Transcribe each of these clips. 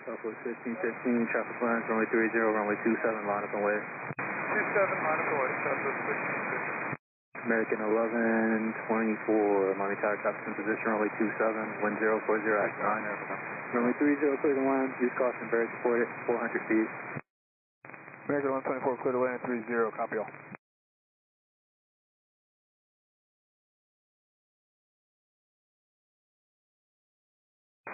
Southwest 1515, traffic lines, runway 30, runway 27, line up and wait. 27, line up and wait, Southwest 1515. American 1124, Miami Tower, traffic in position, runway 27, wind 040 at 9. Runway 30, clear the line, use caution, bear support it, 400 feet. American 124, clear the land, 30, copy all.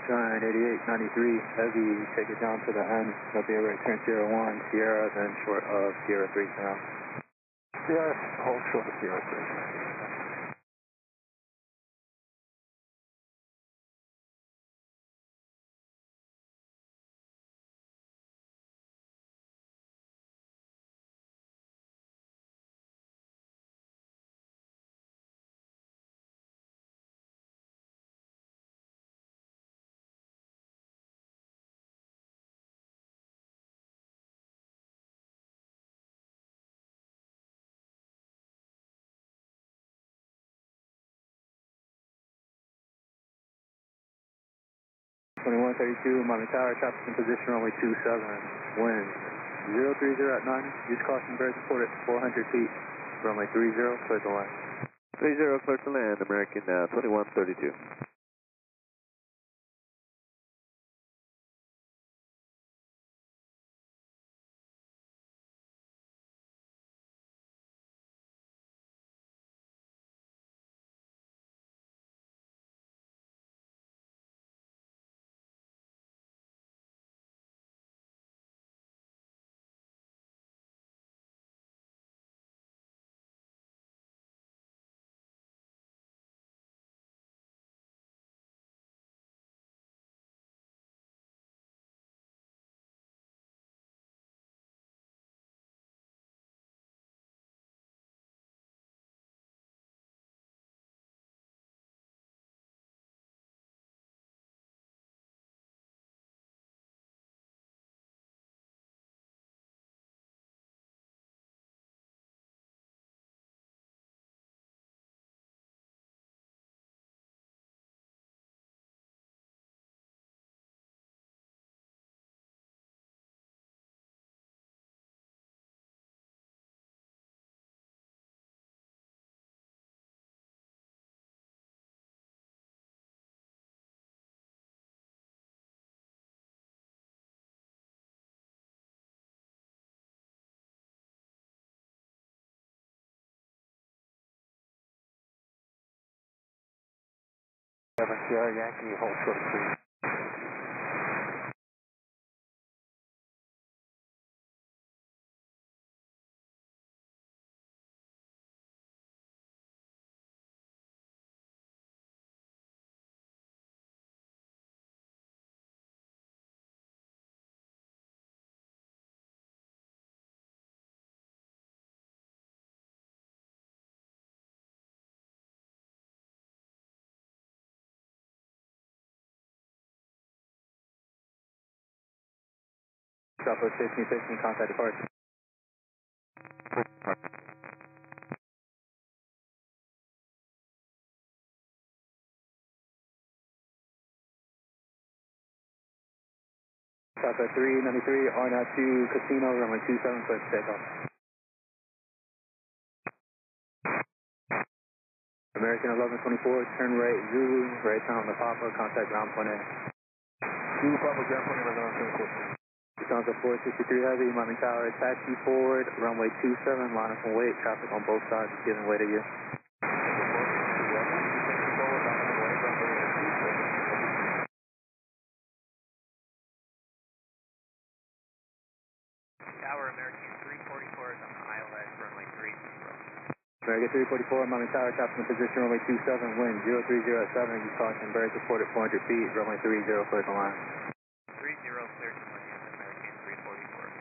Giant 8893, heavy, take it down to the end. That'll be a right turn 01, Sierra, then short of Sierra 3 now. Sierra, hold short of Sierra 3. Twenty-one 32, Miami Tower, traffic in position, runway 27, wind 030 at 9, use caution, bear support it, 400 feet, runway 30, clear the line. 30, clear to land, American 2132. Sierra Yankee, hold short of 3. Southwest 1515, contact departure. Southwest 393, RNAV 2, Casino, runway 27, clear for takeoff. American 1124, turn right, Zulu, right turn on the Papa, contact ground point A. Zulu Papa, ground point, American 124. Sounds at 463 heavy, Miami Tower, taxi forward, runway 27, line up and wait, traffic on both sides is giving way to you. Tower, American 344 is on the ILS, runway 30. American 344, Miami Tower, traffic in position, runway 27, wind 030 at 7, use caution, bear support at 400 feet, runway 30, clear the line. 30, clear to land, American 344.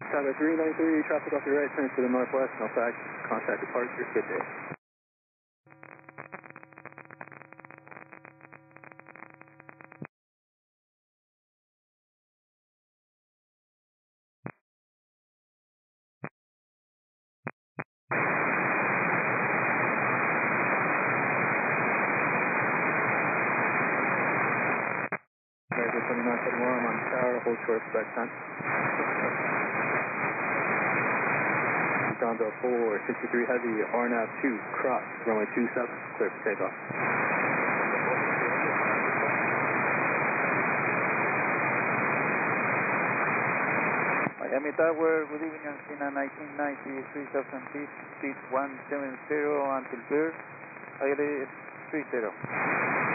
Tower 393, traffic off your right, turn to the northwest, no flags, contact departure, good day. American 2941, I'm on the tower, hold short for back time. Gonzo 463 heavy, RNAV 2, cross, runway 27, clear for takeoff. Miami Tower, good evening, Ancina 1990, 3000 feet, speed 170 until clear, ILS 30.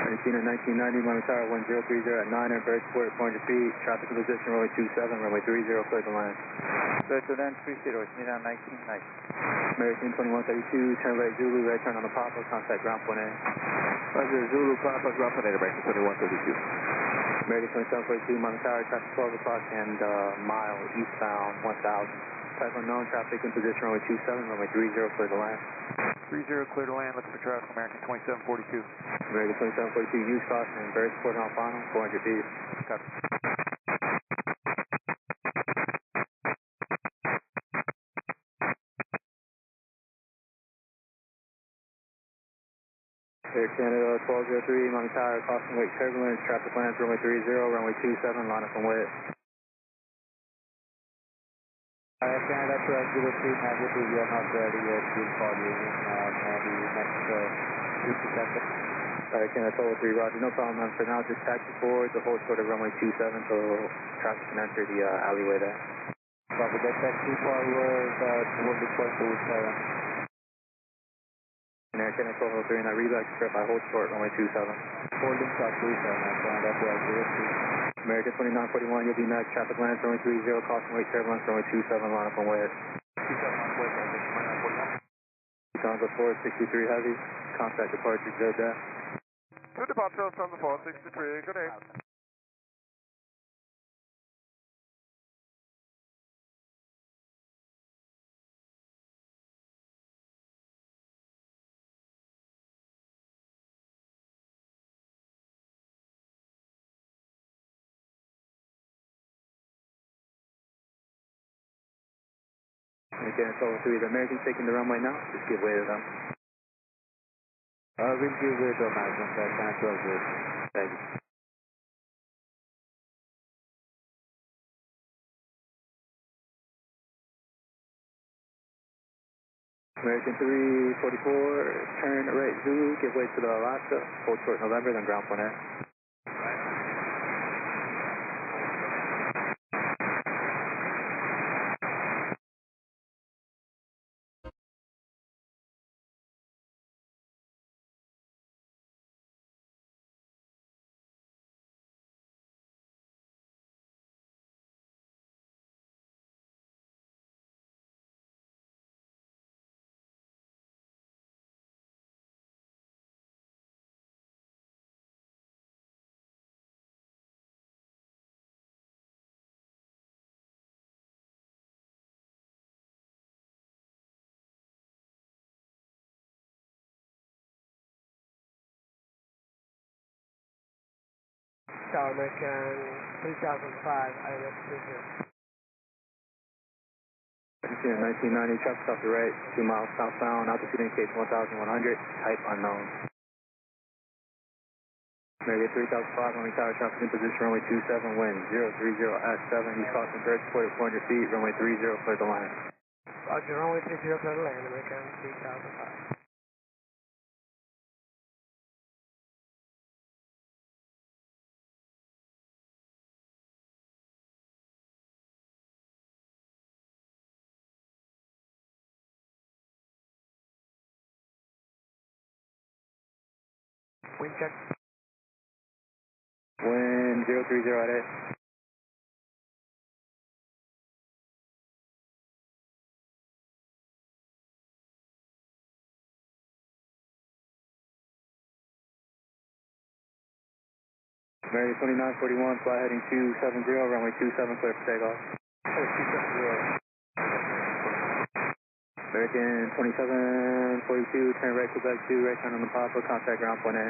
Ancina 1990, Miami Tower 1030 at 9 and bird support at 400 feet, traffic in position, runway 27, runway 30, clear to land. Clear to land 30, Ancina 1990. American 2132, turn right Zulu, right turn on the Papa, contact ground point A. Roger, Zulu Papa, ground point 8, American 2132. American 2742, Miami Tower, traffic 12 o'clock and mile eastbound 1000. Type unknown, traffic in position, runway 27, runway 30, clear to land. 30, clear to land, looking for traffic, American 2742. American 2742, use caution and bird support on final, 400 feet. Copy. Air Canada 1203, Miami Tower, crossing wake turbulence, traffic lands, runway 30, runway 27, line up and wait. Air Canada 1203, negative, we are not ready yet, we'll call you in maybe next 50 seconds. Air Canada 1203, roger, no problem, man. For now, just taxi forward to hold short of runway 27 so traffic can enter the alleyway there. Copy that, taxi forward, toward the point 27. And Air Canada 1203 in that relax strip, I hold short, runway 27. Holding short 27, Air Canada 1203. American 2941, you'll be next, traffic lands, runway 30, crossing wake turbulence, runway 27, line up and wait. 27 on west, Gonzo 463 heavy, contact departure, good day. Good departure from the 463, good day. Again, 1203, the Americans taking the runway now, just give way to them. We'll give way to American, Air Canada 1203. Thank you. American 344, turn right Zulu, give way to the Alaska, hold short November, then ground point air. Tower American 3005, ILS 30. Ancina 1990, traffic off the right, 2 miles southbound, altitude indicates 1,100, type unknown. American 3005, Miami Tower, traffic in position, runway 27, wind 030 at 7, east crossing bird support at 400 feet, runway 30, clear the line. Roger, runway 30, clear to land, American 3005. Wind check. Wind 030 at 8. American 2941, fly heading 270, runway 27, clear for takeoff. 270. American 2742, turn right Quebec 2, right turn on the Papa, contact ground point A.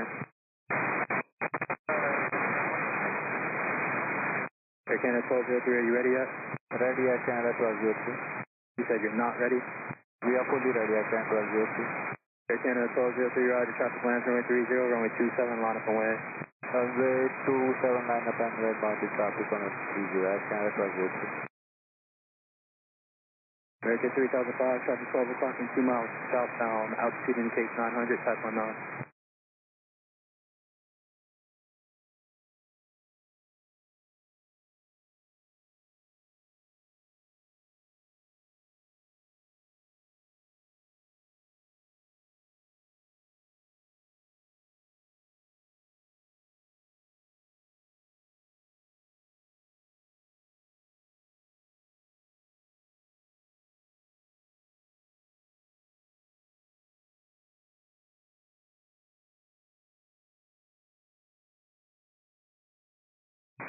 Air Canada 1203, are you ready yet? Ready, Air Canada 1203. You said you're not ready? We are fully ready, Air Canada 1203. Air Canada 1203, roger, traffic lands runway 30, runway 27, line up and way. Runway 27, line up and way, boundary traffic on 30, Air Canada 1203. American 3005, traffic 12 o'clock and 2 miles southbound, altitude indicates 900, type 19.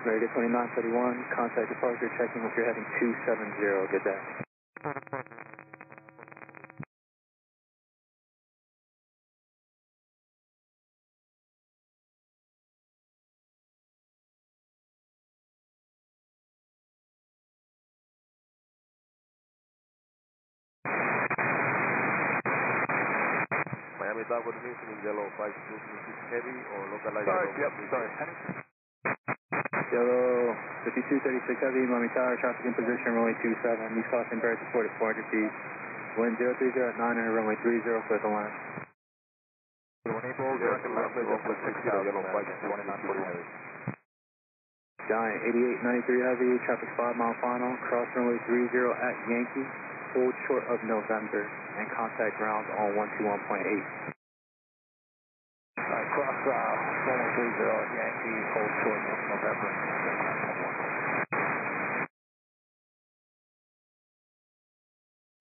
American 2931, contact departure, checking if you're heading 270, good day. Miami Tower Mission in yellow 5236 heavy or localized Sorry, yellow. yep, sorry. Yellow 5236 heavy, Miami Tower, traffic in position, runway 27, East Caution, bear support at 400 feet. Wind 030 at 900, runway 30, clear the line. Giant 8893 heavy, traffic 5 mile final, cross runway 30 at Yankee, hold short of November, and contact ground on 121.8. Cross runway 30 at Yankee, hold short of November.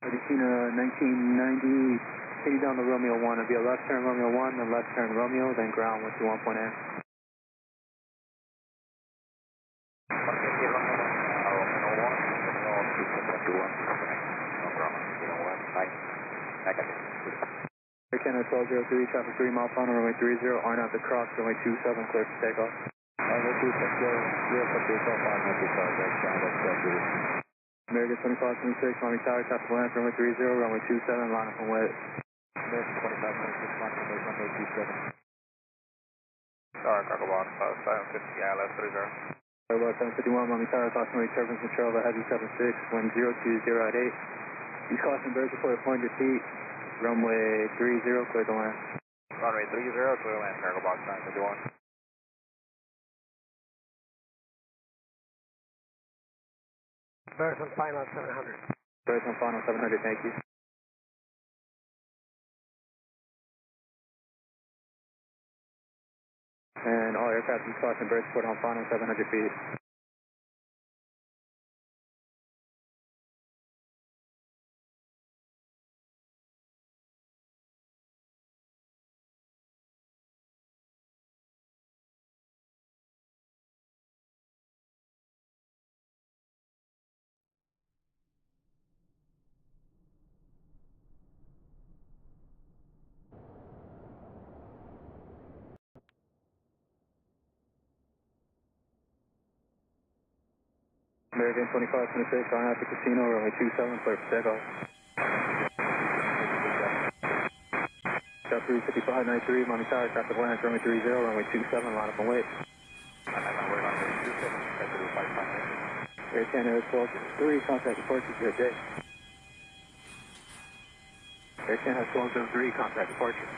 Medicina 1990, continue down to Romeo 1. It'll be a left turn Romeo 1, then left turn Romeo, then ground 121.8. Air Canada 1203, traffic 3 mile final, runway 30, iron out the cross, runway 27, clear for takeoff. Runway 27, clear for takeoff, iron out the cross, Air Canada 1203. American 2526, Miami Tower, traffic lands, runway 30, runway 27, line up and wet. American 2526, runway 27. Sorry, cargo box, 750, ILS 30. About 751, Miami Tower, cross runway turbulence control, heavy 76, wind 020 at 8. East Caution, birds report 400 feet, runway 30, clear the land. Runway 30, clear land, cargo box 951. Birds on final 700. Birds on final 700, thank you. And all aircraft East Caution, birds report on final 700 feet. American 2526, iron out the casino, runway 27, clear for takeoff. Shot 35593, Miami Tower, traffic lands, runway 30, runway 27, line up and wait. Air Canada 1203, contact departure, good day. Air Canada 1203, contact departure.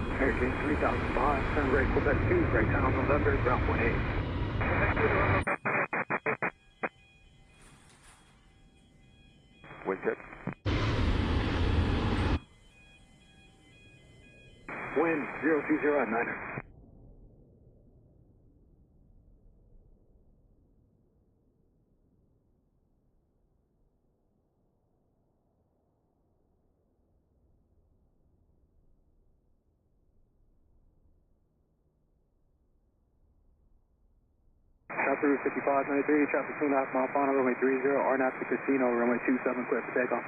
American 3005, turn right Quebec 2, right turn on November, ground 18. Wind check. Wind 020 at 900. through 5593, traffic 2.5 mile final, runway 30, RNAP to Casino, runway 27, clear for takeoff.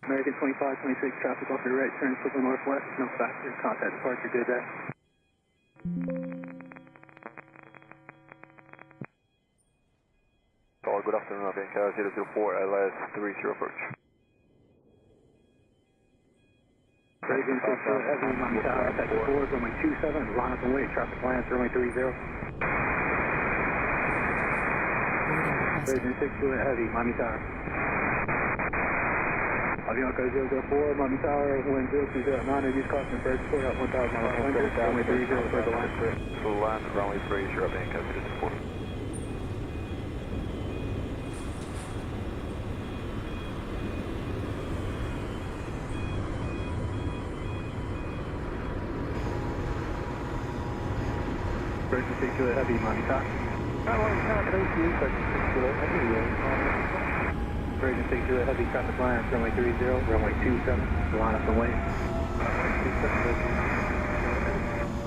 American 2526, traffic off your right, turn to the northwest, no factor, contact departure, good day. Good afternoon, Avianca 004, LS 30 approach. American 6 Heavy, Miami Tower, attack the forward, runway 27, line up and wait, traffic lands, runway 30. American 6 Heavy, Miami Tower. Avianca 004, Miami Tower, wind 0209, reduce caution, bird support at 1,000 miles per wind, runway 30, clear the line. Full line, runway 30, Avianca 004. American 6 Heavy, Miami Tower. American 6 Heavy, traffic lines, runway 30, runway 27, line up and wait.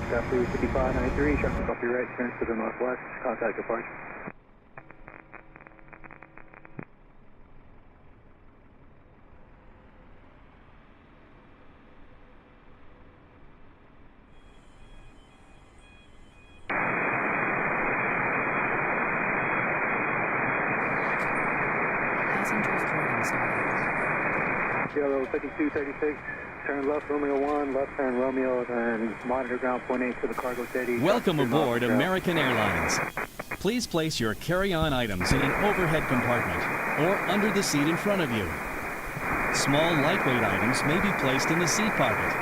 Traffic through 5593, traffic off your right, turn to the northwest, contact departure. Yellow 5236, turn left Romeo 1, left turn Romeo, then monitor ground point 8 to the cargo steady. Welcome aboard American Airlines. Please place your carry-on items in an overhead compartment or under the seat in front of you. Small, lightweight items may be placed in the seat pocket.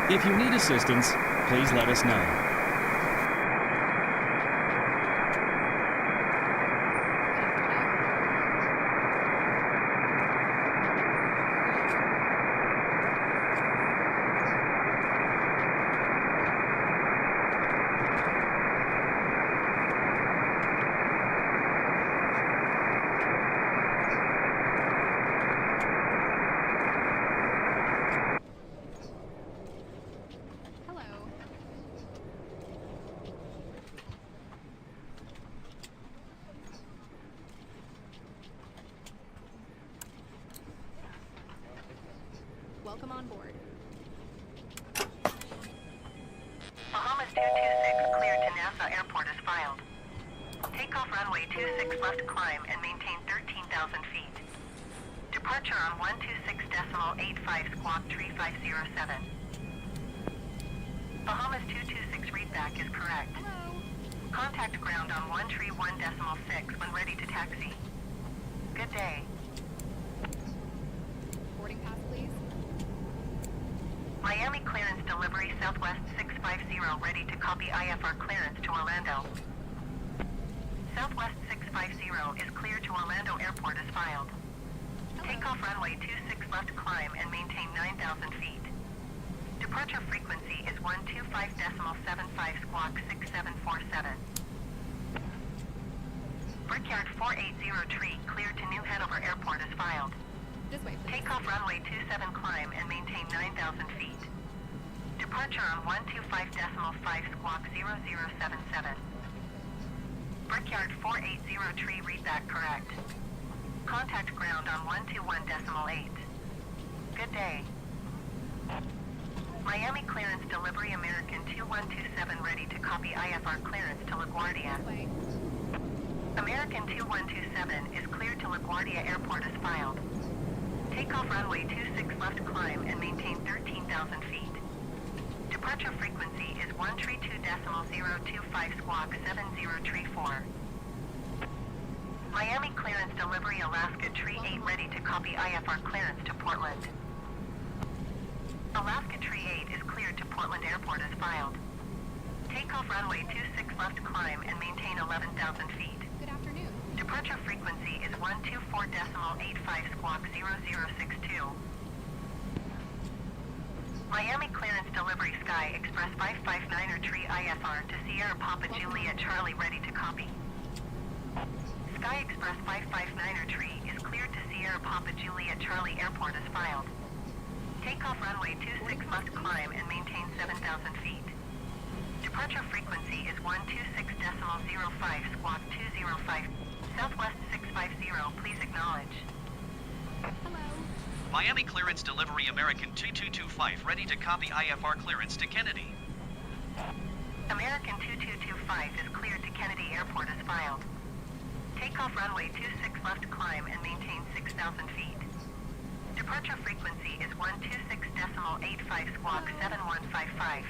If you need assistance, please let us know. Welcome on board. Bahamas 226 cleared to Nassau Airport is filed. Takeoff runway 26 left climb and maintain 13,000 feet. Departure on 126.85 squawk 3507. Bahamas 226 readback is correct. Hello. Contact ground on 131.6 when ready to taxi. Good day. Boarding pass, please. Miami clearance delivery Southwest 650 ready to copy IFR clearance to Orlando. Southwest 650 is cleared to Orlando Airport as filed. Takeoff runway 26 left climb and maintain 9,000 feet. Departure frequency is 125.75 squawk 6747. Brickyard 480 tree cleared to New Hanover Airport as filed. This way, please. Takeoff runway 27 climb and maintain 9,000 feet. Departure on 125.5 squawk 0077. Brickyard 480 tree readback correct. Contact ground on 121.8. Good day. Miami clearance delivery American 2127 ready to copy IFR clearance to LaGuardia. This way. American 2127 is cleared to LaGuardia Airport as filed. Takeoff runway 26 left climb and maintain 13,000 feet. Departure frequency is 132.025 squawk 7034. Miami clearance delivery Alaska Tree 8 ready to copy IFR clearance to Portland. Alaska Tree 8 is cleared to Portland Airport as filed. Takeoff runway 26 left climb and maintain 11,000 feet. Good afternoon. Departure frequency is 124.85 squawk 0062. Miami clearance delivery Sky Express 559er Tree IFR to Sierra Papa Juliet Charlie ready to copy. Sky Express 559er Tree is cleared to Sierra Papa Juliet Charlie Airport as filed. Take off runway 26 left climb and maintain 7,000 feet. Departure frequency is 126.05 squawk 205. Southwest 650, please acknowledge. Hello. Miami clearance delivery American 2225, ready to copy IFR clearance to Kennedy. American 2225 is cleared to Kennedy Airport as filed. Takeoff runway 26 left climb and maintain 6,000 feet. Departure frequency is 126.85 squawk 7155.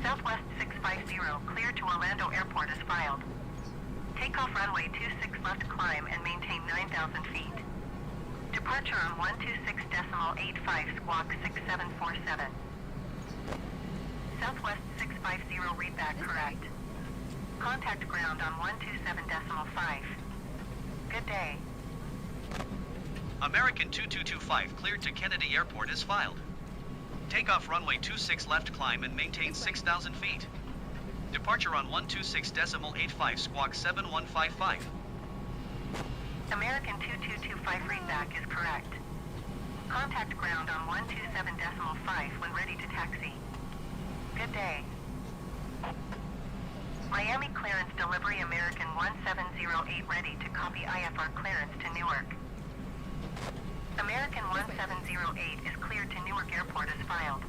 Southwest 650, clear to Orlando Airport as filed. Takeoff runway 26 left climb and maintain 9,000 feet. Departure on 126.85 squawk 6747. Southwest 650, read back correct. Contact ground on 127.5. Good day. American 2225, cleared to Kennedy Airport as filed. Takeoff runway 26 left climb and maintain 6,000 feet. Departure on 126.85 squawk 7155. American 2225 readback is correct. Contact ground on 127.5 when ready to taxi. Good day. Miami clearance delivery American 1708 ready to copy IFR clearance to Newark. American 1708 is cleared to Newark Airport as filed.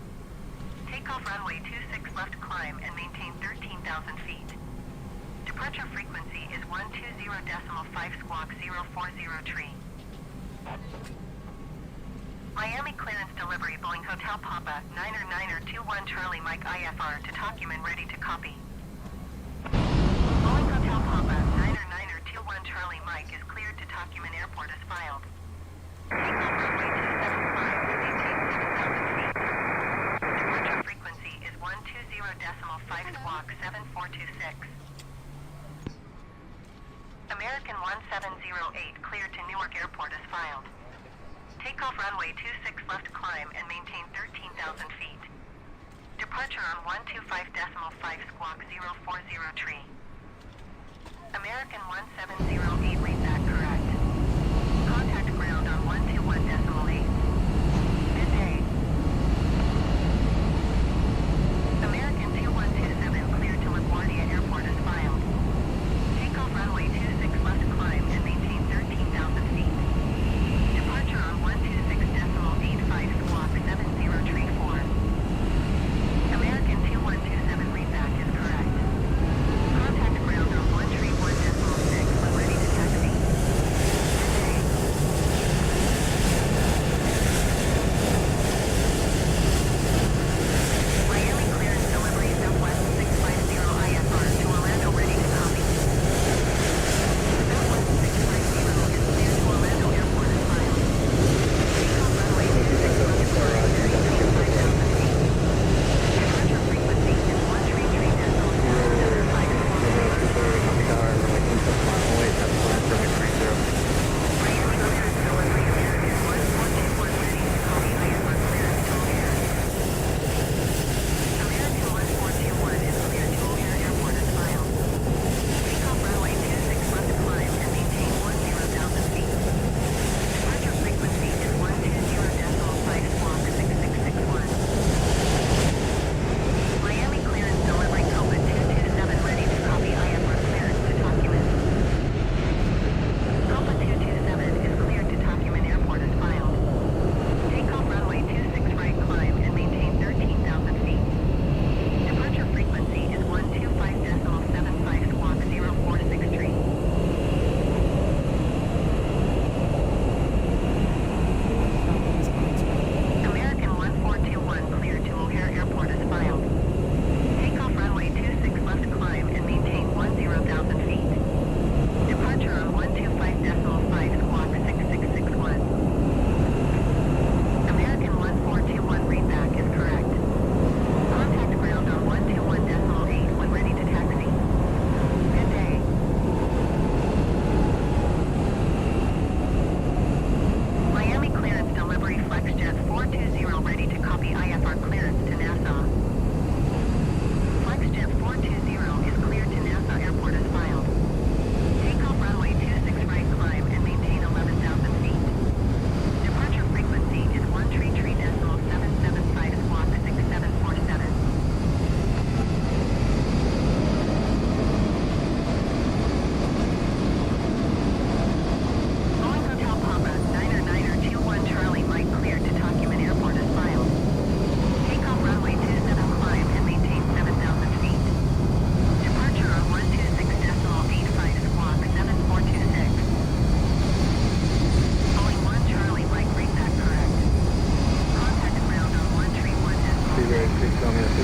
Takeoff runway 26 left climb and maintain 13,000 feet. Departure frequency is 120.5 squawk 040 tree. Miami clearance delivery Boeing Hotel Papa 9er 21 Mike IFR to document ready to copy. Boeing Hotel Papa 9er 21 Mike is cleared to document airport as filed. Takeoff runway 275 and maintain 7,000 feet. Departure frequency is 120.5 squawk 7426. American 1708 cleared to Newark Airport as filed. Takeoff runway 26 left climb and maintain 13,000 feet. Departure on 125.5 squawk 040 tree. American 1708 read that correct. Contact ground on 121.8. Good day. American 2127 cleared to LaGuardia Airport as filed. Takeoff runway 26 left climb and maintain 13,000 feet. Departure on 126.85 squawk 7034. American 2127 readback is correct. Contact ground on 131.6 when ready to taxi.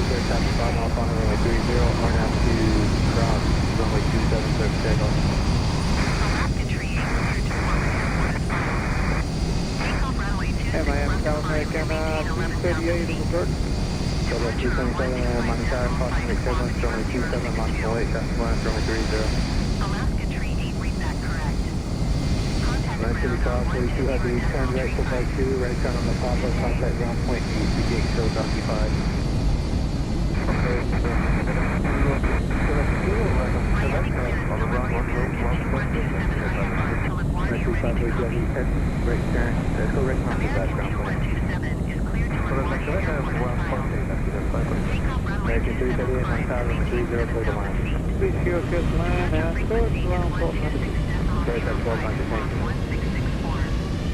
clear traffic bottom off on runway 30, or now to cross runway 27 for takeoff. Alaska Tree 8 cleared to Portland Airport is filed. Takeoff runway 26 left to climb and maintain 11,000 feet. Total 277 minus hour, crossing rate turbulence, runway 27, minus 08, traffic line, runway 30. Alaska Tree 8 read that correct. Contact Run City ground Cross, on 42 heavy, turn right, full by 2, right turn on the Papa, contact ground point 8, the gate shows occupied. Miami clearance delivery American 2127 IFR to LaGuardia ready to copy. Right turn, let's go right on the background point. American 2127 is cleared to LaGuardia Airport as filed. Takeoff runway American 27 338, climb tower, and maintain 30 for the 11,000 line. feet. Please zero, good line, Frequency is 126.005 Sorry, that's 1200, thank you. 1664.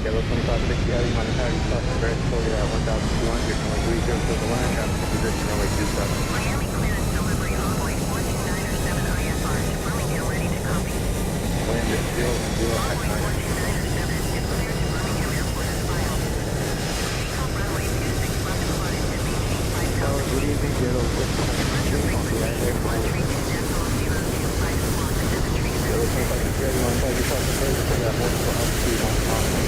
Yellow 2560 heavy, minus hour, crossing very slowly at 1,200, runway 30 for the line, traffic in position, runway 27. Miami clearance delivery envoy 42907 IFR to Birmingham ready to copy. Wind at 0, at Envoy 9. 42907 is cleared to Birmingham Airport as filed. Takeoff runway 26 left to climb and maintain 5,000 Good feet. evening, Yellow 6. Departure frequency is 132.025 squawk and then the tree Yellow 2560 heavy, minus hour, crossing very slowly at multiple altitude, on traffic in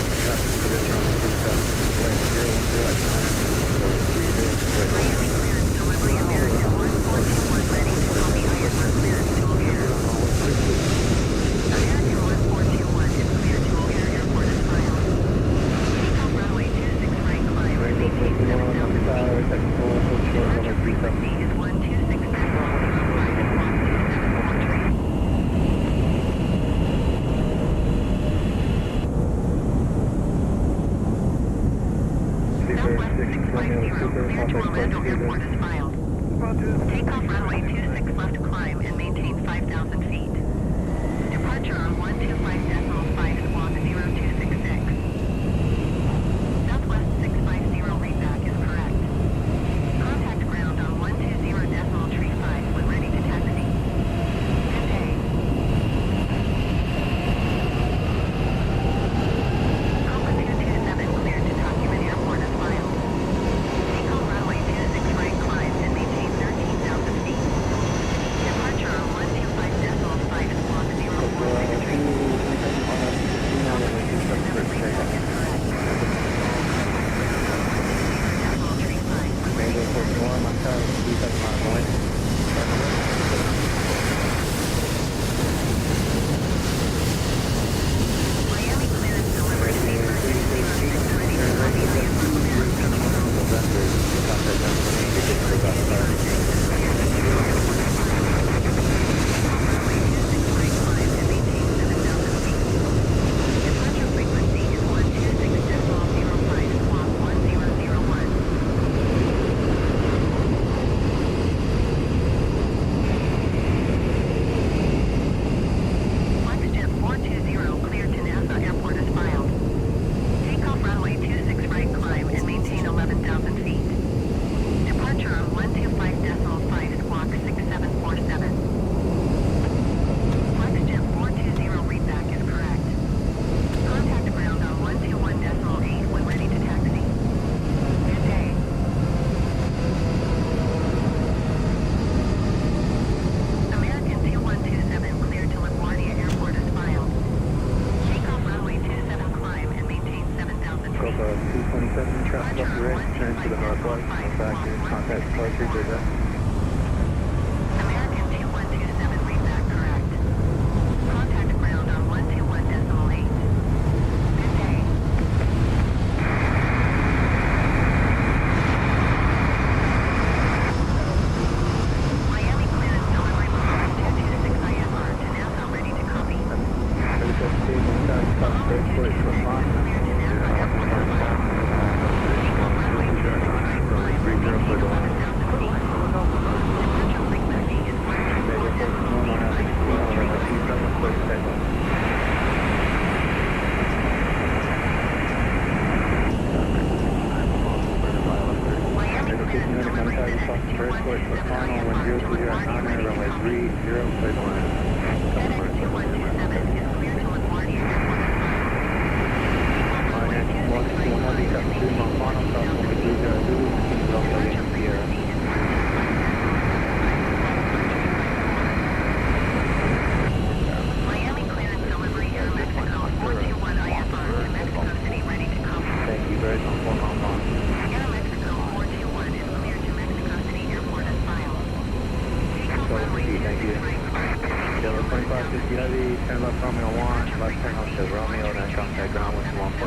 position, runway 27. Wind 0, at 9. Miami clearance delivery American 1421 ready to copy IFR clearance to O'Hare. American 1421 is cleared to O'Hare Airport as filed. Takeoff runway 26 right climb and maintain 7,000 feet. Departure frequency is 126.005 squawk 274 tree. Southwest 650 cleared to Orlando Airport is filed. Takeoff runway 26 left climb and maintain 5,000 feet. Departure on 125.5 squawk 0266. Southwest 650 readback is correct. Contact ground on 120.35 when ready to taxi. Good day. Papa 227 cleared to Document Airport as filed. Takeoff runway 26 right climb and maintain 13,000 feet. Departure on 125.5 squawk 0463. Miami clearance delivery Sabre 606 ready to copy IFR clearance to Airport as filed. Takeoff runway 26 right climb and maintain 7,000 feet. Departure frequency is 126.005 squawk 1001. FlexJet 420 cleared to NASA Airport as filed. Takeoff runway 26 right climb and maintain 11,000 feet. Departure on 125.5 squawk 6747. FlexJet 420 readback is correct. Contact ground on 121.8 when ready to taxi. Good day. American 2127 cleared to LaGuardia Airport as filed. Takeoff runway 27 climb and maintain 7,000 feet. Copa 227, traffic up the right, turn to the northwest, back in contact departure, good day. American 2127 readback correct. Contact ground on 121.8. Good day. Miami clearance delivery Bahama 226 IFR to NASA ready to copy. Bahama 226 cleared to NASA Airport as filed. Takeoff runway 26 right climb and maintain 11,000 feet. Departure frequency is 125.005 squawk 366. Miami clearance delivery FedEx 2127 IFR to LaGuardia ready to copy. FedEx 2127 is cleared to LaGuardia Airport as filed. Takeoff runway 26 right climb and maintain 11,000 feet. Departure frequency is 125.005 squawk 274. Miami clearance delivery FedEx 2127 is cleared to LaGuardia Airport as filed. Takeoff runway 26 right climb and maintain 11,000 feet. Departure on 125.005 squawk 6747. 12 feet, thank you. Yellow 2550 heavy, turn left Romeo 1, left turn onto Romeo, then contact ground with 1.8.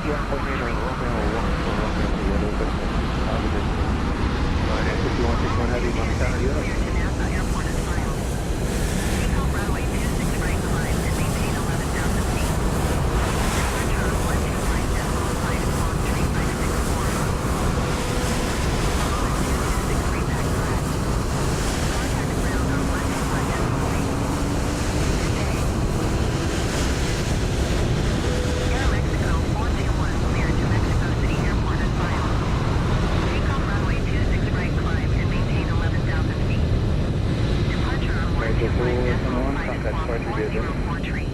1.8 on Romeo 1, so Romeo to yellow 5161 heavy, Monte Carlo, you up? Nassau Airport is filed. Take off runway 26 right climb and maintain 11,000 feet. Departure on 129.5 squawk 3564. Following 226 repack correct. Contact ground on 121.8. Today. Air Mexico 421 cleared to Mexico City Airport is filed. Take off runway 26 right climb and maintain 11,000 feet. Departure on 129.5 squawk 404 tree.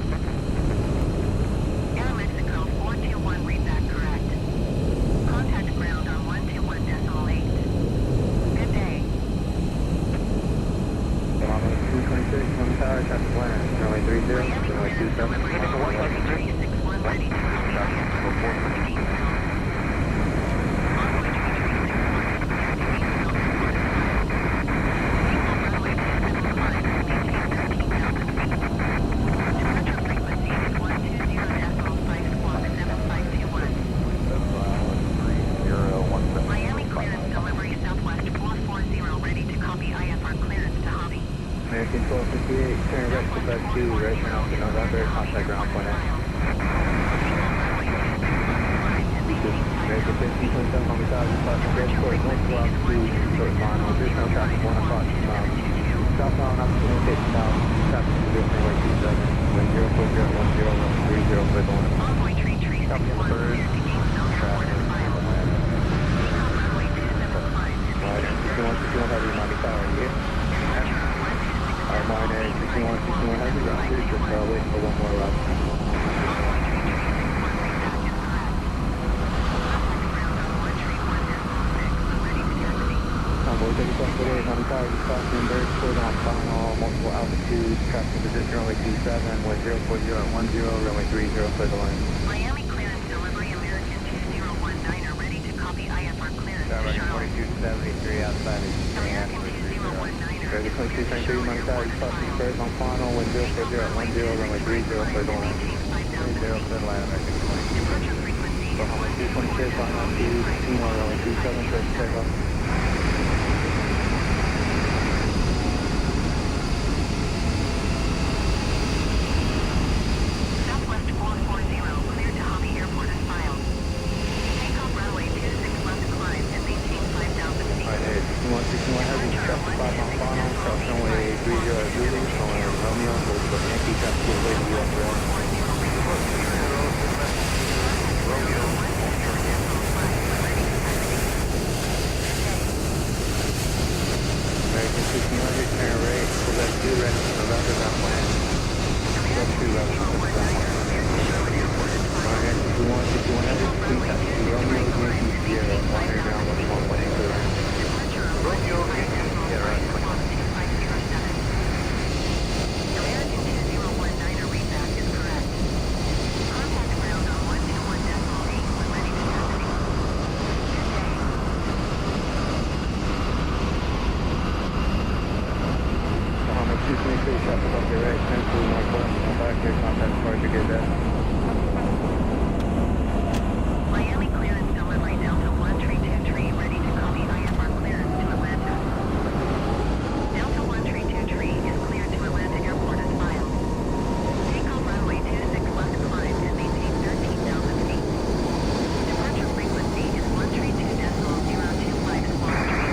Air Mexico 421 repack correct. Contact ground on 121.8. Good day. Bravo 226, 1 tower, traffic winner, runway 30, runway 27. Delivery to 13361 ready to copy ISR 416 south. Envoy 3361. Miami clearance delivery Southwest 440 ready to copy IFR clearance to Hobby. American 1258, turn right to Bus 2, right turn off to November, contact ground point out. American 1527 on the side, departing Bridgeport, north block 2, short line, on 3 town traffic, 1 o'clock, southbound, opportunity 50 south, traffic position, runway 27, wind 04010, 130 for the one. Envoy 3361 cleared to Gainesville Airport is filed. Take off runway 27 climb and maintain 6161 heavy, Monte Carlo, yeah? Mine is 6161 heavy, ground 3, just wait for one more lap. Convoy 3748, Monte Carlo, crossing Bridgeport on final, multiple altitudes, traffic position, runway 27, wind 040 at 10, runway 30 for the line. Miami clearance delivery American 2019 are ready to copy IFR clearance to Charlotte. 4273 outside of American 2019 are Ready 2233, Monte Carlo, crossing Birds on final, wind 040 at 10, runway 30 for the line. 30 for Atlanta, departure frequency is 226, final 2, runway 27 for takeoff. Southwest 440 cleared to Hobby Airport is filed. Take off runway 26 left climb and maintain 5,000 feet. Alright, 6161 heavy, traffic 5 on final, cross runway 30 at Zulu, on Romeo, hold for Yankee, traffic to the way to US Rail. American 1600, turn right, Quebec 2, ready for November, ground plan. Quebec 2, level 6 down. Alright, 6161 heavy, team traffic to Romeo, Yankee, Sierra, wire ground with 1.8. Romeo, Yankee, Sierra, 2507. American 2019 reback is correct. Contact ground on 121.8 when ready to taxi. Good day. Bahama 223, traffic off your right, 10 to northwest, on back here, contact departure, get that. Miami clearance delivery Delta 1323 ready to copy IFR clearance to Atlanta. Delta 1323 is cleared to Atlanta Airport as filed. Take off runway 26 left climb and maintain 13,000 feet. Departure frequency is 132.025 squawk 302.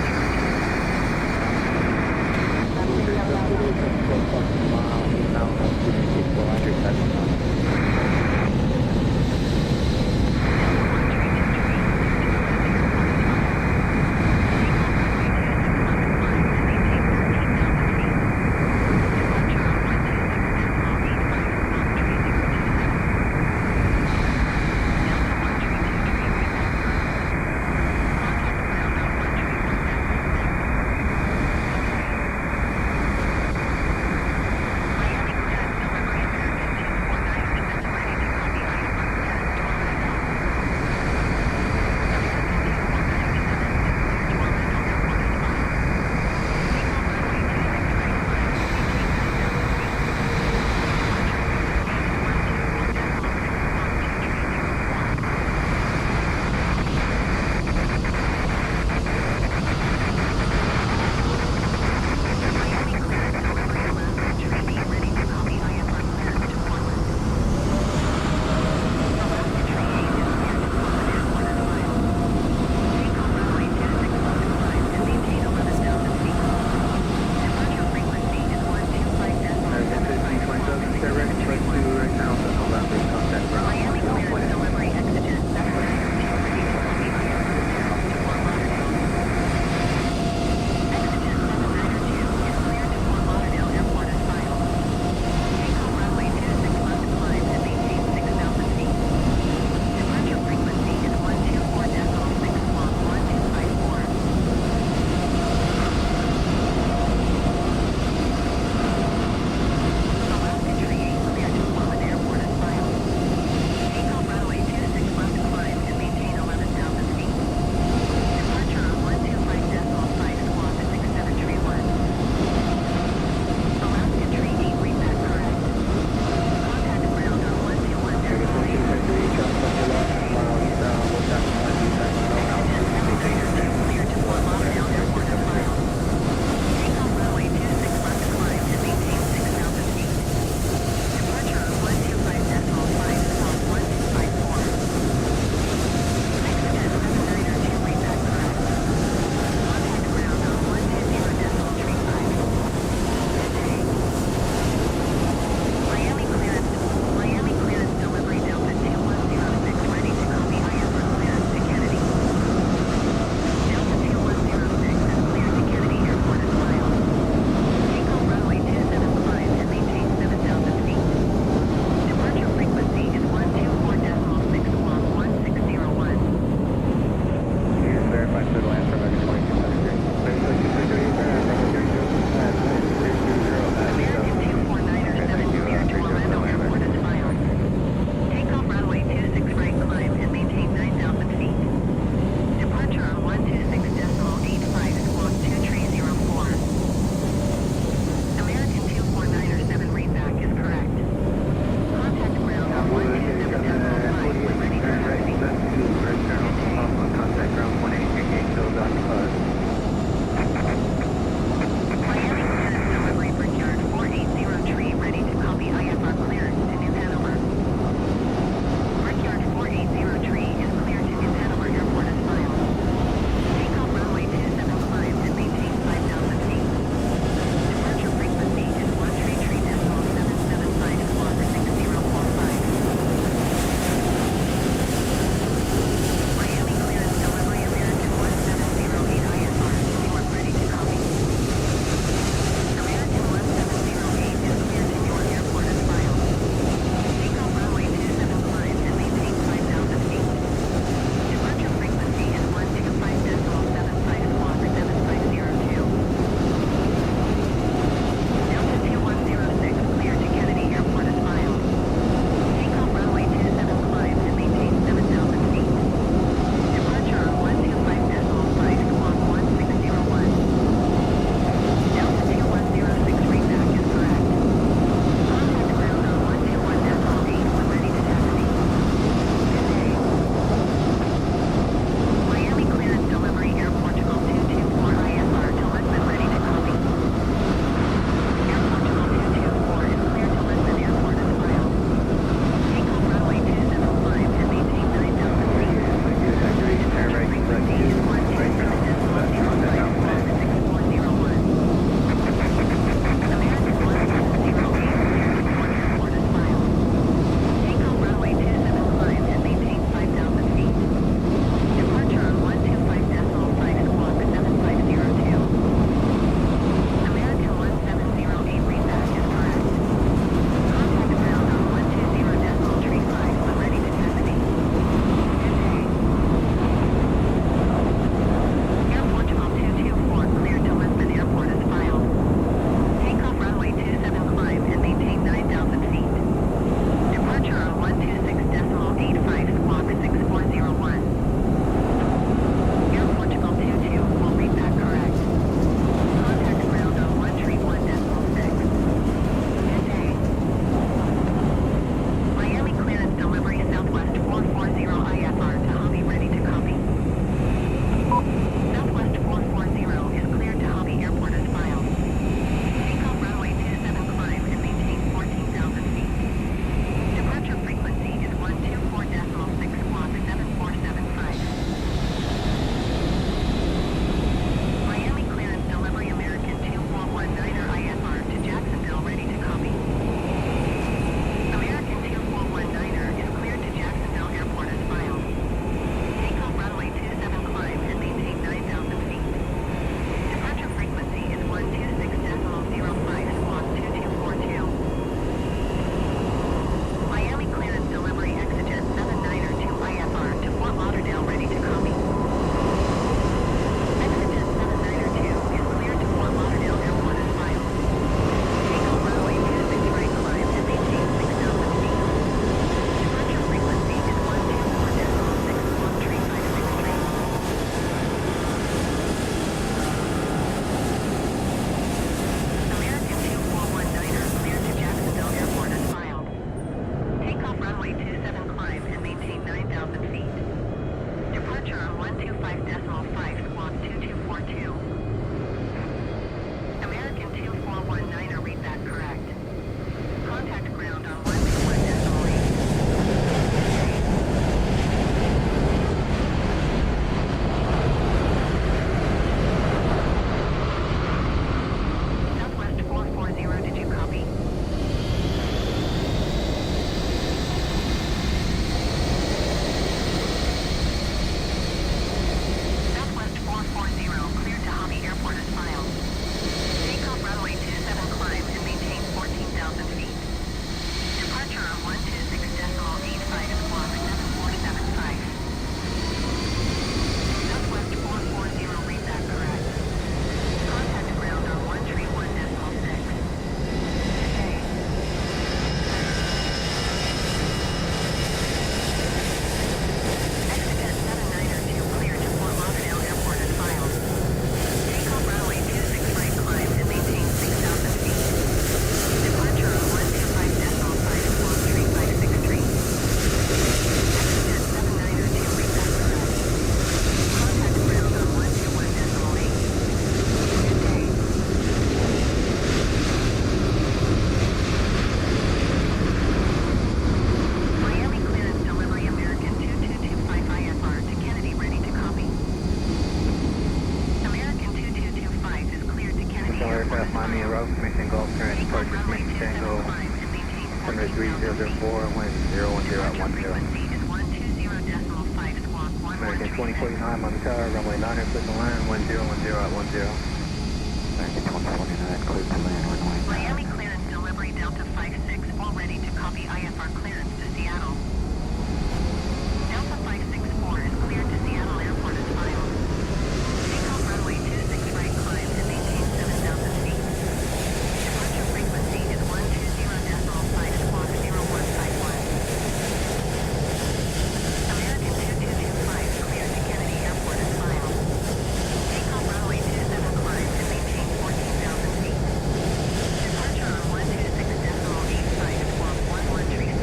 aircraft Miami Road, Commission Golf, current departure, Commission Tango, Sunrise 3004, wind 010 at 10. American 2049, on the tower, runway 9er, clear to land, wind 010 at 10. American 2049, clear to land, runway 9. Miami clearance delivery Delta 56, all ready to copy IFR clearance to Seattle. Delta 564 is cleared to Seattle Airport as filed. Takeoff runway 26 right climb and maintain 7,000 feet. Departure frequency is 120.5 squawk 0151. American 2225 cleared to Kennedy Airport as filed. Takeoff runway 27 climb and maintain 14,000 feet. Departure on 126.85 squawk 1136.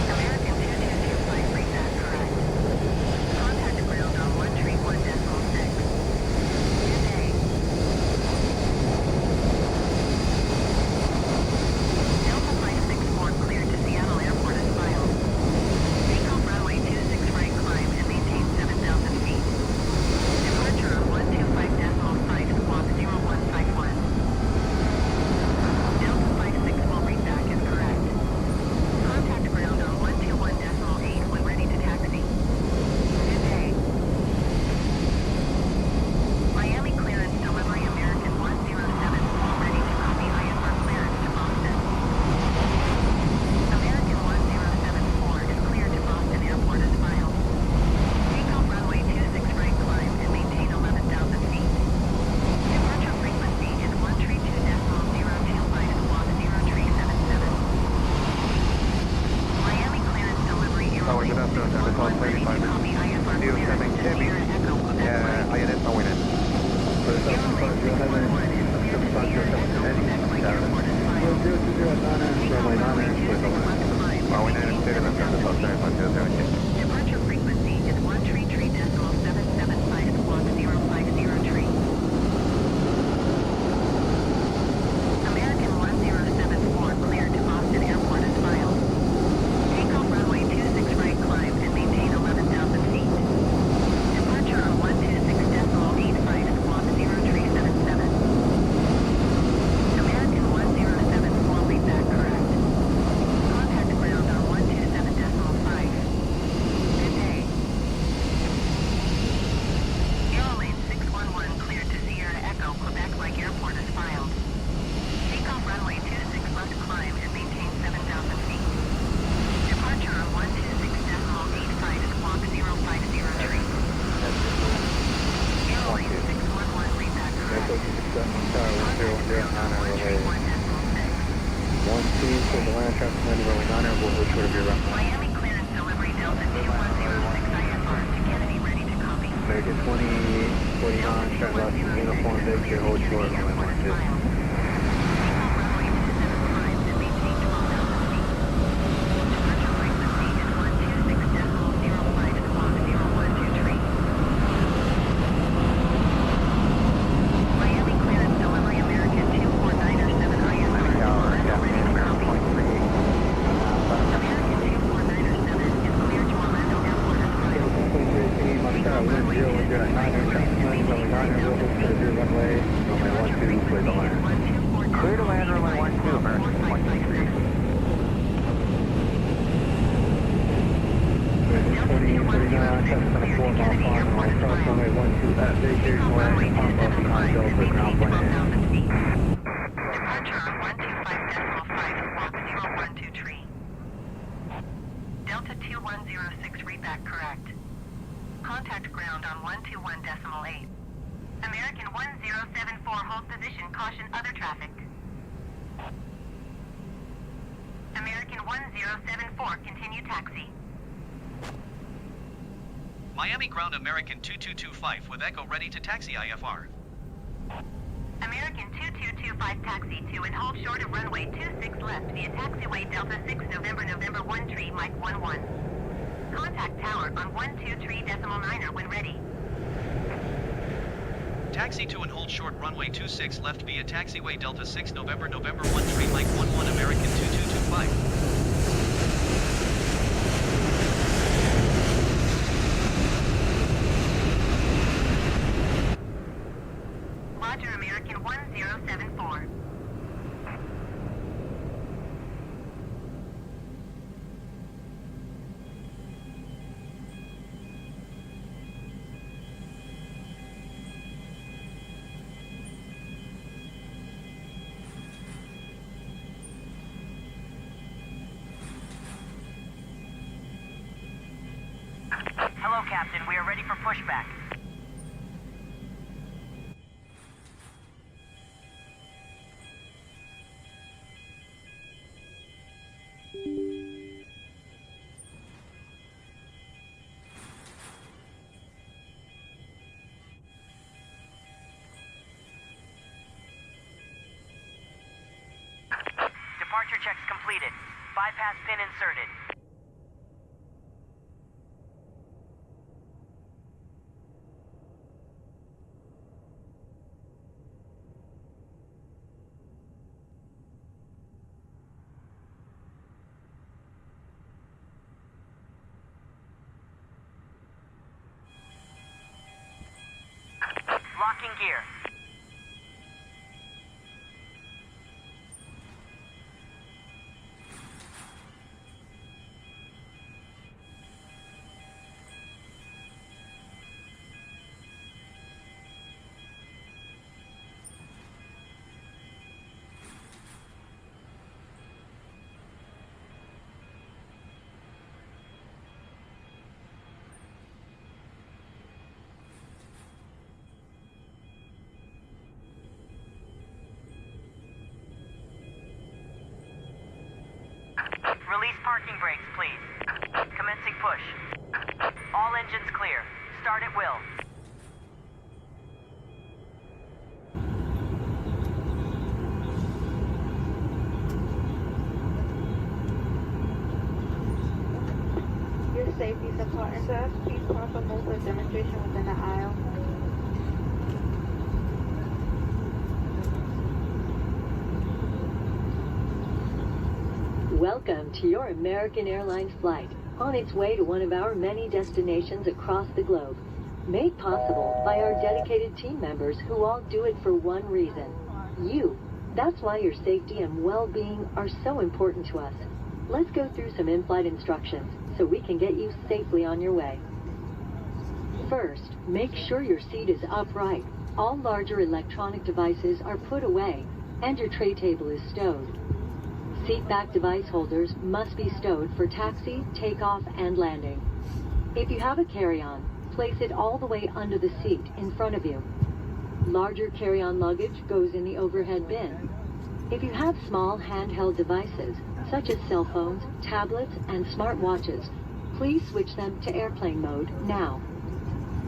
American 2225 read that correct. Contact ground on 131.6. Good day. Delta 564 cleared to Seattle Airport as filed. Takeoff runway 26 right climb and maintain 7,000 feet. Departure on 125.5 squawk 0151. Delta 56 will read back as correct. Contact ground on 121.8 when ready to taxi. Good day. Miami clearance delivery American 107, all ready to copy IFR clearance to Boston. American 1074 is cleared to Boston Airport as filed. Takeoff runway 26 right climb and maintain 11,000 feet. Departure frequency is 132.025 squawk 0377. Miami clearance delivery Oh, good afternoon, Delta all ready to 35. copy IFR Zero clearance seven to Chevy. Sierra Echo Quebec Yeah, Flight. INS no winning. Clear to South 507, 7507 Kennedy, tower. Wind 020 at 9er, runway 9er, clear to land. Huawei 9 City, left Delta South 507. Departure frequency is 133.775 squawk 0503. American 1074 cleared to Boston Airport as filed. Takeoff runway 26 right climb and maintain 11,000 feet. Departure on 126.85 squawk 0377. American 1074 read that correct. Contact ground on 127.5. Good day. Airlines 611 cleared to Sierra Echo Quebec Lake Airport as filed. Takeoff runway 26 left climb and maintain 7,000 feet. Departure on 126.85 squawk 0503. Airlines 611 read that correct. Echo 267 on tower, wind 010 at 9er, runway 12, clear to land, traffic landing, runway 9er, we'll hold short of your runway. Miami clearance delivery Delta 2106 IFR to Kennedy ready to copy. American 2049, transaction uniform, base here, hold short, runway 12. Takeoff runway 27 climb and maintain 12,000 feet. Departure frequency is 126.05 squawk 0123. Miami clearance delivery American 2497 IFR to Orlando ready to copy. American 2497 is cleared to Orlando Airport as filed. 2318 on the tower, wind 010 at 9er, traffic landing, runway 9er, we'll hold short of your runway, runway 12, clear to land. Clear to land, runway 12, American 123. American 2049, traffic on a 4 mile climb, on cross runway 12 at vacate, land, pop up behind Delta, ground plan. Departure on 125.5 squawk 0123. Delta 2106 read that correct. Contact ground on 121.8. American 1074 hold position, caution other traffic. American 1074 continue taxi. Miami ground American 2225 with Echo ready to taxi IFR. American 2225 taxi to and hold short of runway 26 left via taxiway Delta 6 November 13 Mike 11. Contact tower on 123.9 when ready. Taxi to and hold short runway 26 left via taxiway Delta 6 November 13 Mike 11 American 2225. Roger, American 1074. Hello, Captain. We are ready for pushback. Departure checks completed. Bypass pin inserted. Locking gear. Release parking brakes, please. Commencing push. All engines clear. Start at will. Your safety is important to us. Please come for movement demonstration within the aisle. Welcome to your American Airlines flight, on its way to one of our many destinations across the globe. Made possible by our dedicated team members who all do it for one reason: you. That's why your safety and well-being are so important to us. Let's go through some in-flight instructions so we can get you safely on your way. First, make sure your seat is upright. All larger electronic devices are put away and your tray table is stowed. Seat back device holders must be stowed for taxi, takeoff, and landing. If you have a carry-on, place it all the way under the seat in front of you. Larger carry-on luggage goes in the overhead bin. If you have small handheld devices, such as cell phones, tablets, and smartwatches, please switch them to airplane mode now.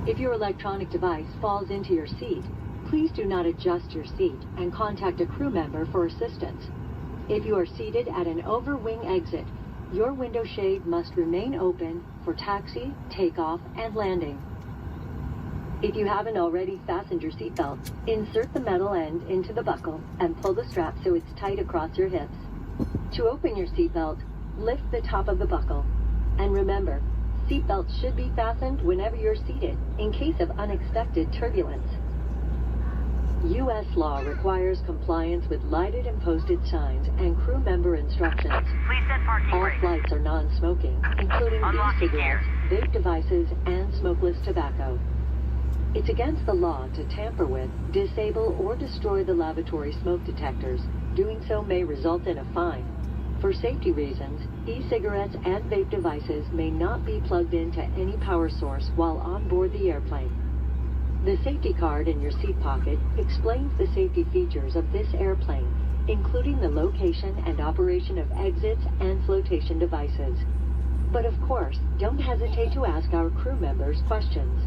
If your electronic device falls into your seat, please do not adjust your seat and contact a crew member for assistance. If you are seated at an overwing exit, your window shade must remain open for taxi, takeoff, and landing. If you haven't already fastened your seatbelt, insert the metal end into the buckle and pull the strap so it's tight across your hips. To open your seatbelt, lift the top of the buckle. And remember, seatbelts should be fastened whenever you're seated in case of unexpected turbulence. U.S. law requires compliance with lighted and posted signs and crew member instructions. Please set parking All brakes. flights are non-smoking, including Unlocking e-cigarettes, gear. vape devices, and smokeless tobacco. It's against the law to tamper with, disable, or destroy the lavatory smoke detectors. Doing so may result in a fine. For safety reasons, e-cigarettes and vape devices may not be plugged into any power source while on board the airplane. The safety card in your seat pocket explains the safety features of this airplane, including the location and operation of exits and flotation devices. But of course, don't hesitate to ask our crew members questions.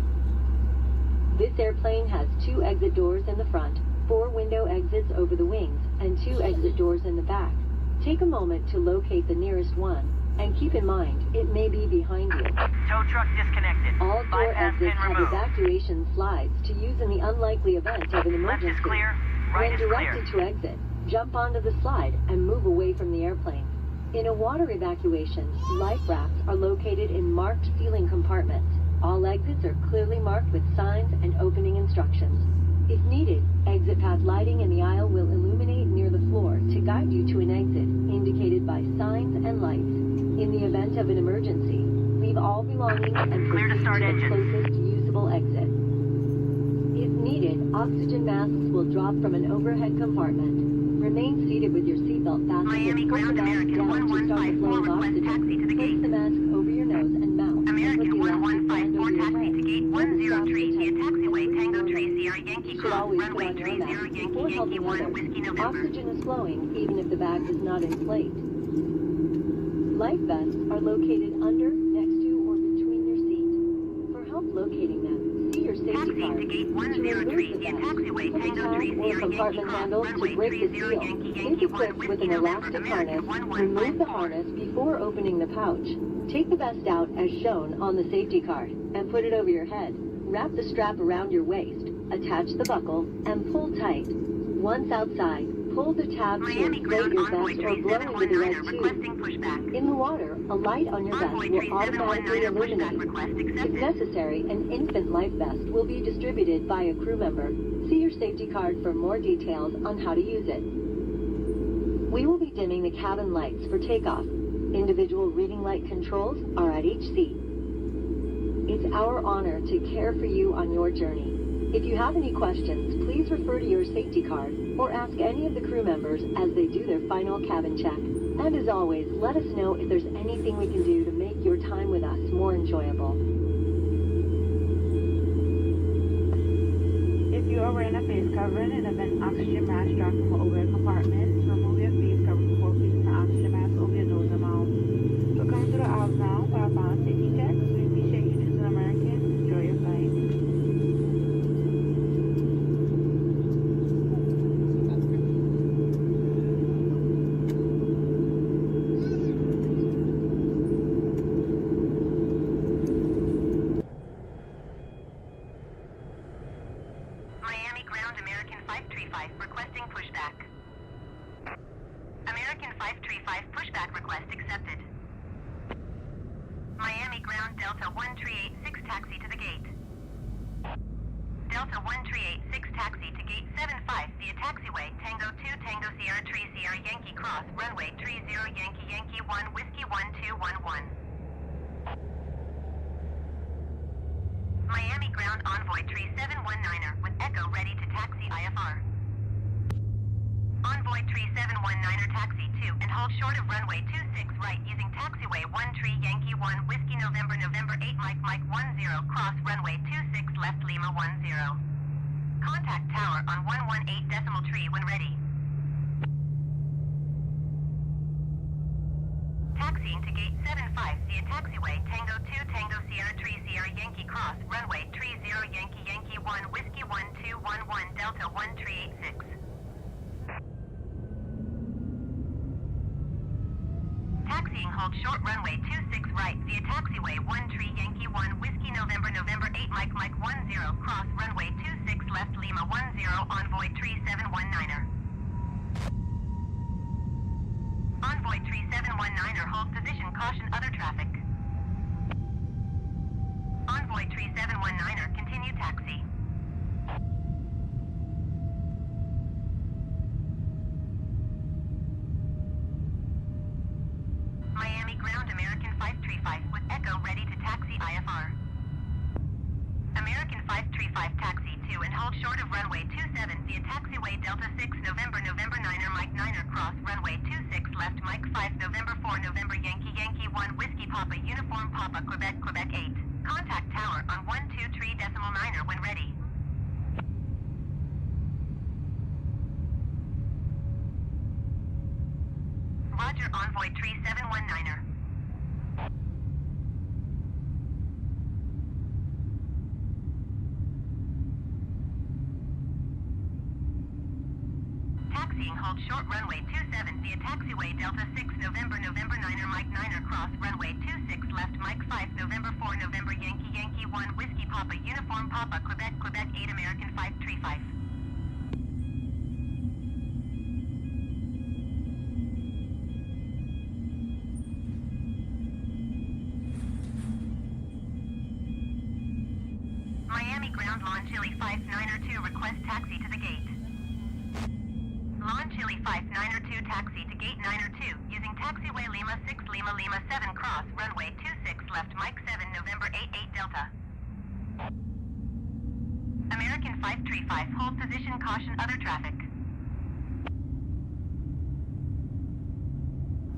This airplane has 2 exit doors in the front, 4 window exits over the wings, and 2 exit doors in the back. Take a moment to locate the nearest one, and keep in mind, it may be behind you. Tow truck disconnected. All door Bypass exits pin have removed. evacuation slides to use in the unlikely event of an Left emergency. is clear. Right When is directed clear. to exit, jump onto the slide and move away from the airplane. In a water evacuation, life rafts are located in marked ceiling compartments. All exits are clearly marked with signs and opening instructions. If needed, exit event of an emergency, leave all belongings and Clear to proceed start to the engine. closest usable exit. If needed, oxygen masks will drop from an overhead compartment. Remain seated with your seatbelt fastened Miami and pull the Ground mask American down to start the flow of 1154 request oxygen. taxi to the Place gate. the mask over your nose and mouth. American and put the elastic band 1154 over your taxi head. to gate Never 10 stop tree to via touch taxiway anything Tango or Tree others. Sierra Yankee You should Cross always put runway on your 30 mask Yankee before Yankee helping 1 others. Whiskey November. Oxygen is flowing even if the bag does not inflate. Life vests are located under, next to, or between your seat. For help locating them, see your safety Taxiing card. to gate To 103 remove the via vest, taxiway pull the Tango tab Tree or Sierra Yankee compartment Cross handle to runway break the 30 seal. Yankee If Yankee 1 equipped with Whiskey an November. elastic American harness, remove the 1154. harness before opening the pouch. Take the vest out as shown on the safety card and put it over your head. Wrap the strap around your waist, attach the buckle, and pull tight. Once outside, pull the tab to Miami inflate Ground your Envoy vest or Tree blow into the red 719er tube. requesting pushback. In the water, a light on your vest Envoy Tree will automatically 719er pushback illuminate. request If accepted. necessary, an infant life vest will be distributed by a crew member. See your safety card for more details on how to use it. We will be dimming the cabin lights for takeoff. Individual reading light controls are at each seat. It's our honor to care for you on your journey. If you have any questions, please refer to your safety card or ask any of the crew members as they do their final cabin check. And as always, let us know if there's anything we can do to make your time with us more enjoyable. If you are wearing a face covering and have an oxygen mask dropped from an overhead compartment, remove your face covering before placing the oxygen mask over your nose and mouth. We're coming to the aisles now for our final safety checks. We appreciate you choosing American. Enjoy your flight. Miami Ground American 535 requesting pushback. American 535 pushback request accepted. Miami Ground Delta 1386 taxi to the gate. Delta 1386 taxi to gate 75 via taxiway Tango 2 Tango Sierra Tree Sierra Yankee Cross runway 30 Yankee Yankee 1 Whiskey 1211. Miami Ground Envoy Tree 719er with Echo ready to taxi IFR. Envoy Tree 719er taxi 2 and hold short of runway 26 right using taxiway 1 Tree Yankee 1 Whiskey November November 8 Mike 10 cross runway 26 left Lima 10. Contact tower on 118 decimal tree when ready. Taxiing to gate 75 via taxiway Tango 2 Tango Sierra Tree Sierra Yankee Cross runway 30 Yankee Yankee 1 Whiskey 1211 Delta 1386. Taxiing hold short runway 26 right via taxiway 1 Tree Yankee 1 Whiskey November November 8 Mike 10 cross runway 26 left Lima 10 Envoy Tree 719er. Envoy Tree 719er hold position caution other traffic. Envoy Tree 719er continue taxi. Miami Ground American 535 with Echo ready to taxi IFR. American 535 taxi 2 and hold short of runway 27 via taxiway Delta 6 November November 9er Mike 9er cross runway 26 left Mike 5 November 4 November Yankee Yankee 1 Whiskey Papa Uniform Papa Quebec Quebec 8. Contact tower on 123 decimal 9er when ready. Roger Envoy Tree 719er. Taxiing hold short runway 27 via taxiway Delta 6 November November 9er Mike 9er cross runway 26 left Mike 5 November 4 November Yankee Yankee 1 Whiskey Papa Uniform Papa Quebec Quebec 8 American 535. Miami Ground Lawn Chili 5902 request taxi to the gate. Lawn Chili Chili 5 902 taxi to gate 902 using taxiway Lima 6 Lima Lima 7 cross runway 26 left Mike 7 November 88 Delta. American 535 hold position caution other traffic.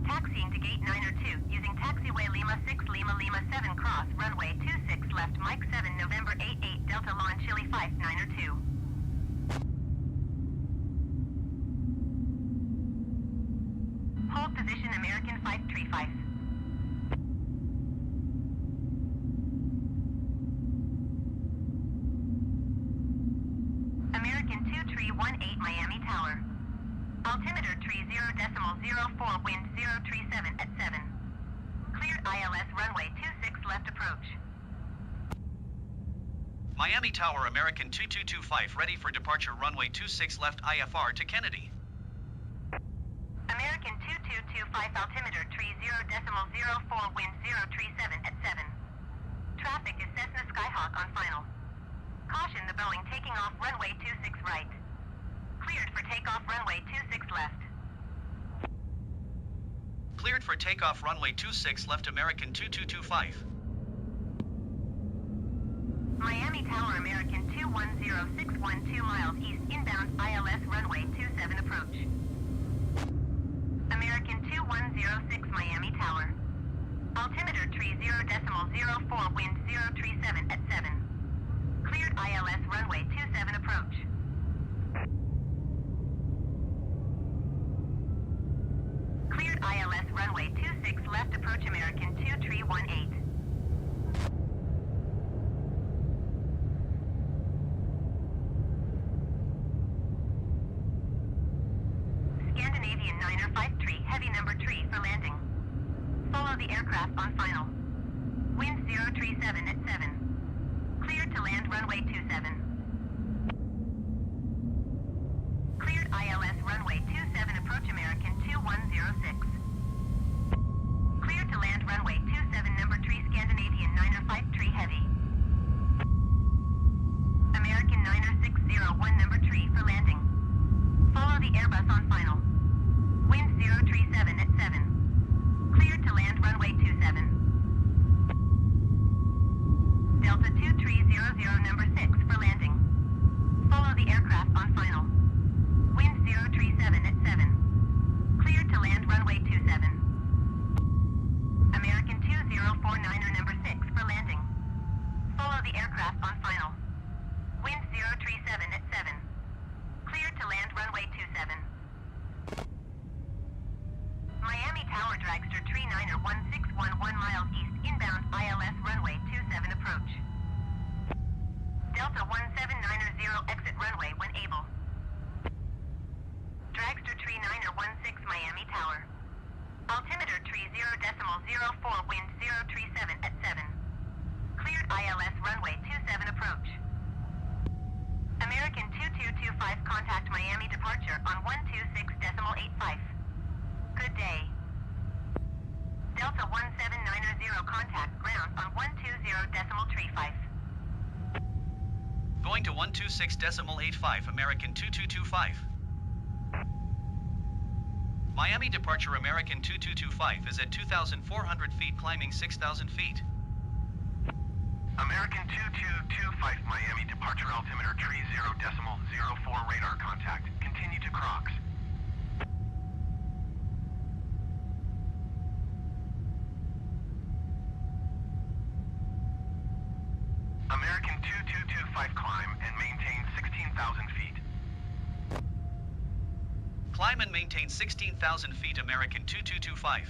Taxiing to gate 902 using taxiway Lima 6 Lima Lima 7 cross runway 26 left Mike 7 November 88 Delta Lawn Chili 5 902. Hold position American 535. American 2318 Miami Tower. Altimeter tree 0.04 wind 037 at 7. Cleared ILS runway 26 left approach. Miami Tower, American 2225, ready for departure runway 26 left IFR to Kennedy. American 2225 altimeter tree 0.04 wind 037 at 7. Traffic is Cessna Skyhawk on final. Caution the Boeing taking off runway 26 right. Cleared for takeoff runway 26 left. Cleared for takeoff runway 26 left American 2225. Miami Tower American 210612 miles east inbound ILS runway 27 approach. American 2106 Miami Tower. Altimeter tree 0.04 wind 037 at 7. Cleared ILS runway 27 approach. Cleared ILS runway 26 left approach American 2318. Scandinavian 9er 53 heavy number tree for landing. Follow the aircraft on final. Wind 037 at 7. Cleared to land runway 27. Cleared ILS runway 27 approach American 2106. Cleared to land runway 27 number 3 Scandinavian 9er 53 heavy. American 9er 601 number 3 for landing. Follow the Airbus on final. Wind 037 at 7. Cleared to land runway 27. Delta 2300 number 6 for landing. Follow the aircraft on final. Wind 037 at 7. Cleared to land runway 27. American 2049er number 6 for landing. Follow the aircraft on final. Wind 037 at 7. Cleared to land runway 27. Miami Tower Dragster Tree 9er 1611 miles east inbound ILS runway 27 approach. Delta 179er 0 exit runway when able. Dragster Tree 9er 16 Miami Tower. Altimeter tree 0.04 wind 037 at 7. Cleared ILS runway 27 approach. American 2225 contact Miami departure on 126.85. Good day. Delta 179er 0 contact ground on 120.35. Going to 126.85 American 2225. Miami departure American 2225 is at 2,400 feet climbing 6,000 feet. American 2225 Miami departure altimeter tree 0.04 radar contact. Continue to Crocs. American 2225 climb and maintain 16,000 feet. Climb and maintain 16,000 feet American 2225.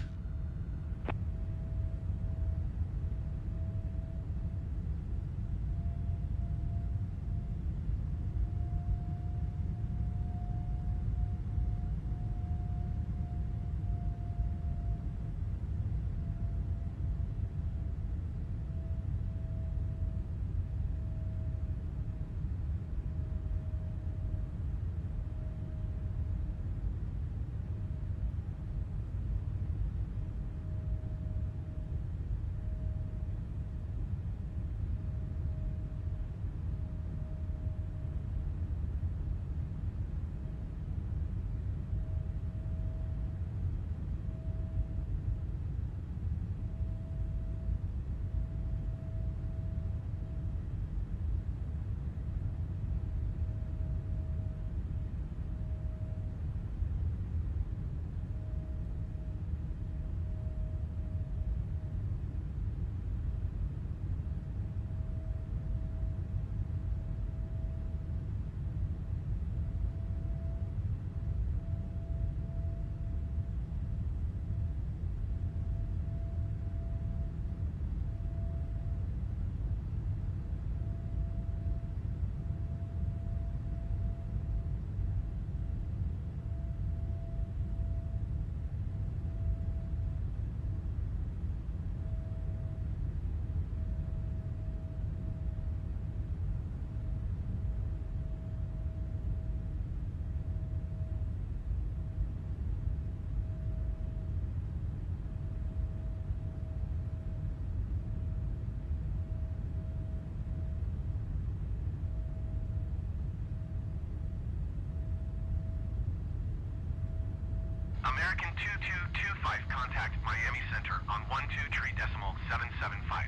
American 2225, contact Miami Center on 12.775.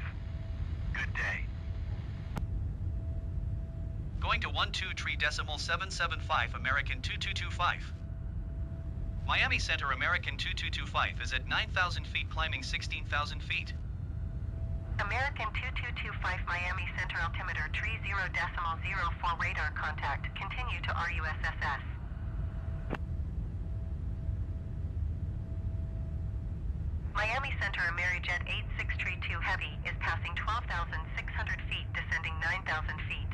Good day. Going to 12.775 American 2225. Miami Center American 2225 is at 9,000 feet climbing 16,000 feet. American 2225 Miami Center altimeter 30.04 radar contact. Continue to RUSSS. Miami Center Amerijet 8632 Heavy is passing 12,600 feet, descending 9,000 feet.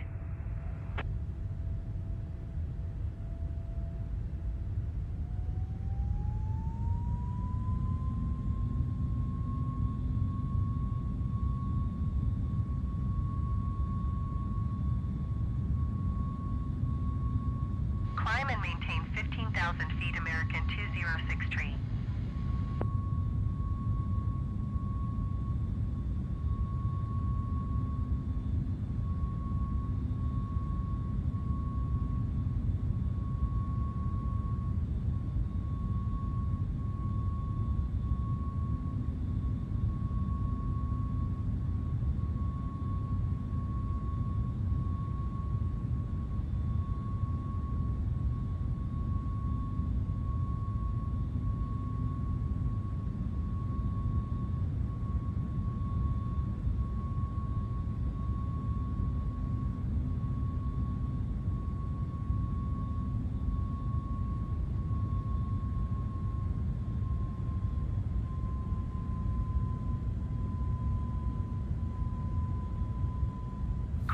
Climb and maintain 15,000 feet American 206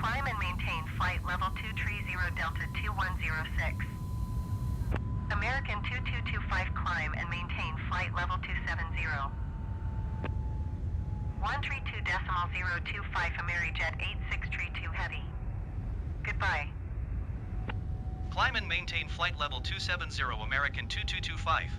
Climb and maintain flight level 230 Delta 2106. American 2225 climb and maintain flight level 270. 132.025 Amerijet 8632 Heavy. Goodbye. Climb and maintain flight level 270 American 2225.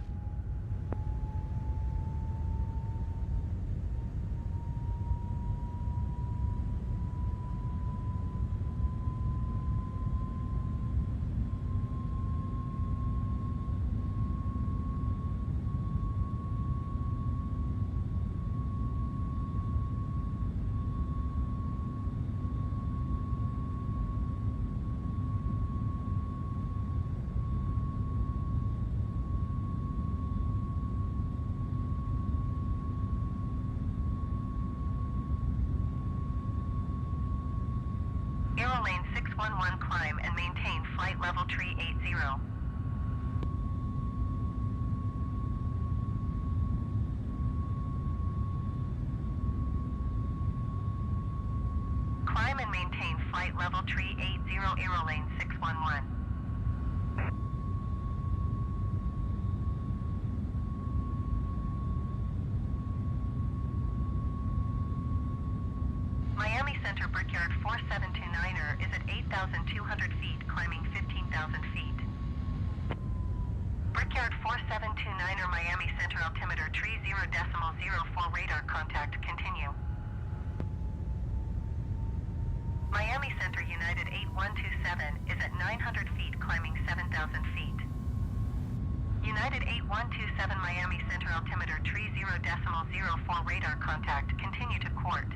Airlines 611 climb and maintain flight level 380. Climb and maintain flight level 380 Airlines 611. Miami Center Brickyard 4729er is at 8,200 feet, climbing 15,000 feet. Brickyard 4729er Miami Center altimeter 30.04 radar contact. Continue. Miami Center United 8127 is at 900 feet, climbing 7,000 feet. United 8127 Miami Center altimeter 30.04 radar contact. Continue to court.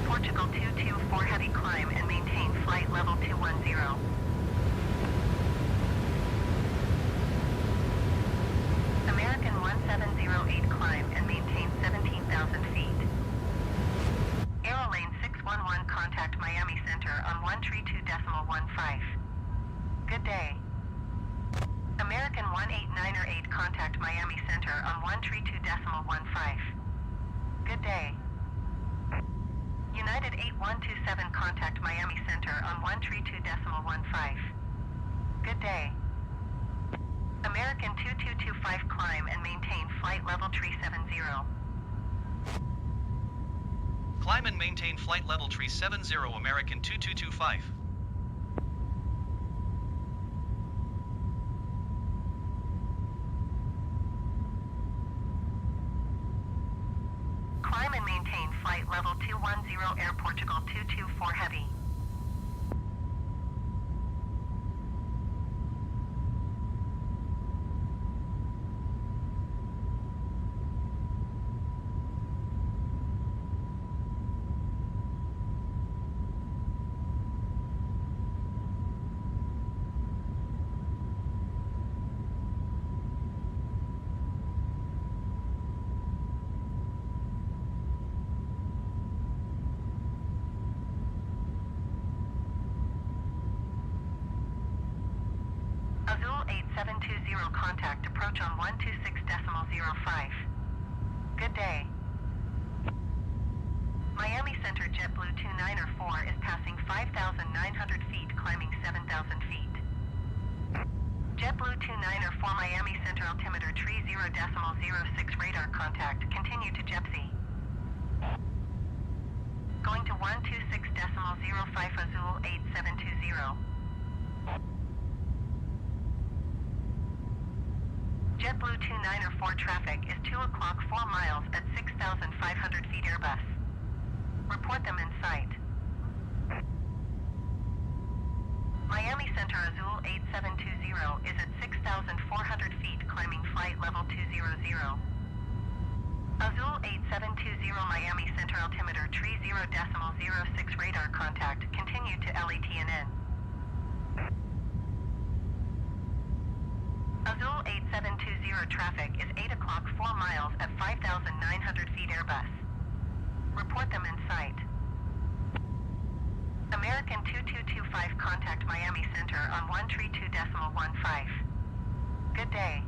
Portugal 224 heavy climb and maintain flight level 210. American 1708 climb and maintain 17,000 feet. Aerolane 611 contact Miami Center on 132.15. Good day. American 18908 contact Miami Center on 132.15. Good day. United 8127 contact Miami Center on 132.15. Good day. American 2225 climb and maintain flight level 370. Climb and maintain flight level 370 American 2225. Climb and maintain flight level 210 Air Portugal 224 Heavy. Azul 8720 contact approach on 126.05. Good day. Miami Center JetBlue 294 is passing 5,900 feet, climbing 7,000 feet. JetBlue 294 Miami Center altimeter 30.06 radar contact, continue to JEPSI. Going to 126.05 Azul 8720. JetBlue 294 traffic is 2 o'clock 4 miles at 6,500 feet Airbus. Report them in sight. Miami Center Azul 8720 is at 6,400 feet climbing flight level 200. Azul 8720 Miami Center altimeter 30.06 radar contact, continue to LATNN. Azul 8720 traffic is 8 o'clock 4 miles at 5,900 feet Airbus. Report them in sight. American 2225 contact Miami Center on 132.15. Good day.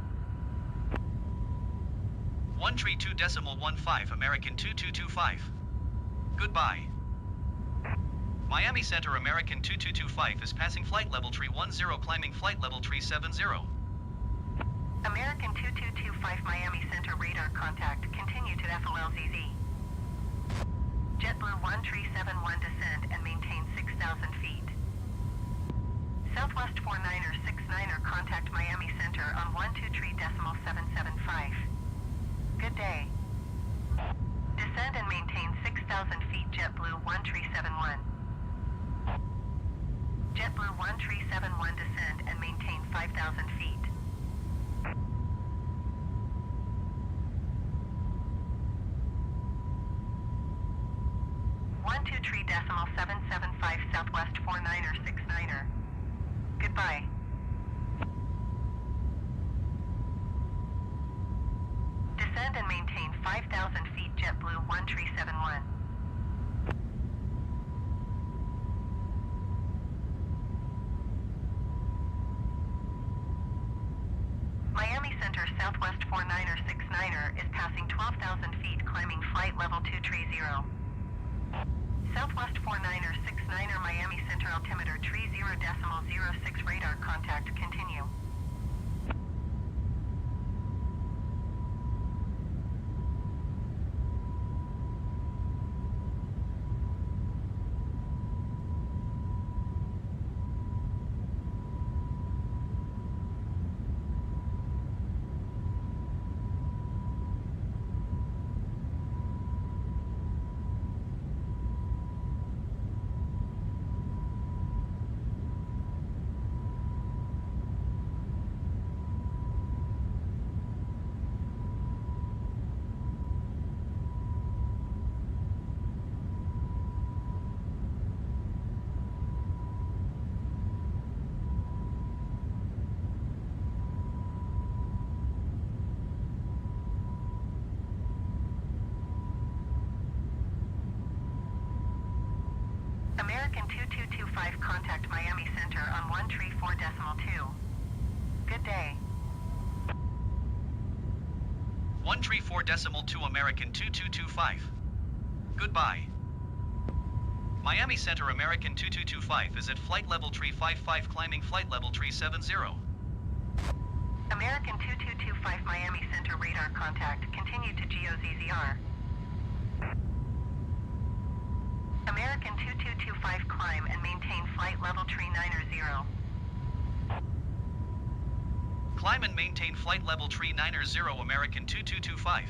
132.15 American 2225. Goodbye. Miami Center American 2225 is passing flight level 310 climbing flight level 370. American 2225 Miami Center radar contact, continue to FLLZZ. JetBlue 1371 descend and maintain 6,000 feet. Southwest 49er 69er contact Miami Center on 123.775. Good day. Descend and maintain 6,000 feet JetBlue 1371. JetBlue 1371 descend and maintain 5,000 feet. .775 Southwest 49er 69er. Goodbye. Descend and maintain 5,000 feet JetBlue 1371. Miami Center Southwest 49er 69er is passing 12,000 feet climbing flight level 230. Southwest 49er 69er Miami Center altimeter 30.06 radar contact, continue. American 2225 contact Miami Center on 134.2. Good day. 134.2 American 2225. Goodbye. Miami Center American 2225 is at flight level 355 climbing flight level 370. American 2225 Miami Center radar contact. Continue to GOZZR. American 2225 climb and maintain flight level 390. Climb and maintain flight level 390 American 2225.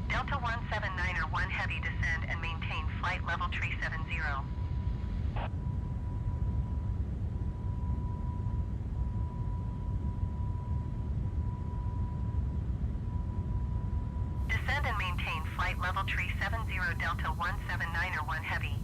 Delta 179 1 heavy descend and maintain flight level 370. Descend and maintain flight level 370 Delta 179 1 heavy.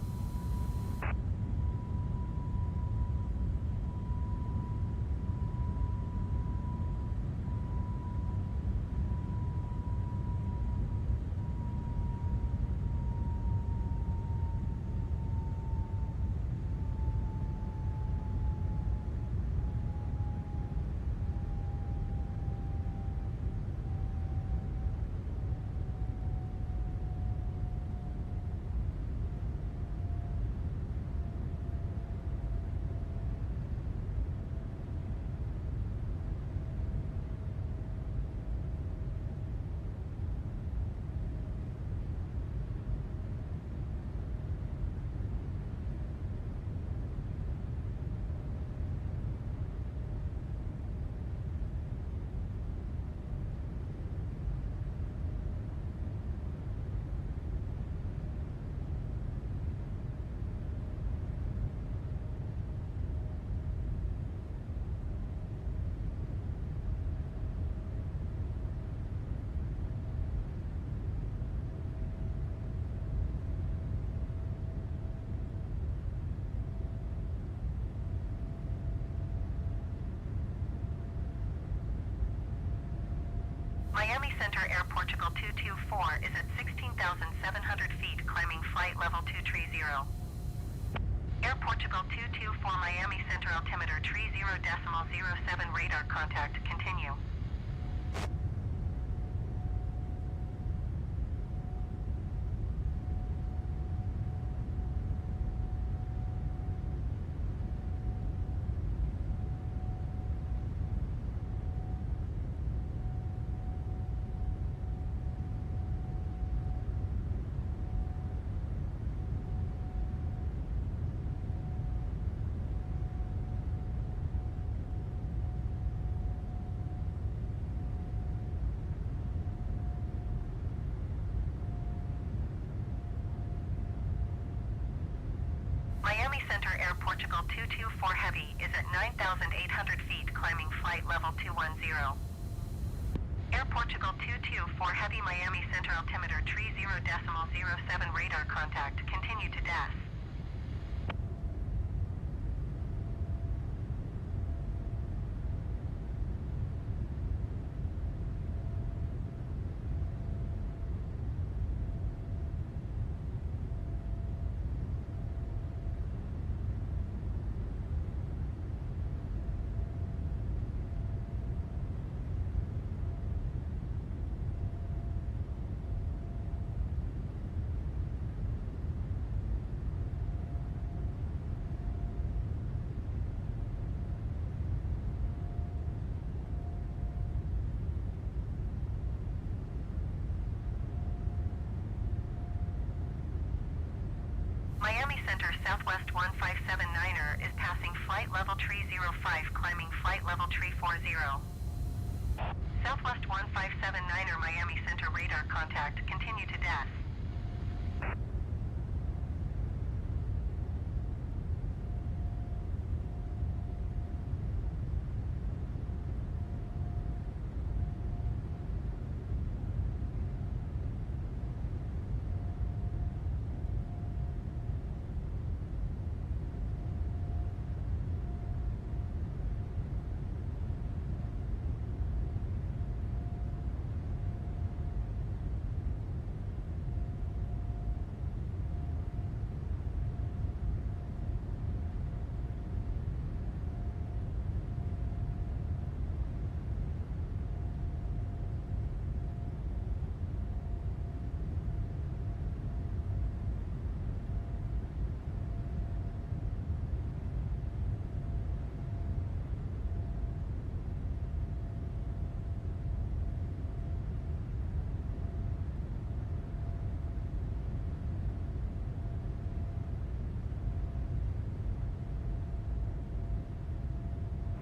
Miami Center Air Portugal 224 is at 16,700 feet, climbing flight level 230. Air Portugal 224 Miami Center altimeter 30.07 radar contact. Continue. Miami Center Air Portugal 224 Heavy is at 9,800 feet, climbing flight level 210. Air Portugal 224 Heavy Miami Center altimeter 30.07 radar contact. Continue to DAS. Center Southwest 1579er is passing flight level tree 05, climbing flight level tree 40. Southwest 1579er Miami Center radar contact, continue to DES.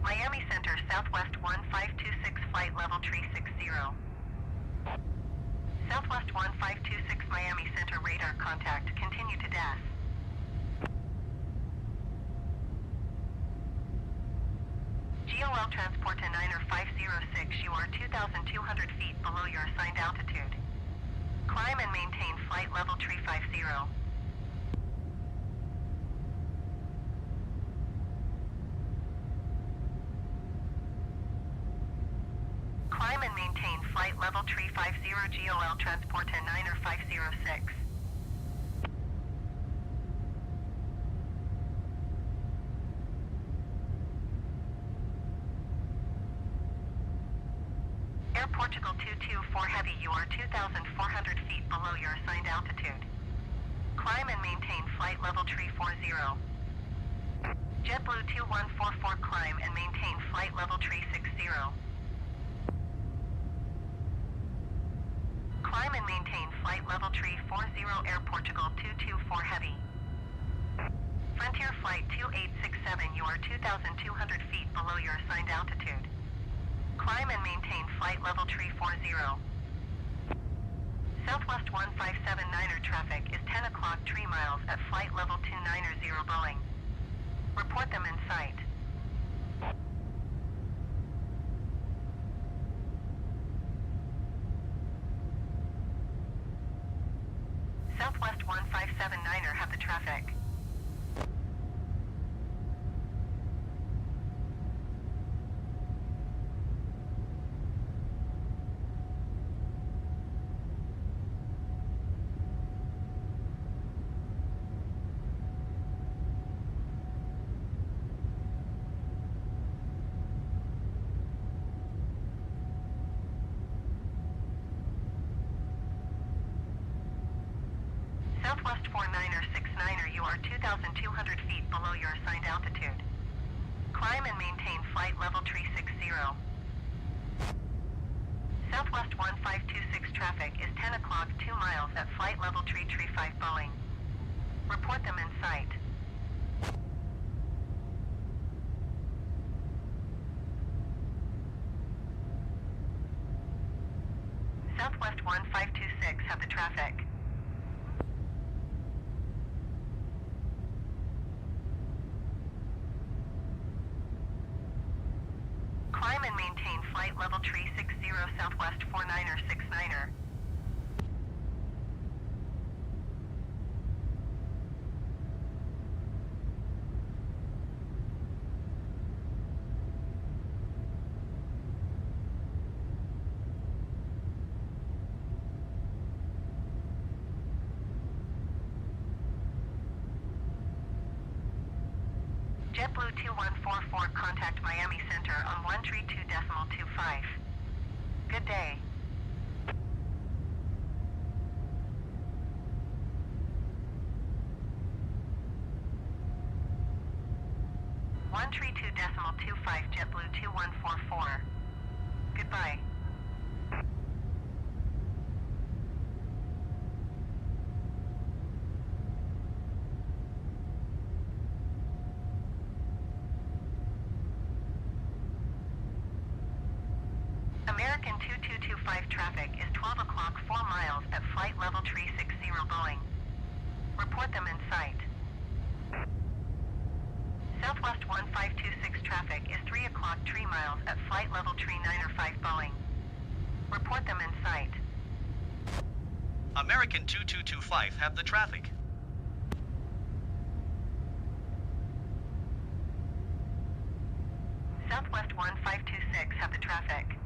Miami Center Southwest 1526 flight level tree 60. Southwest 1526 Miami Center radar contact, continue to DES. GOL transport to Niner 506, you are 2,200 feet below your assigned altitude. Climb and maintain flight level tree 50. Climb and maintain flight level tree 50, GOL transport to Niner 506. Air Portugal 224 Heavy, you are 2,400 feet below your assigned altitude. Climb and maintain flight level tree 40. JetBlue 2144 climb and maintain flight level tree 60. Climb and maintain flight level tree 40, Air Portugal 224 Heavy. Frontier Flight 2867, you are 2,200 feet below your assigned altitude. Climb and maintain flight level tree 40. Southwest 1579er traffic is 10 o'clock 3 miles at flight level 290 Boeing. Report them in sight. Southwest 1579er have the traffic. Southwest 4969er, you are 2,200 feet below your assigned altitude. Climb and maintain flight level tree 60. Southwest 1526 traffic is 10 o'clock 2 miles at flight level tree 5 Boeing. Report them in sight. Southwest 1526 have the traffic. Climb and maintain flight level tree 60, Southwest 4969er. JetBlue 2144, contact Miami Center on 132.25. Good day. .25 JetBlue 2144. Goodbye. American 2225 traffic is 12 o'clock 4 miles at flight level 360 Boeing. Report them in sight. Southwest 1526 traffic is 3 o'clock 3 miles at flight level 395 Boeing. Report them in sight. American 2225 have the traffic. Southwest 1526 have the traffic.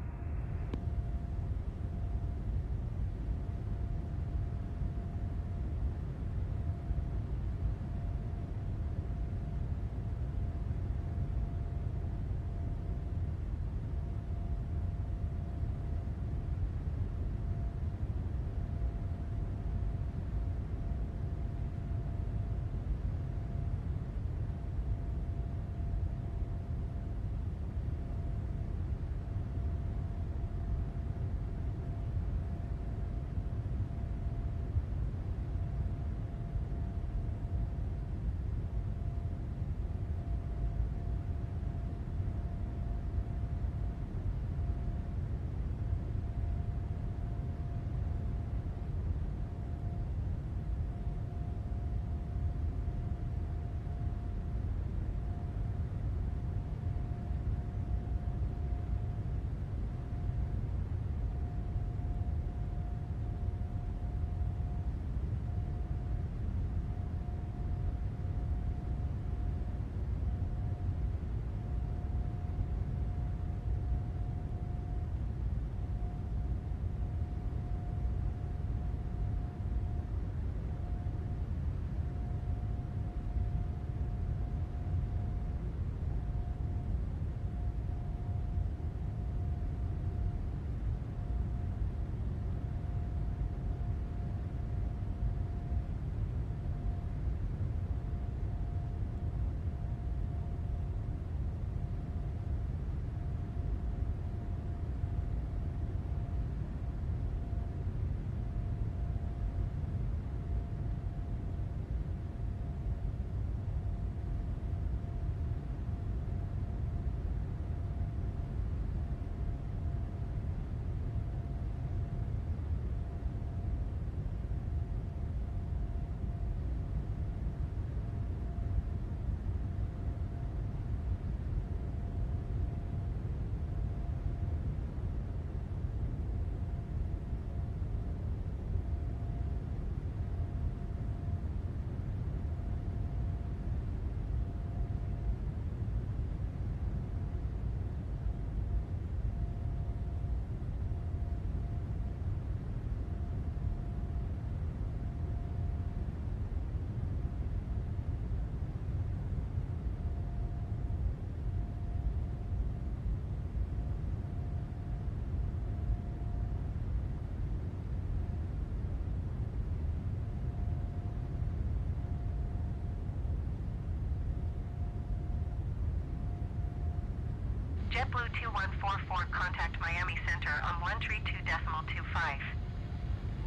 JetBlue 2144, contact Miami Center on 132.25.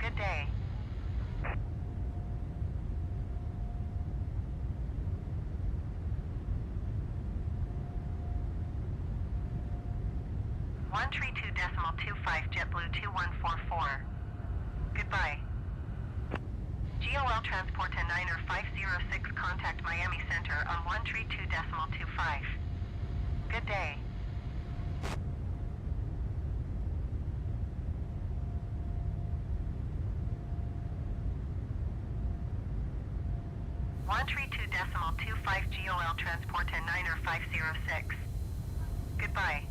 Good day. JetBlue 2144. Goodbye. GOL transport to Niner 506, contact Miami Center on 132.25. Good day. GOL transport to Niner 506. Goodbye.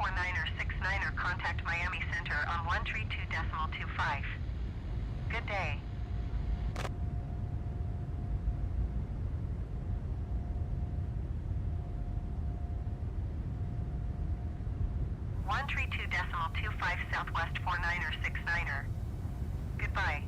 49er 69er contact Miami Center on 132.25. Good day. 132.25 Southwest 49er 69er. Goodbye.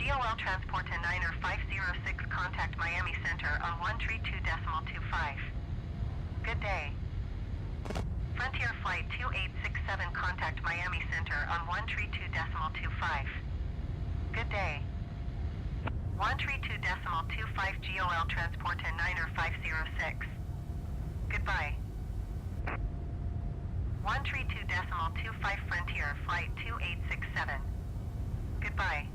GOL Transport to Niner 506 contact Miami Center on 132.25. Good day. Frontier Flight 2867 contact Miami Center on 132.25. Good day. 132.25 GOL Transport to Niner 506. Goodbye. 132.25 Frontier Flight 2867. Goodbye.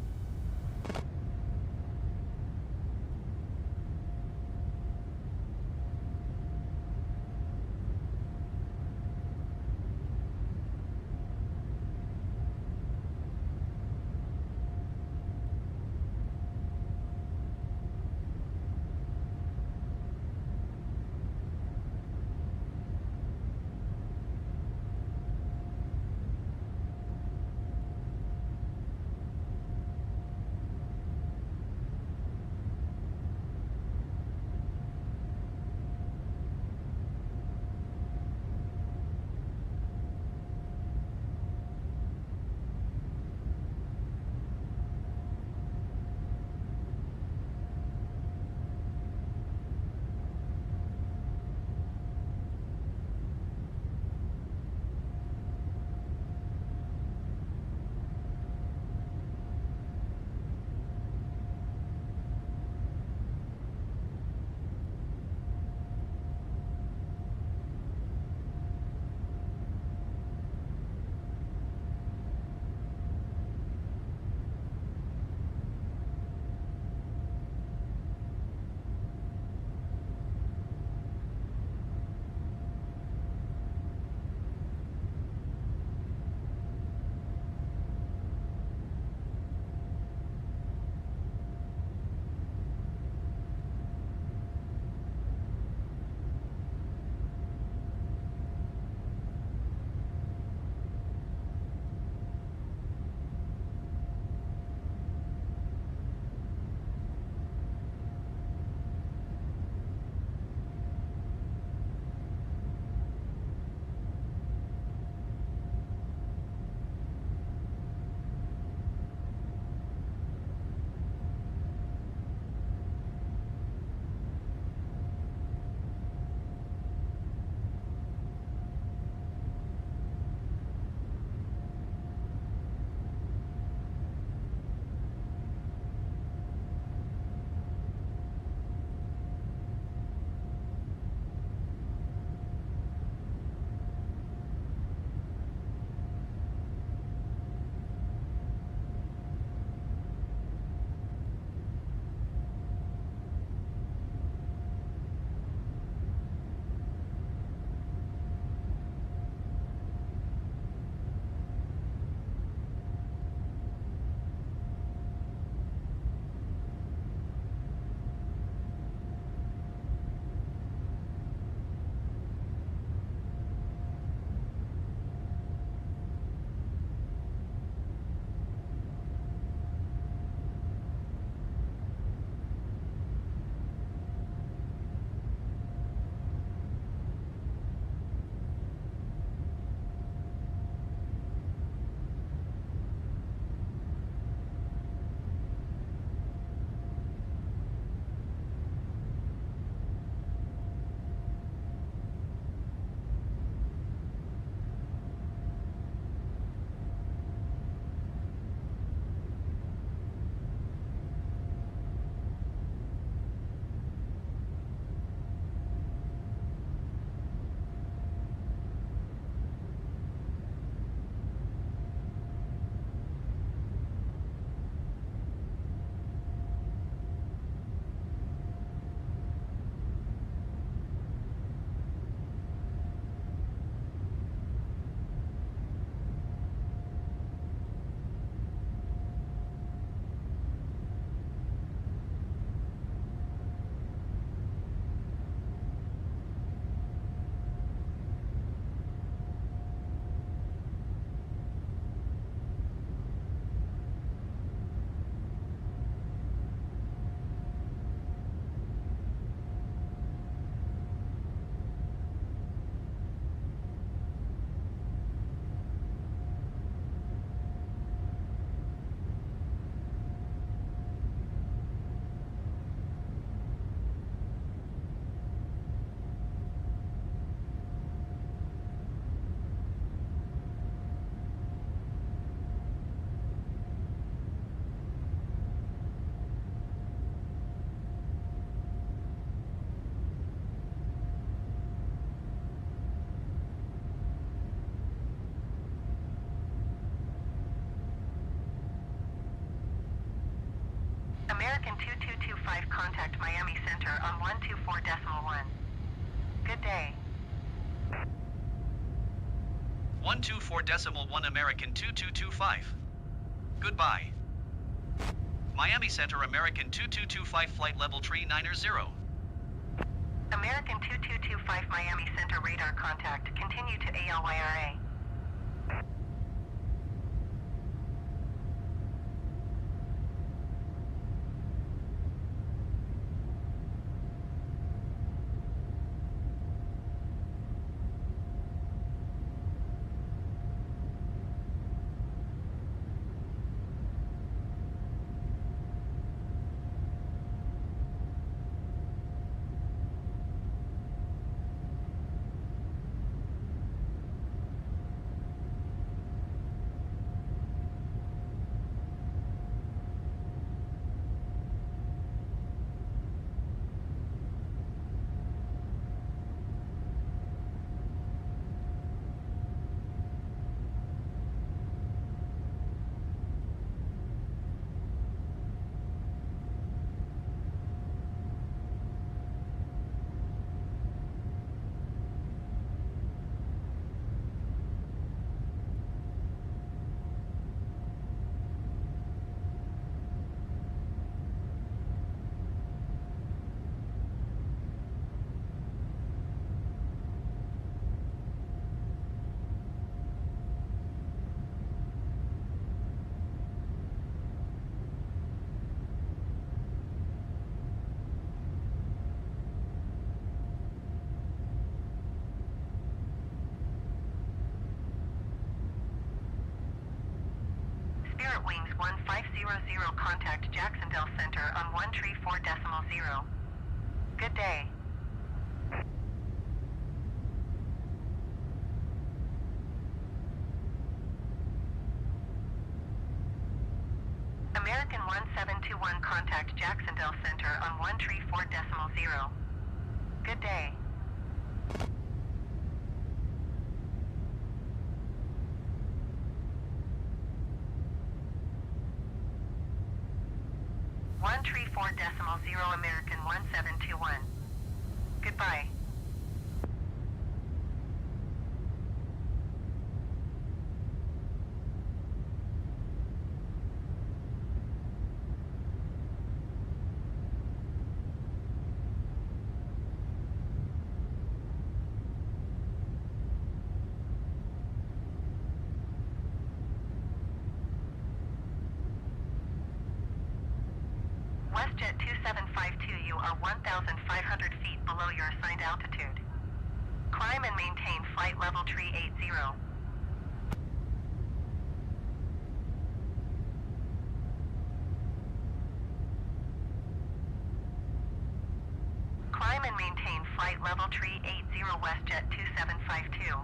American 2225, contact Miami Center on 124.1. Good day. 124.1 American 2225. Goodbye. Miami Center American 2225 flight level 390. American 2225 Miami Center radar contact. Continue to ALYRA. Spirit Wings 1500, contact Jacksonville Center on 134.0. Good day. American 1721, contact Jacksonville Center on 134.0. Good day. One 34.0 American 1721. Goodbye. WestJet 2752, you are 1,500 feet below your assigned altitude. Climb and maintain flight level 380. Climb and maintain flight level 380, WestJet 2752.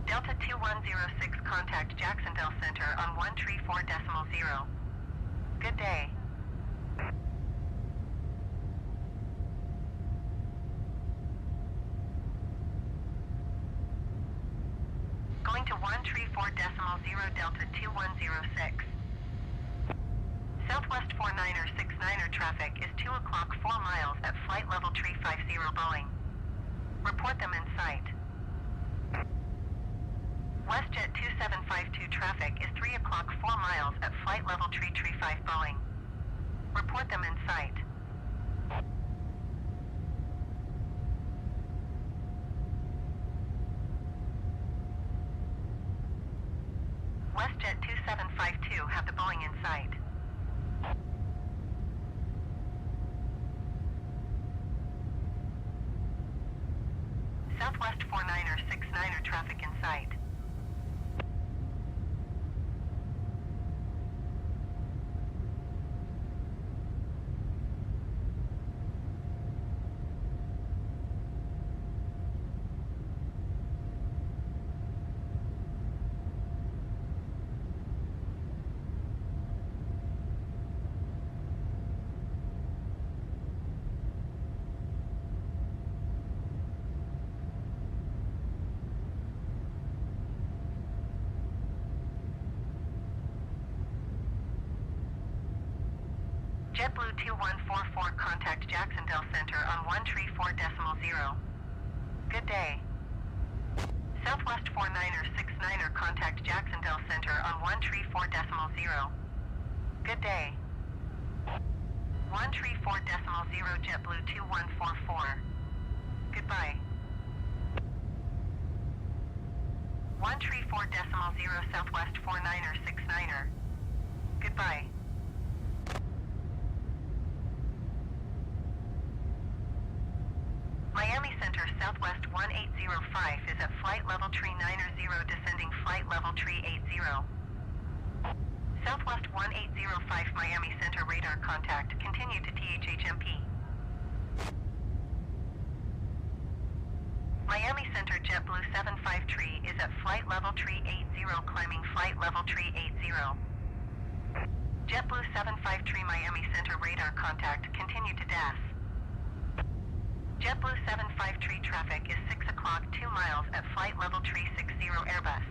Delta 2106, contact Jacksonville Center on 134.0. Good day. Going to 134.0 Delta 2106. Southwest 49er69er traffic is 2 o'clock 4 miles at flight level 350 Boeing. Report them in sight. WestJet 2752 traffic is 3 o'clock 4 miles at flight level 335 Boeing. Report them in sight. WestJet 2752 have the Boeing in sight. Southwest 49er69er traffic in sight. JetBlue 2144, contact Jacksonville Center on 134.0. Good day. Southwest 49er69er, contact Jacksonville Center on 134.0. Good day. 134.0, JetBlue 2144. Goodbye. 134.0, Southwest 49er69er. Goodbye. Miami Center, Southwest 1805 is at flight level tree 90, descending flight level tree 80. Southwest 1805 Miami Center, radar contact. Continue to THHMP. Miami Center, JetBlue 753 is at flight level tree 80, climbing flight level tree 80. JetBlue 753 Miami Center, radar contact. Continue to DAS. JetBlue 753 traffic is 6 o'clock, 2 miles at flight level tree 60 Airbus.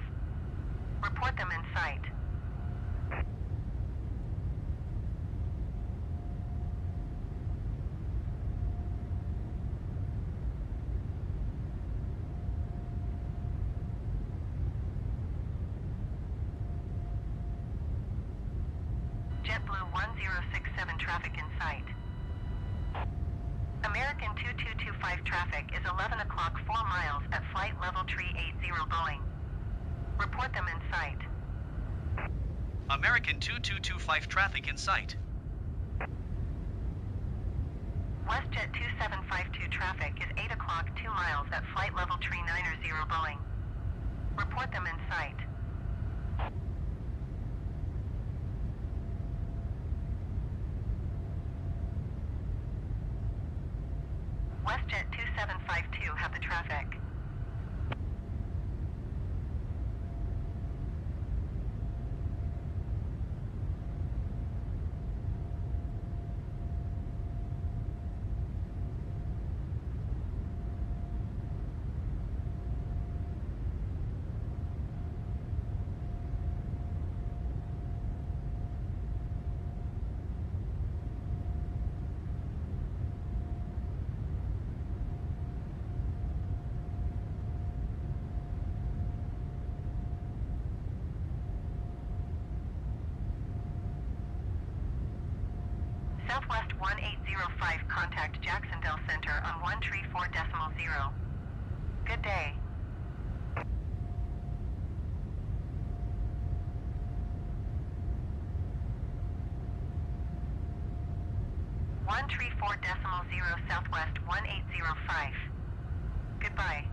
Report them in sight. JetBlue 1067 traffic in sight. American 2225 traffic is 11 o'clock, 4 miles at flight level tree 80 Boeing. Report them in sight. American 2225 traffic in sight. WestJet 2752 traffic is 8 o'clock, 2 miles at flight level tree 90 Boeing. Report them in sight. WestJet 2752 have the traffic. Southwest 1805, contact Jacksonville Center on 134.0. Good day. One 134.0, Southwest 1805. Goodbye.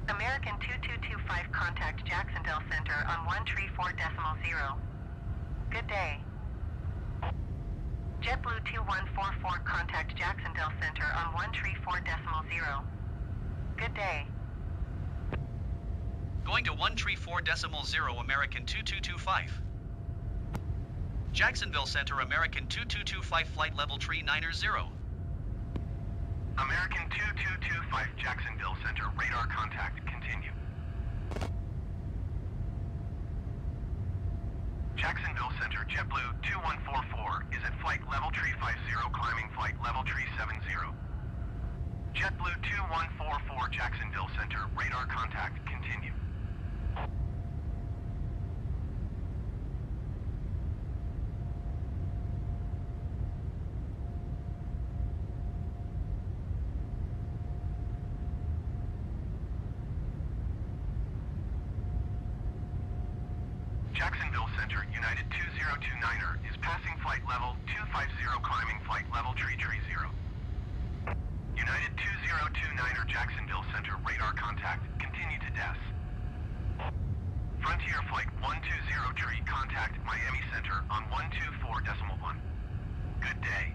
American 2225, contact Jacksonville Center on 134.0. Good day. JetBlue 2144, contact Jacksonville Center on 134.0. Good day. Going to 134.0, American 2225. Jacksonville Center, American 2225, flight level tree 90. American 2225, Jacksonville Center, radar contact, continue. Jacksonville Center, JetBlue 2144 is at flight level tree 50, climbing flight level tree 70. JetBlue 2144, Jacksonville Center, radar contact, continue. Jacksonville Center, United 2029er is passing flight level 250, climbing flight level tree 30. United 2029er, Jacksonville Center, radar contact, continue to DES. Frontier Flight 120 contact Miami Center on 124.1. Good day.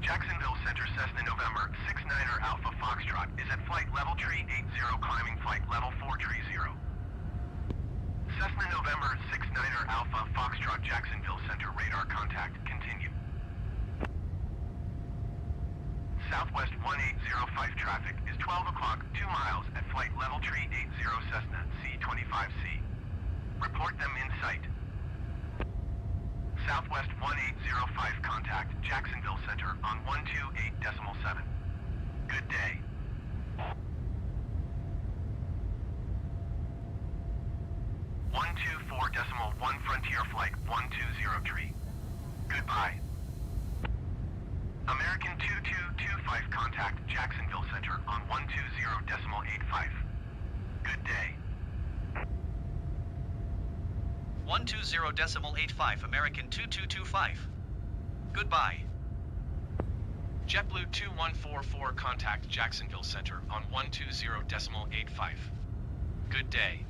Jacksonville Center, Cessna November 69er Alpha Foxtrot is at flight level tree 80, climbing flight level 430. Cessna November 69er Alpha Foxtrot, Jacksonville Center, radar contact, continue. Southwest 1805 traffic is 12 o'clock, 2 miles at flight level tree 80 Cessna C-25C. Report them in sight. Southwest 1805 contact Jacksonville Center on 128.7. Good day. .1 Frontier Flight 120 Goodbye. American 2225 contact Jacksonville Center on 120.85. Good day. 120.85 American 2225. Goodbye. JetBlue 2144 contact Jacksonville Center on 120.85. Good day.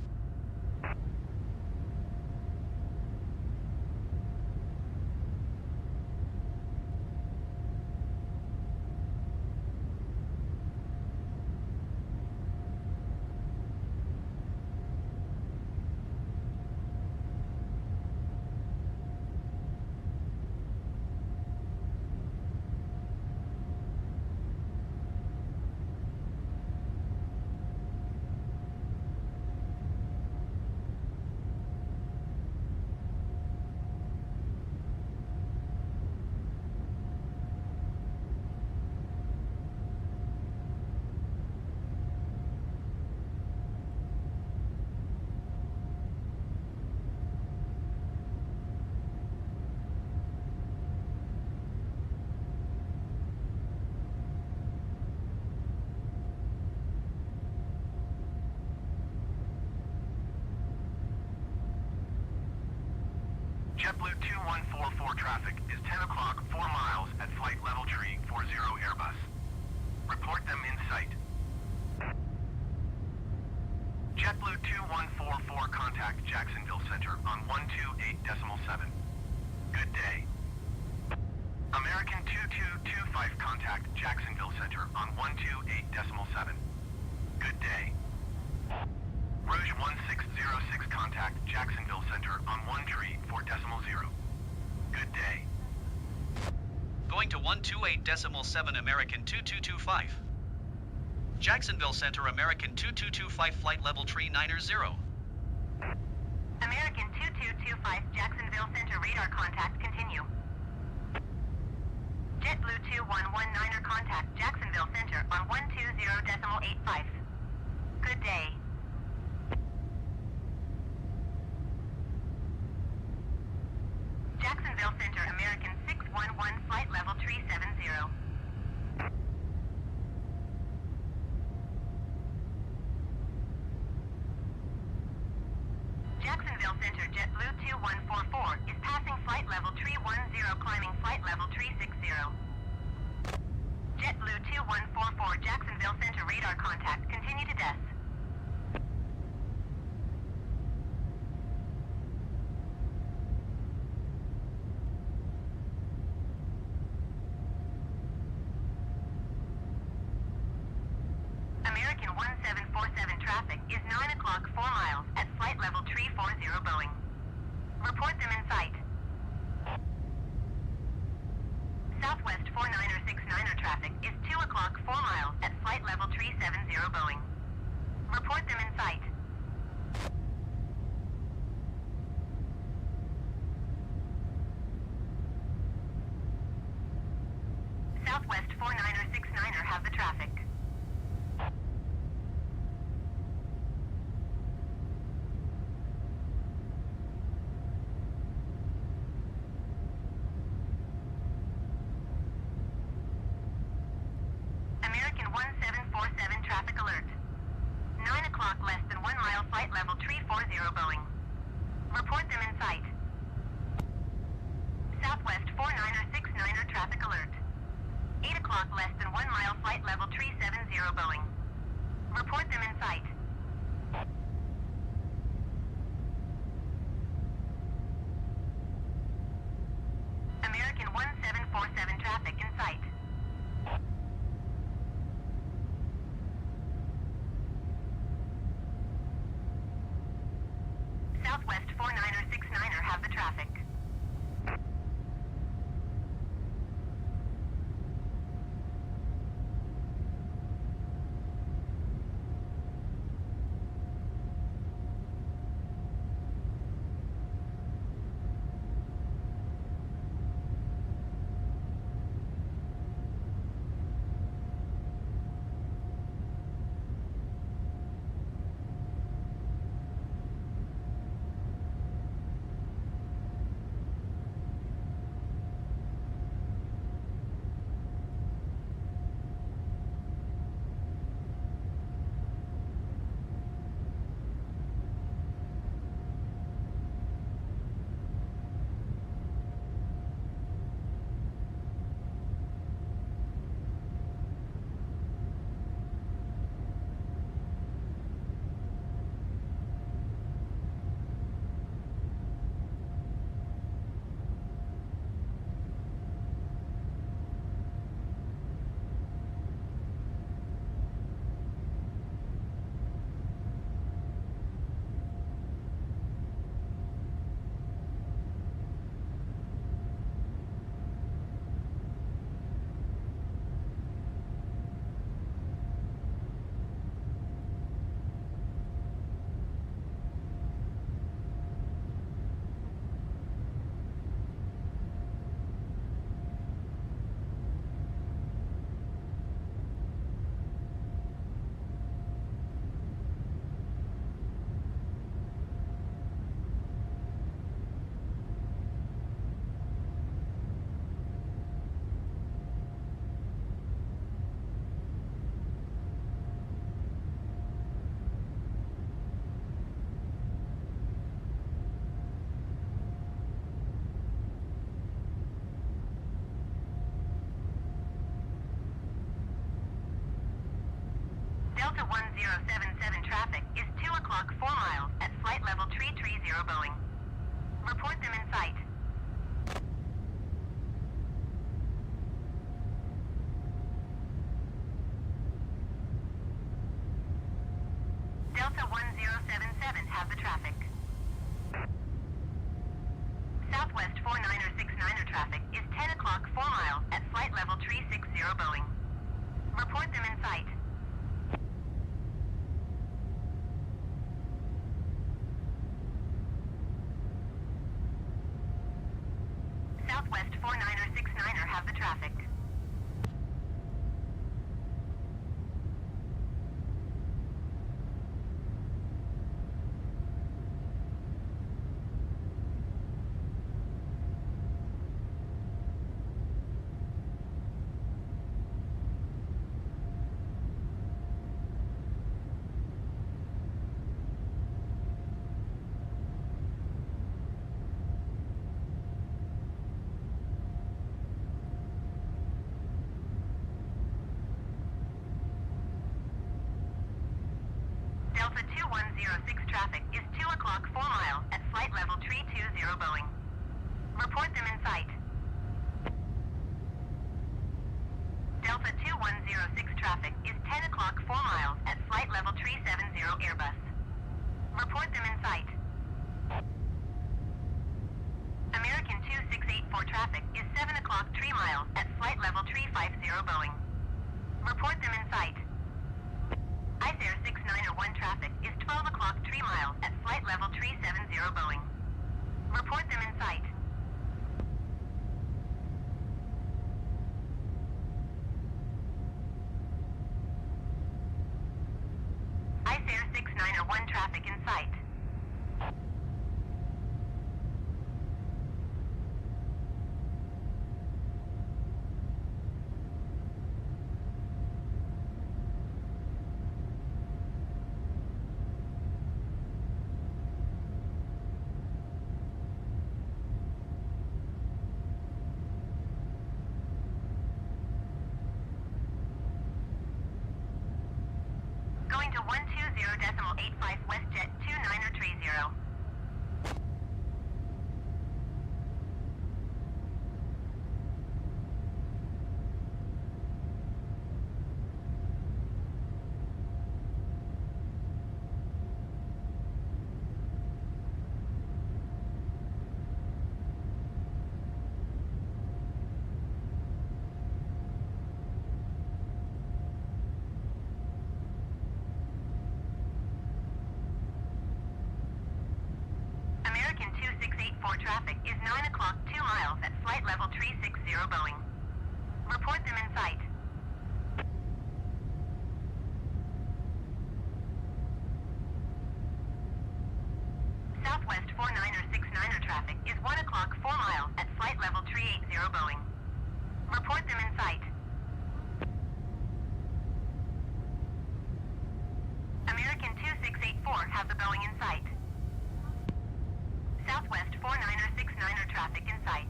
JetBlue 2144 traffic is 10 o'clock, 4 miles at flight level tree 40 Airbus. Report them in sight. JetBlue 2144 contact Jacksonville Center on 128.7. Good day. American 2225 contact Jacksonville Center on 128.7. Good day. Rouge 1606 contact Jacksonville Center on 134.0. Good day. Going to 128.7 American 2225. Jacksonville Center American 2225 flight level tree 90. American 2225 Jacksonville Center radar contact continue. JetBlue 2119er contact Jacksonville Center on 120.85. Good day. Jacksonville Center American 611 flight level tree 70. Jacksonville Center JetBlue 2144 is passing flight level tree 10 climbing flight level tree 60. JetBlue 2144 Jacksonville Center radar contact continue to desk. American 1747 traffic is 9 o'clock 4 miles at flight level tree 40 Boeing. Report them in sight. Southwest 49er traffic is 2 o'clock 4 miles at flight level tree 70 Boeing. Report them in sight. Southwest 49er have the traffic. American 1747 traffic alert. 9 o'clock less than 1 mile flight level tree 40 Boeing. Report them in sight. Southwest 49er traffic alert. 8 o'clock less than 1 mile flight level tree 70 Boeing. Report them in sight. American 1747 traffic in sight. Southwest 49er have the traffic. 1077 traffic is 2 o'clock 4 miles at flight level 330 Boeing. Report them in sight. Delta 1077 have the traffic. Southwest 49er69er traffic is 10 o'clock 4 miles at flight level 360 Boeing. Report them in sight. Southwest 49er69er have the traffic. Delta 2106 traffic is 2 o'clock 4 miles at flight level 320 Boeing. Report them in sight. Delta 2106 traffic is 10 o'clock 4 miles at flight level 370 Airbus. Report them in sight. American 2684 traffic is 7 o'clock 3 miles at flight level 350 Boeing. Report them in sight. Air 6901 traffic is 12 o'clock 3 miles at flight level 370 Boeing. Report them in sight. Air 6901 traffic in sight. Going to 120.85 WestJet 29er30. American 2684 traffic is 9 o'clock 2 miles at flight level 360 Boeing. Report them in sight. Southwest 49er69er traffic is 1 o'clock 4 miles at flight level 380 Boeing. Report them in sight. American 2684 have the Boeing in sight. Southwest 49er69er traffic in sight.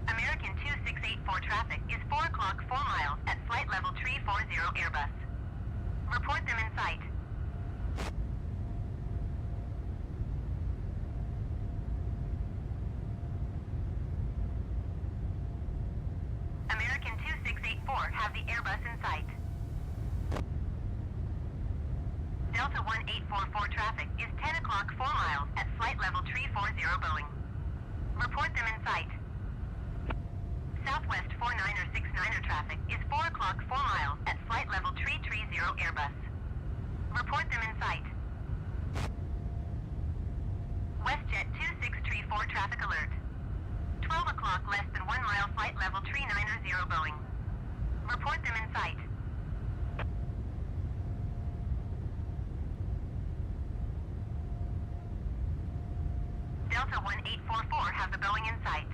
American 2684 traffic is 4 o'clock 4 miles at flight level 340 Airbus. Report them in sight. American 2684 have the Airbus in sight. Delta 1844 traffic is 10 o'clock 4 miles at flight level 340 Boeing. Report them in sight. Southwest 49er69er traffic is 4 o'clock 4 miles at flight level 330 Airbus. Report them in sight. WestJet 2634 traffic alert. 12 o'clock less than 1 mile flight level 390 Boeing. Report them in sight. Delta 1844 have the Boeing in sight.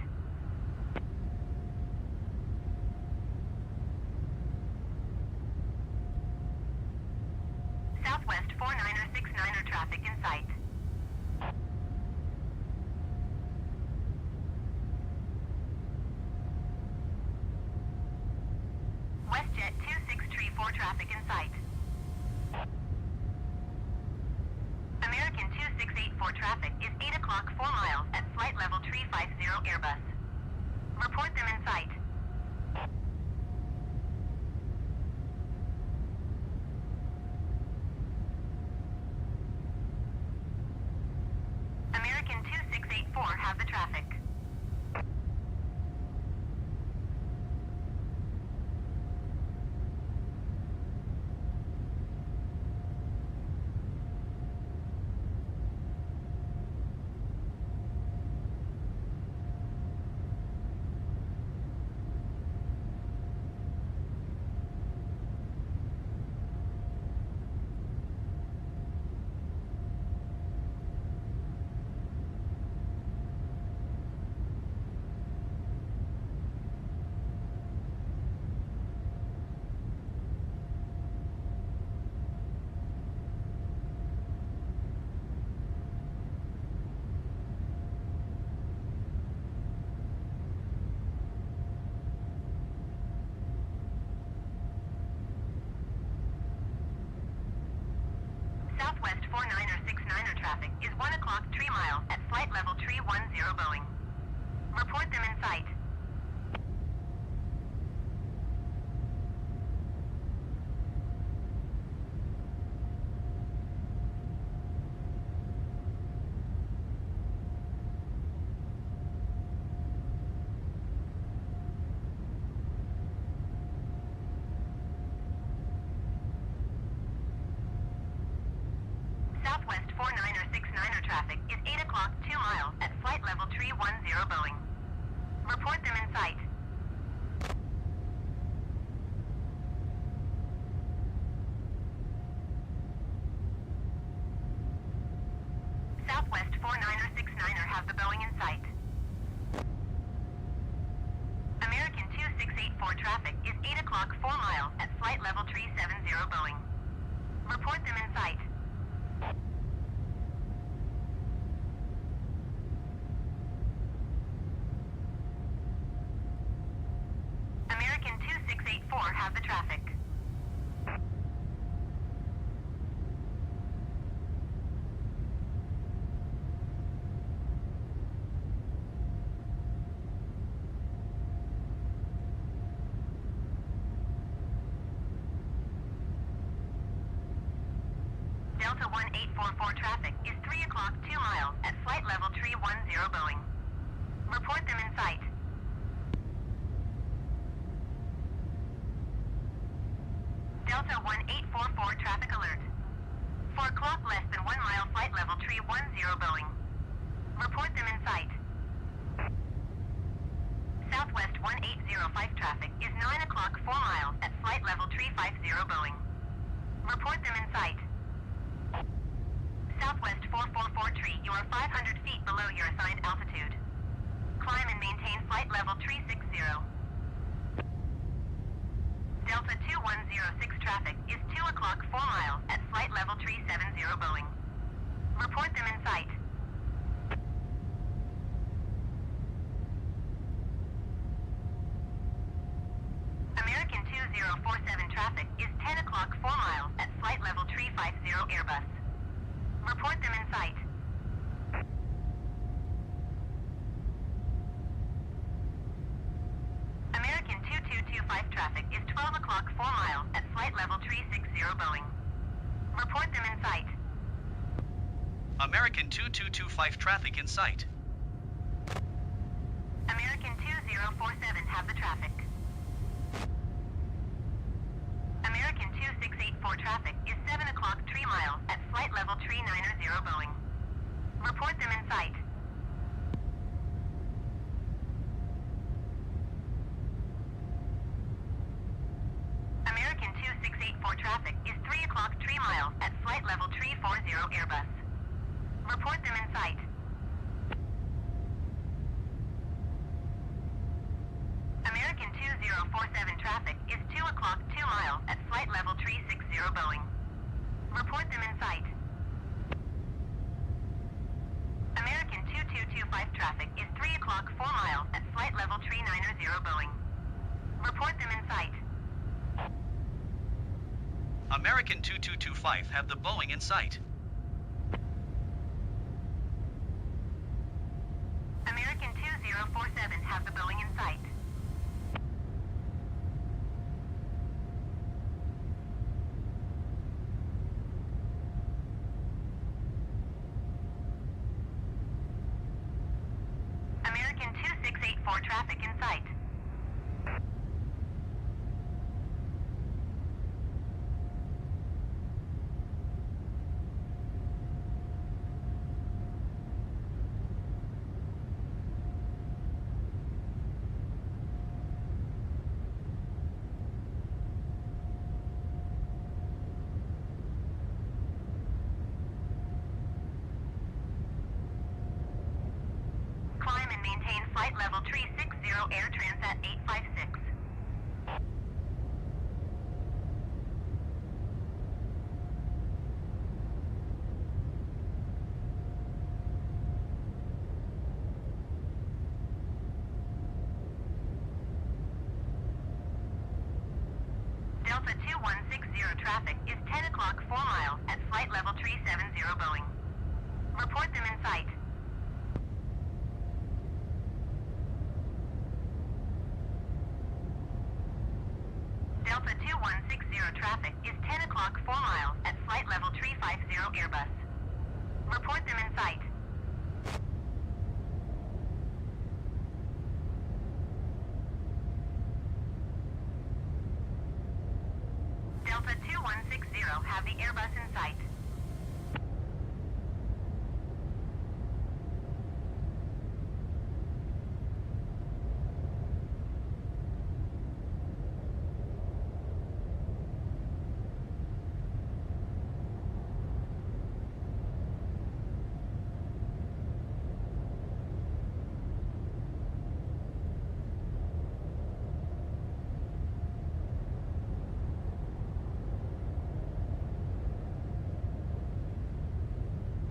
Southwest 49er69er traffic in sight. Jet 2634 traffic in sight. American 2684 traffic is 8 o'clock 4 miles at flight level 350 Airbus. Report them in sight. American 2684 have the traffic. Southwest 49er69er traffic is 1 o'clock 3 miles at flight level 310 Boeing. Report them in sight. Southwest 49er69er traffic is 8 o'clock 2 miles at flight level 310 Boeing. Report them in sight. Southwest 49er69er have the Boeing in sight. American 2684 traffic is 8 o'clock 4 miles at flight level 370 Boeing. Report them in sight. American 2684 have the traffic. Delta 1844 traffic is 3 o'clock 2 miles at flight level 310 Boeing. Report them in sight. Delta 1844 traffic alert. 4 o'clock less than 1 mile flight level 310 Boeing. Report them in sight. Southwest 1805 traffic is 9 o'clock 4 miles at flight level 350 Boeing. Report them in sight. Southwest 444 tree, you are 500 feet below your assigned altitude. Climb and maintain flight level 360. Delta 2106 traffic is 2 o'clock 4 miles at flight level 370 Boeing. Report them in sight. American 2047 traffic is 10 o'clock 4 miles at flight level 350 Airbus. Report them in sight. American 2225 traffic is 12 o'clock 4 miles at flight level 360 Boeing. Report them in sight. American 2225 traffic in sight. American 2047 have the traffic. American 2684 traffic is 7 o'clock 3 miles at flight level 390 Boeing. Report them in sight. American 2684 traffic is 3 o'clock 3 miles at flight level 340 Airbus. Report them in sight. American 2047 traffic is 2 o'clock 2 miles at flight level 360 Boeing. Report them in sight. American 2225 traffic is 3 o'clock 4 miles at flight level 390 Boeing. Report them in sight. American 2225 have the Boeing in sight. American 2047 have the Boeing in sight. American 2684 traffic in sight. Climb and maintain flight level 360 Air Transat 856. Delta 2160 traffic is 10 o'clock 4 miles at flight level 370 Boeing. Report them in sight. Delta 2160 traffic is 10 o'clock 4 miles at flight level 350 Airbus. Report them in sight. Delta 2160 have the Airbus in sight.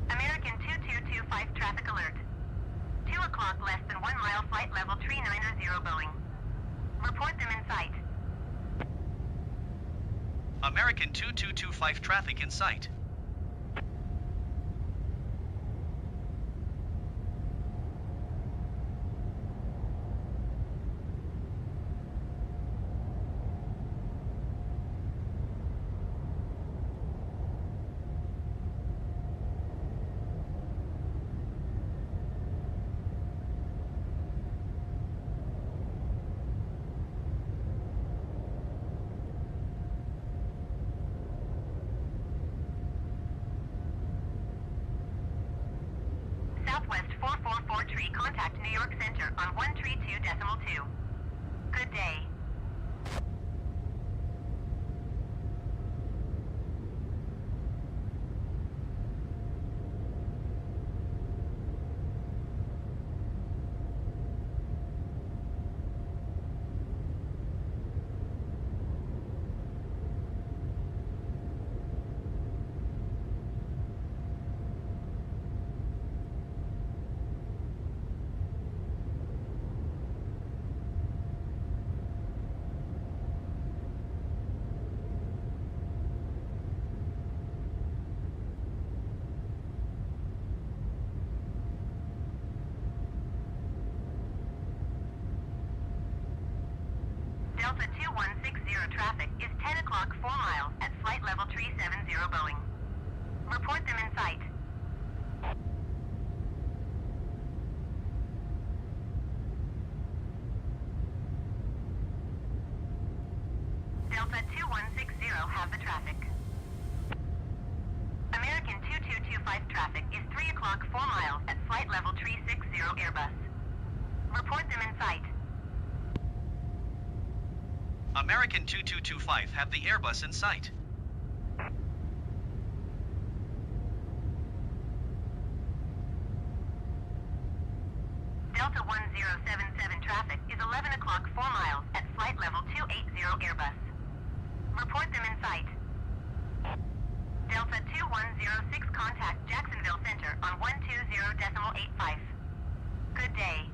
American 2225 traffic alert. 2 o'clock less than 1 mile flight level 390 Boeing. Report them in sight. American 2225 traffic in sight. Southwest 4443, contact New York Center on 132.2. Good day. Delta 2160 traffic is 10 o'clock 4 miles at flight level 370 Boeing. Report them in sight. Delta 2160 have the traffic. American 2225 traffic is 3 o'clock 4 miles at flight level 360 Airbus. Report them in sight. American 2225 have the Airbus in sight. Delta 1077 traffic is 11 o'clock 4 miles at flight level 280 Airbus. Report them in sight. Delta 2106 contact Jacksonville Center on 120.85. Good day.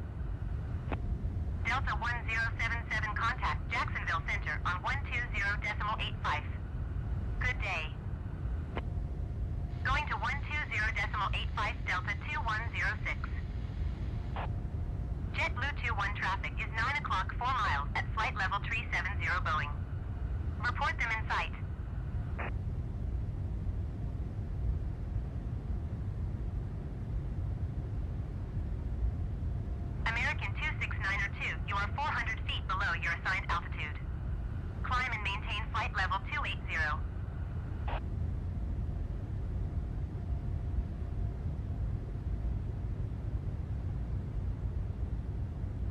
Delta 1077 contact Jacksonville Center on 120.85. Good day. 221 traffic is 9 o'clock 4 miles at flight level 370 Boeing. Report them in sight. American 26902, you are 400 feet below your assigned altitude. Climb and maintain flight level 280.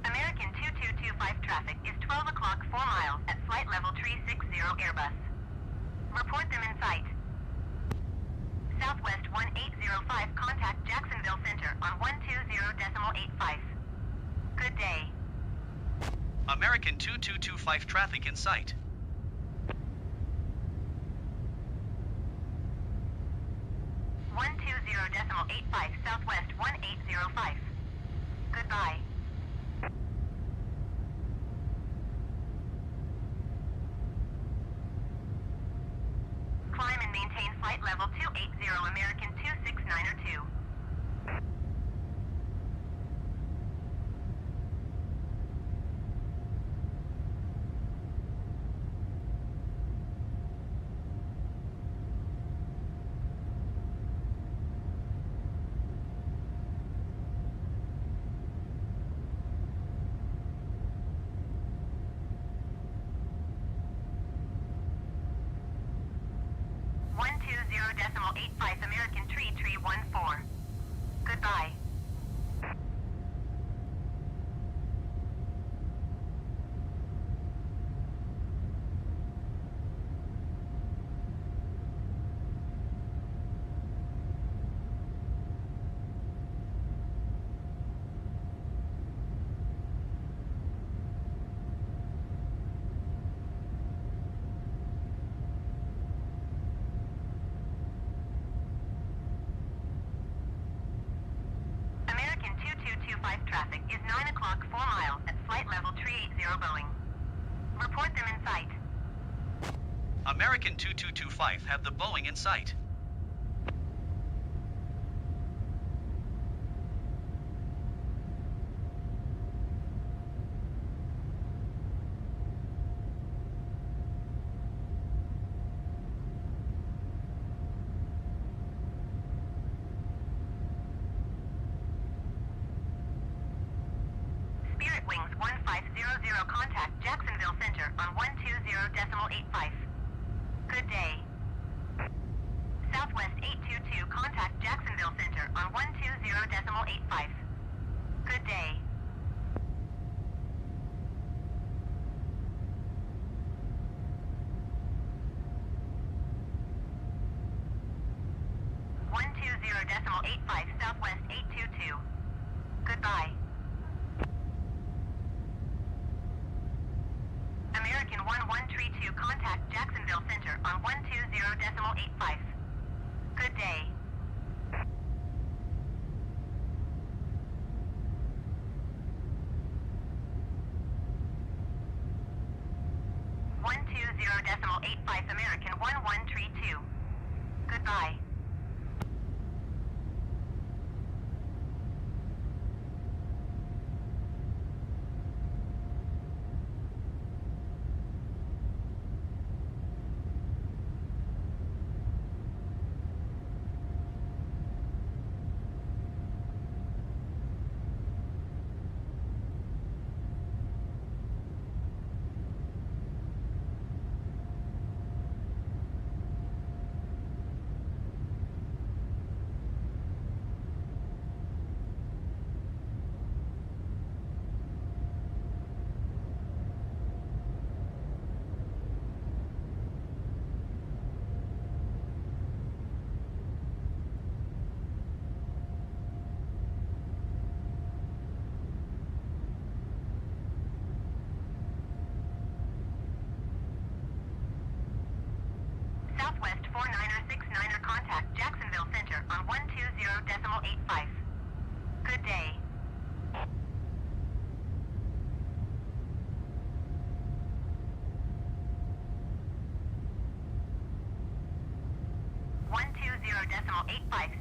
American 2225 traffic is 12 o'clock 4 miles at flight level 360 Airbus. Report them in sight. Southwest 1805, contact Jacksonville Center on 120.85. Good day. American 2225 traffic in sight. Southwest 1805. Goodbye. Climb and maintain flight level 280 American 26902. American 3314. Goodbye. Traffic is 9 o'clock 4 miles at flight level 380 Boeing. Report them in sight. American 2225 have the Boeing in sight. Wings 1500, contact Jacksonville Center on 120.85. Good day. Southwest 822, contact Jacksonville Center on 120.85. Good day. Southwest 822. Goodbye. American 1132, contact Jacksonville Center on 120.85. Good day. American 1132. Goodbye. Southwest 4969er, contact Jacksonville Center on 120.85. Good day.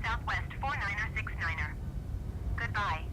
Southwest 4969er. Goodbye.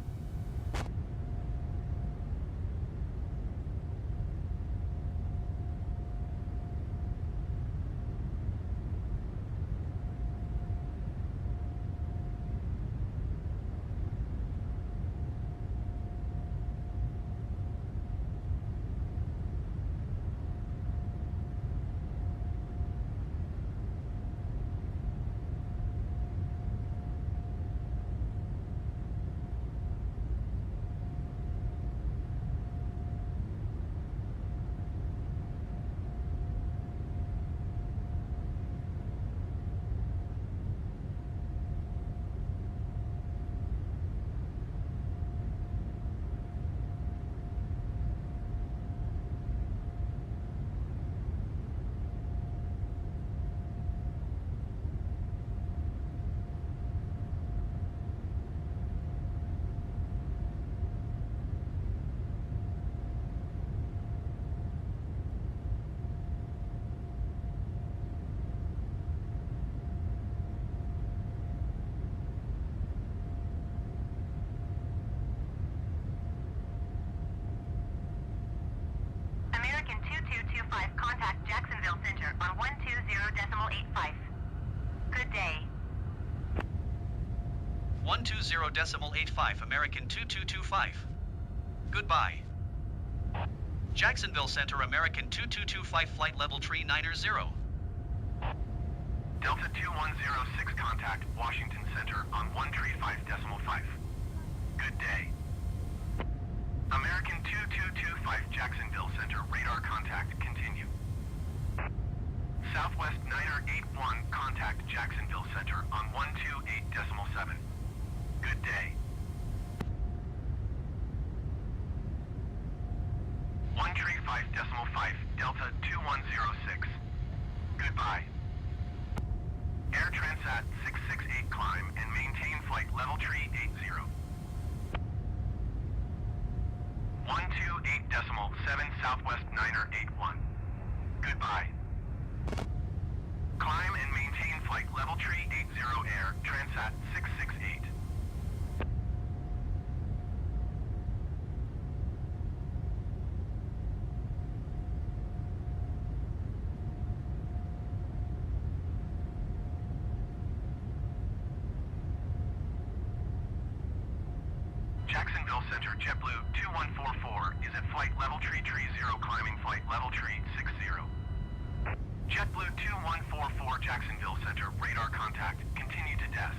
Jacksonville Center on 120.85. Good day. 120.85 American 2225. Goodbye. Jacksonville Center American 2225 flight level tree 90. Delta 2106 contact Washington Center on 135.5. Good day. American 2225 Jacksonville Center radar contact continue. Southwest Niner 81 contact Jacksonville Center on 128.7. Good day. 135.5 Delta 2106. Goodbye. Air Transat 668 climb and maintain flight level tree 80. 128.7 Southwest Niner 81. Goodbye. Climb and maintain flight level tree 80 Air Transat 668. Jacksonville Center JetBlue 2144 is at flight level tree 0 climbing flight level tree 60. JetBlue 2144 Jacksonville Center radar contact continue to DES.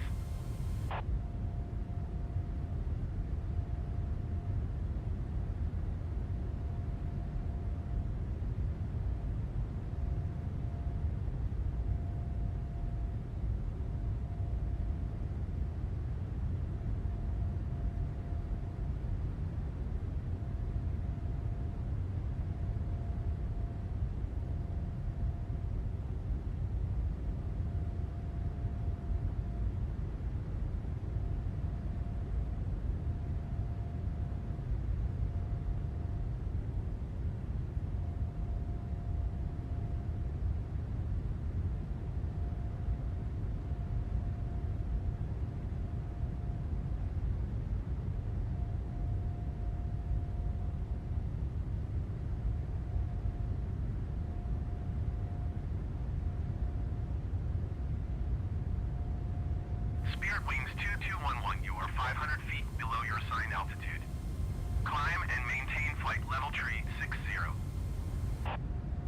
Spirit Wings 2211, you are 500 feet below your assigned altitude. Climb and maintain flight level tree 60.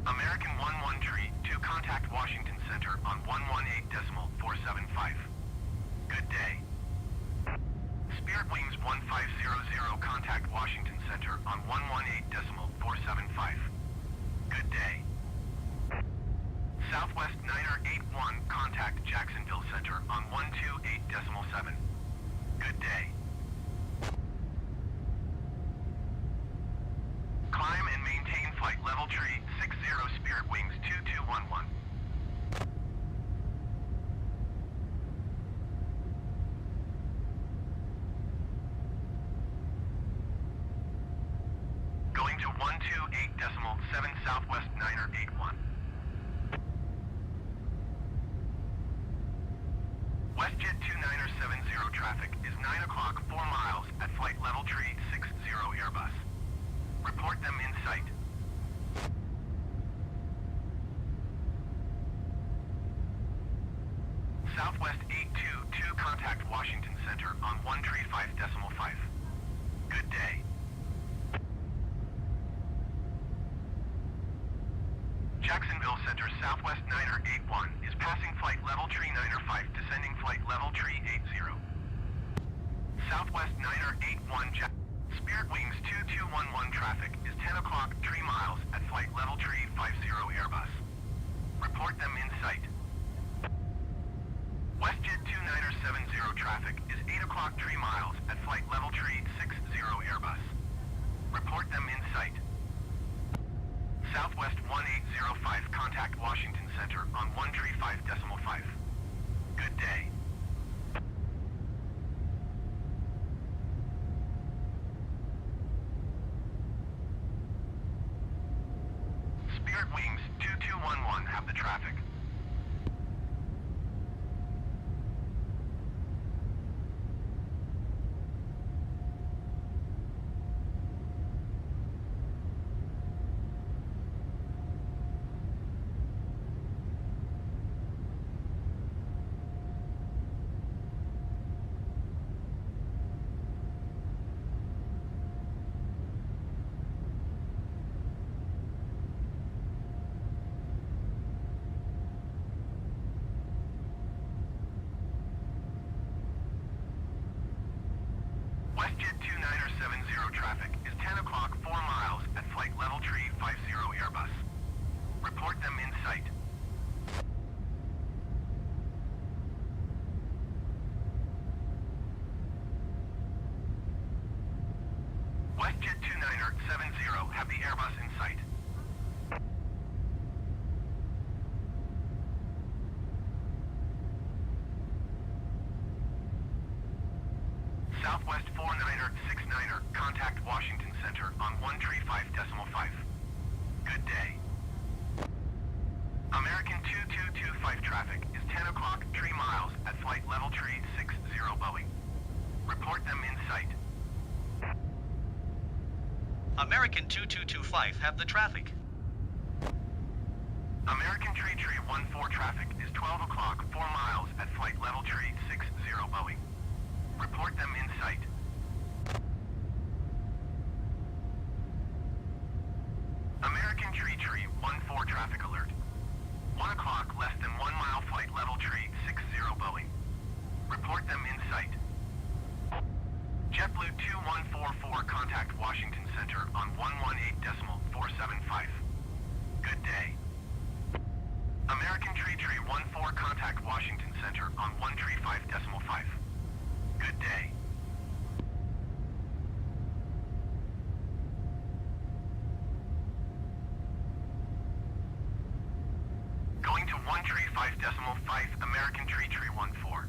American 11 tree 2 contact Washington Center on 118.475. Good day. Spirit Wings 1500 contact Washington Center on 118.475. Good day. Southwest Niner 81 contact Jacksonville Center on 128.7. Good day. Climb and maintain flight level tree 60 Spirit Wings 2211. Going to 128.7 Southwest Niner 81. WestJet 2970 traffic is 9 o'clock 4 miles at flight level tree 60 Airbus. Report them in sight. Southwest 822 contact Washington Center on 135.5. Good day. Jacksonville Center Southwest Niner 81 is passing flight level tree Niner 5, descending flight level tree 80. Southwest Niner 81 Spirit Wings 2211 traffic is 10 o'clock 3 miles at flight level tree 50 Airbus. Report them in sight. WestJet 2970 traffic is 8 o'clock 3 miles at flight level tree 60 Airbus. Report them in sight. Southwest 1805 contact Washington Center on 135.5. Good day. Spirit Wings 2211 have the traffic. WestJet 2970 traffic is 10 o'clock 4 miles at flight level tree 50 Airbus. Report them in sight. WestJet 2970 have the Airbus in sight. Southwest 4969er, contact Washington Center on 135.5. Good day. American 2225 traffic is 10 o'clock 3 miles at flight level tree 60 Boeing. Report them in sight. American 2225 have the traffic. American Tree 14 traffic is 12 o'clock 4 miles at flight level tree 60 Boeing. Report them in sight. American Tree 14 traffic alert. 1 o'clock less than 1 mile flight level tree 60 Boeing. Report them in sight. JetBlue 2144 contact Washington Center on 118.475. Good day. American Tree 14 contact Washington Center on 135.5. Good day. Going to 135.5 American Tree 14.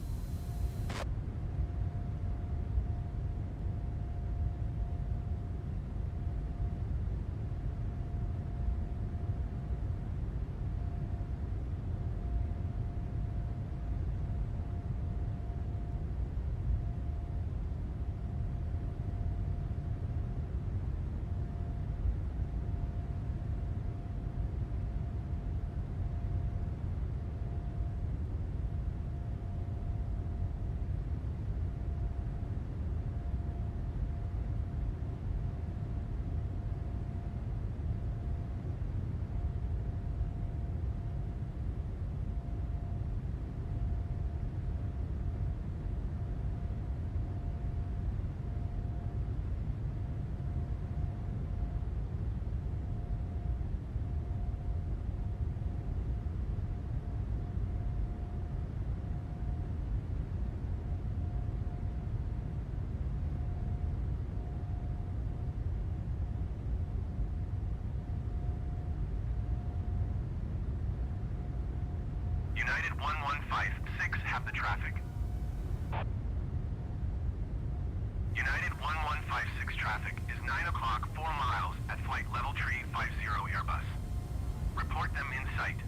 United 1156 have the traffic. United 1156 traffic is 9 o'clock 4 miles at flight level tree 50 Airbus. Report them in sight.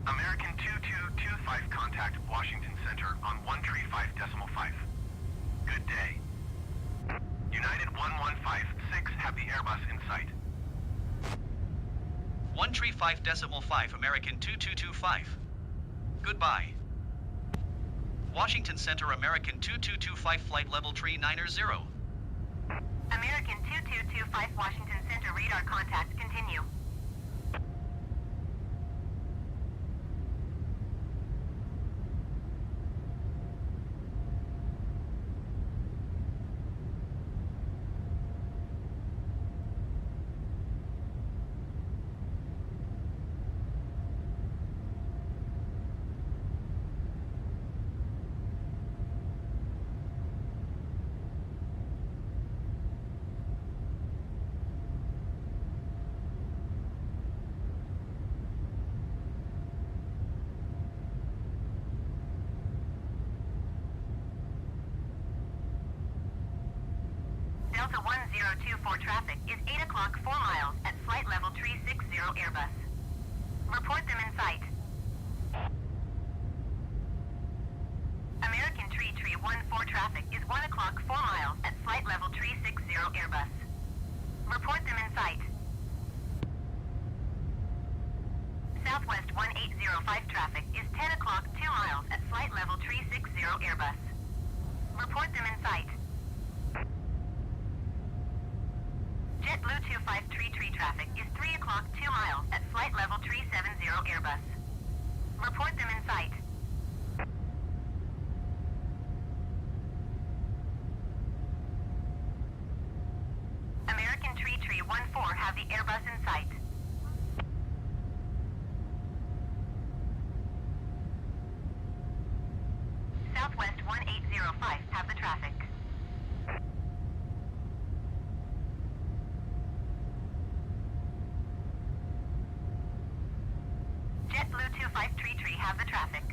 American 2225 contact Washington Center on 135.5. Good day. United 1156 have the Airbus in sight. 135.5 American 2225. Goodbye. Washington Center American 2225 flight level tree 90. American 2225 Washington Center radar contact continue. Delta 1024 traffic is 8 o'clock 4 miles at flight level tree 60 Airbus. Report them in sight. American Tree 14 traffic is 1 o'clock 4 miles at flight level tree 60 Airbus. Report them in sight. Southwest 1805 traffic is 10 o'clock 2 miles at flight level tree 60 Airbus. Report them in sight. JetBlue 2533 traffic is 3 o'clock 2 miles at flight level 370 Airbus. Report them in sight. have the Airbus in sight. Southwest 1805, have the traffic. JetBlue 2533, have the traffic.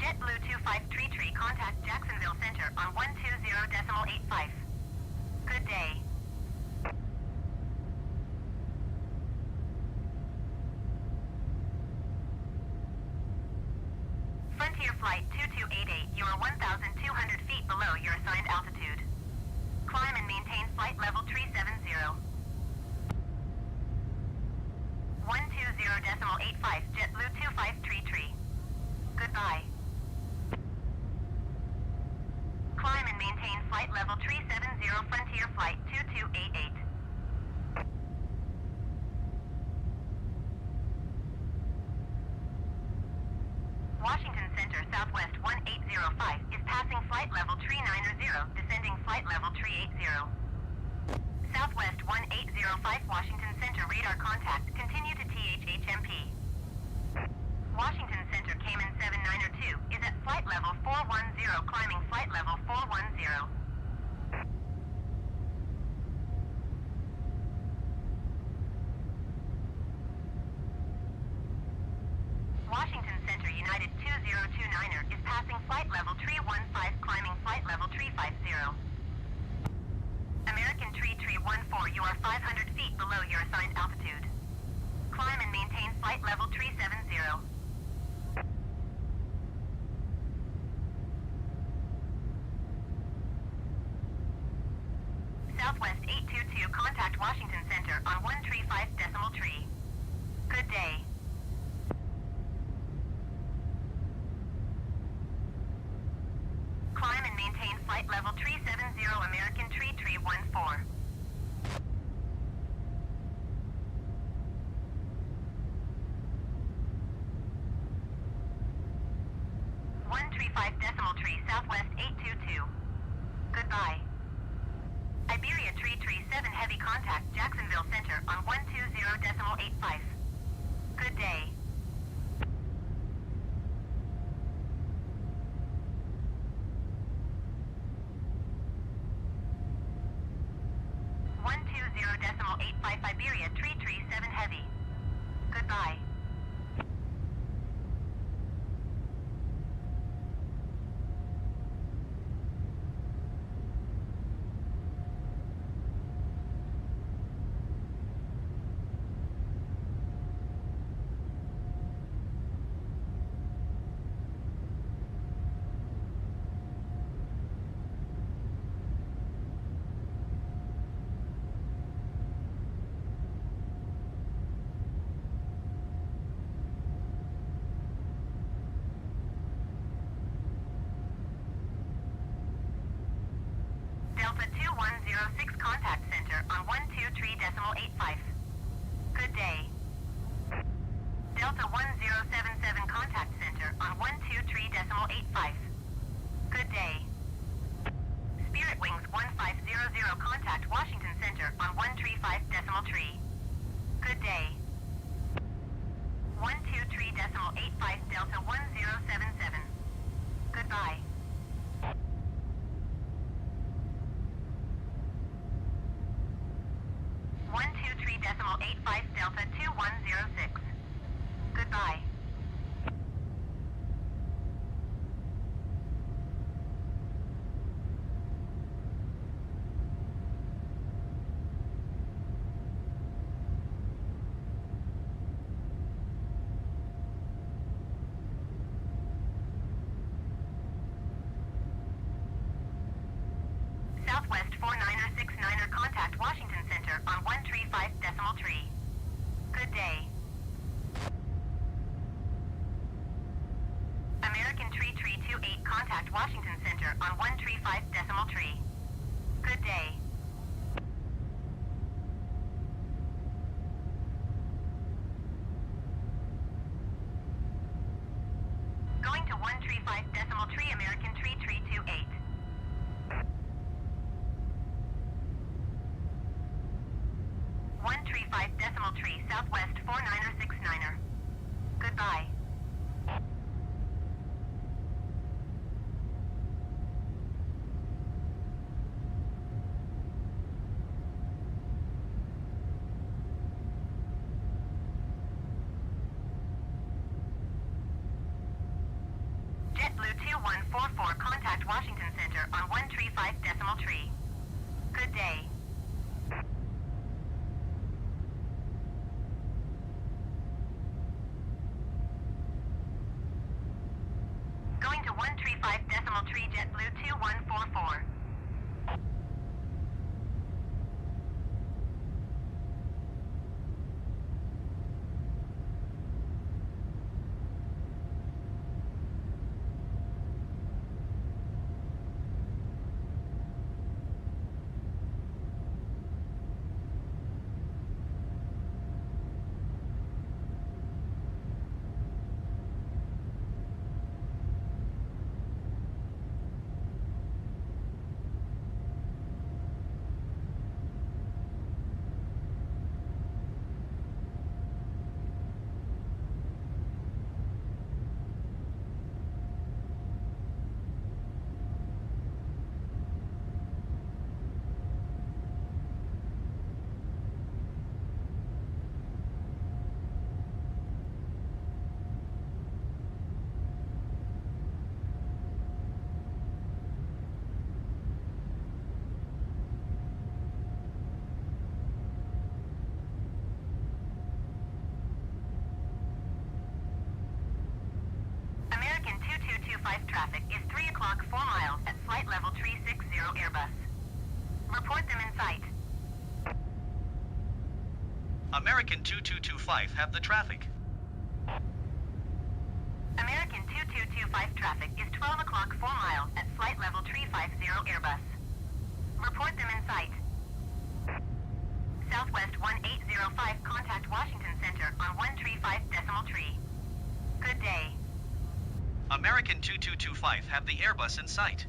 JetBlue 2533, contact Jacksonville Center on 120.85. Good day. Frontier Flight 2288, you are 1,200 feet below your assigned altitude. Climb and maintain flight level 370. 120.85, JetBlue 2533. Goodbye. Climb and maintain flight level 370, Frontier Flight 2288. Washington Center, Southwest 1805, is passing flight level 390, descending flight level 380. Southwest 1805, Washington Center, radar contact, continue to THHMP. Washington Center, Cayman 7902, is at flight level 410, climbing flight level 410. Washington Center, United 2029er, is passing flight level 315, climbing flight level 350. American Tree 314, you are 500 feet below your assigned altitude. Climb and maintain flight level 370. Southwest 822, contact Washington Center on 135.3. Good day. Climb and maintain flight level 370, American Tree 314. Southwest 822. Goodbye. Iberia 337, heavy contact Jacksonville Center on 120.85. Good day. Iberia 337 heavy. Goodbye. Delta 2106, contact center on 123.85. Good day. Delta 1077, contact center on 123.85. Good day. Spirit Wings 1500, contact Washington Center on 135.3. Good day. 123.85, Delta 1077. Goodbye. Delta 2106. Goodbye. Southwest 49er69er, contact Washington Center on 135.3. Good day. 8, contact Washington Center on 135.3. Good day. Going to 135.3, American 3328. 135.3, Southwest 49er69er. Goodbye. JetBlue 2144, contact Washington Center on 135.3. Good day. Going to 135.3, JetBlue 2144. American 2225 traffic is 3 o'clock 4 miles at flight level 360 Airbus. Report them in sight. American 2225 have the traffic. American 2225 traffic is 12 o'clock 4 miles at flight level 350 Airbus. Report them in sight. Southwest 1805, contact Washington Center on 135.3. Good day. American 2225 have the Airbus in sight.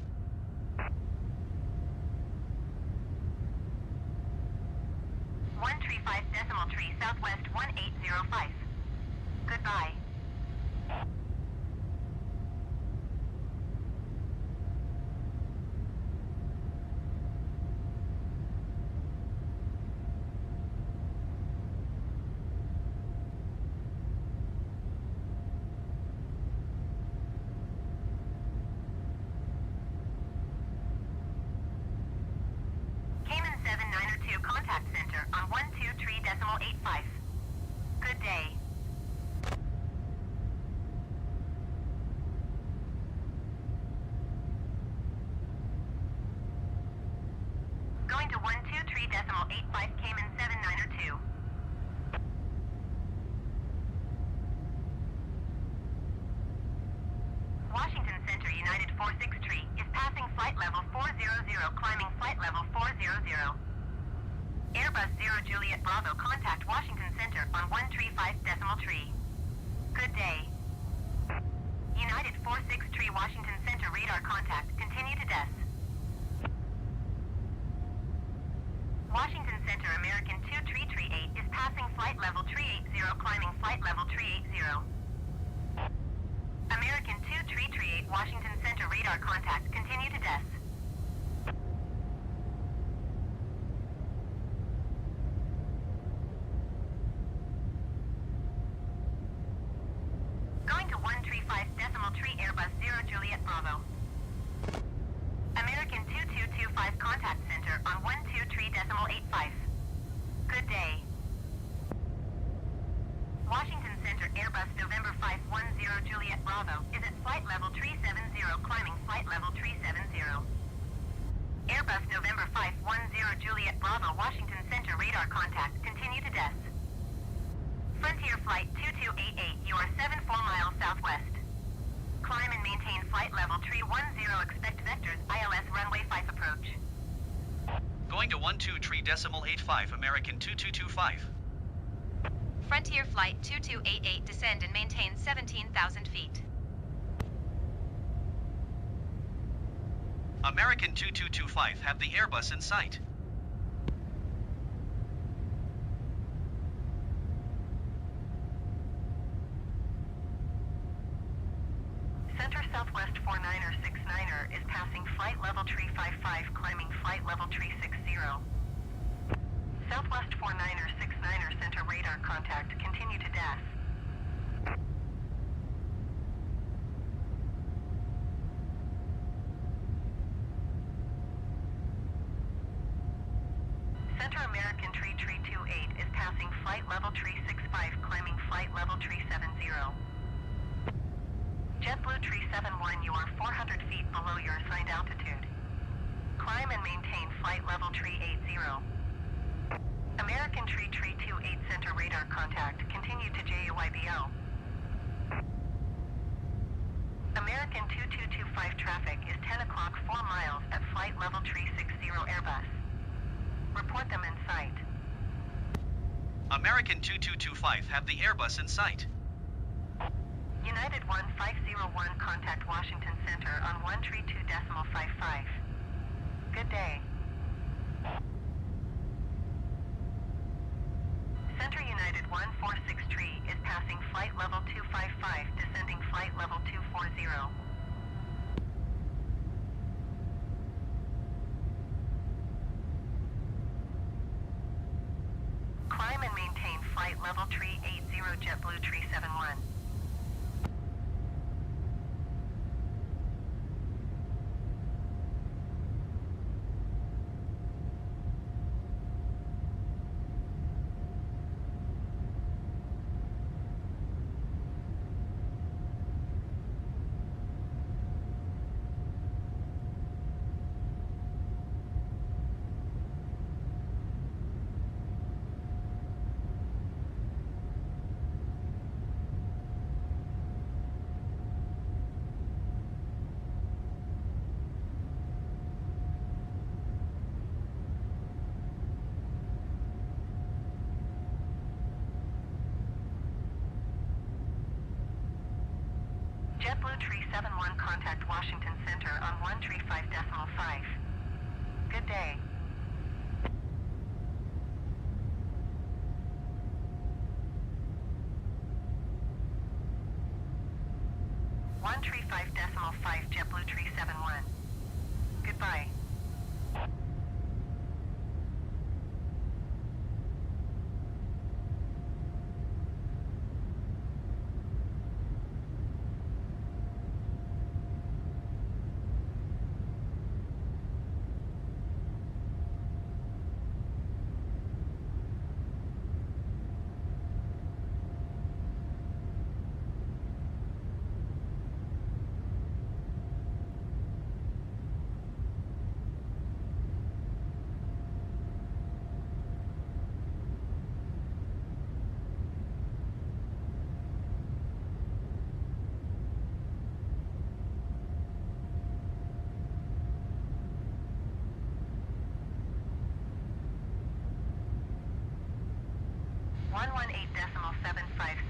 One 135.3, Southwest 1805. Goodbye. Contact center on 123.85. Good day. Going to 123.85, Cayman 7902. Washington Center, United 463 is passing flight level 400, climbing flight level 400. Airbus 0 Juliet Bravo, contact Washington Center on 135.3. Good day. United 463 Washington Center, radar contact, continue to DES. Washington Center, American 2338 is passing flight level 380, climbing flight level 380. American 2338 Washington Center, radar contact, continue to DES. Going to 135.3, Airbus 0 Juliet Bravo. American 2225 contact center on 123.85. Good day. Washington Center, Airbus November 510 Juliet Bravo is at flight level 370, climbing flight level 370. Airbus November 510 Juliet Bravo, Washington Center, radar contact, continue to DES. Frontier Flight 2288, you are 74 miles southwest. Climb and maintain flight level 3 12.85, American 2225. Frontier Flight 2288, descend and maintain 17,000 feet. American 2225, have the Airbus in sight. Center Southwest 49er 69er is passing flight level tree 55, climbing flight level tree 60. Southwest 49er 69er center radar contact, continue to DES. Center American tree 28 is passing flight level tree 65, climbing flight level tree 70. JetBlue tree 71, you are 400 feet below your assigned altitude. Climb and maintain flight level tree 80. American tree 28 center radar contact, continue to JUIBO. American 2225 traffic is 10 o'clock 4 miles at flight level tree 60 Airbus. Report them in sight. American 2225, have the Airbus in sight. United 1501, contact Washington Center on 132.55. Good day. Center United 146 is passing flight level 255, descending flight level 240. Climb and maintain flight level tree 80, JetBlue tree 71. JetBlue tree 71, contact Washington Center on 135.5. Good day. One tree 5.5, JetBlue tree 71. Goodbye.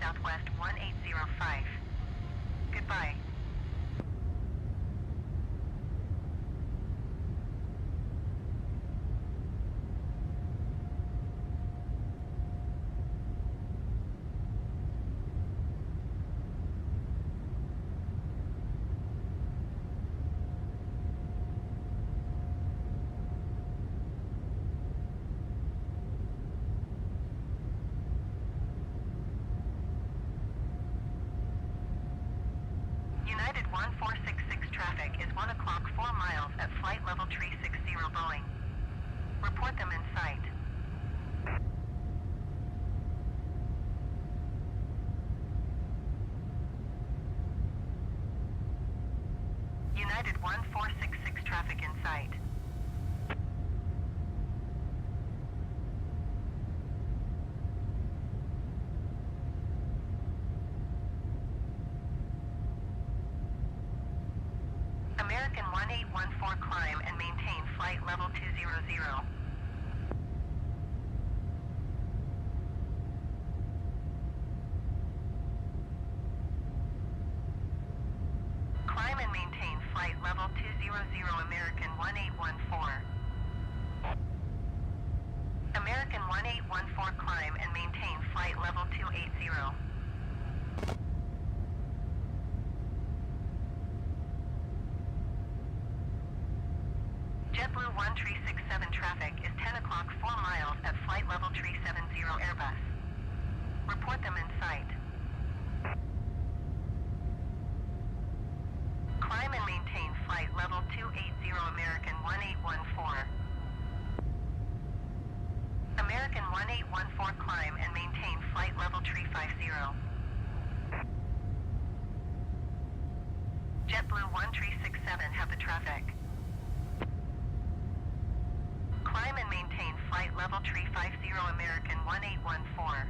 Southwest 1805. Goodbye. United 1466 traffic is 1 o'clock 4 miles at flight level 360 Boeing. Report them in sight. United 1466 traffic in sight. American 1814 climb and maintain flight level 200. flight level 200 American 1814. American 1814 climb and maintain flight level 280. JetBlue 1367 traffic is 10 o'clock 4 miles at flight level 370 Airbus. Report them in sight. Climb and maintain flight level 280 American 1814. American 1814 climb and maintain flight level 350. JetBlue 1367 have the traffic. Climb and maintain flight level 350 American 1814.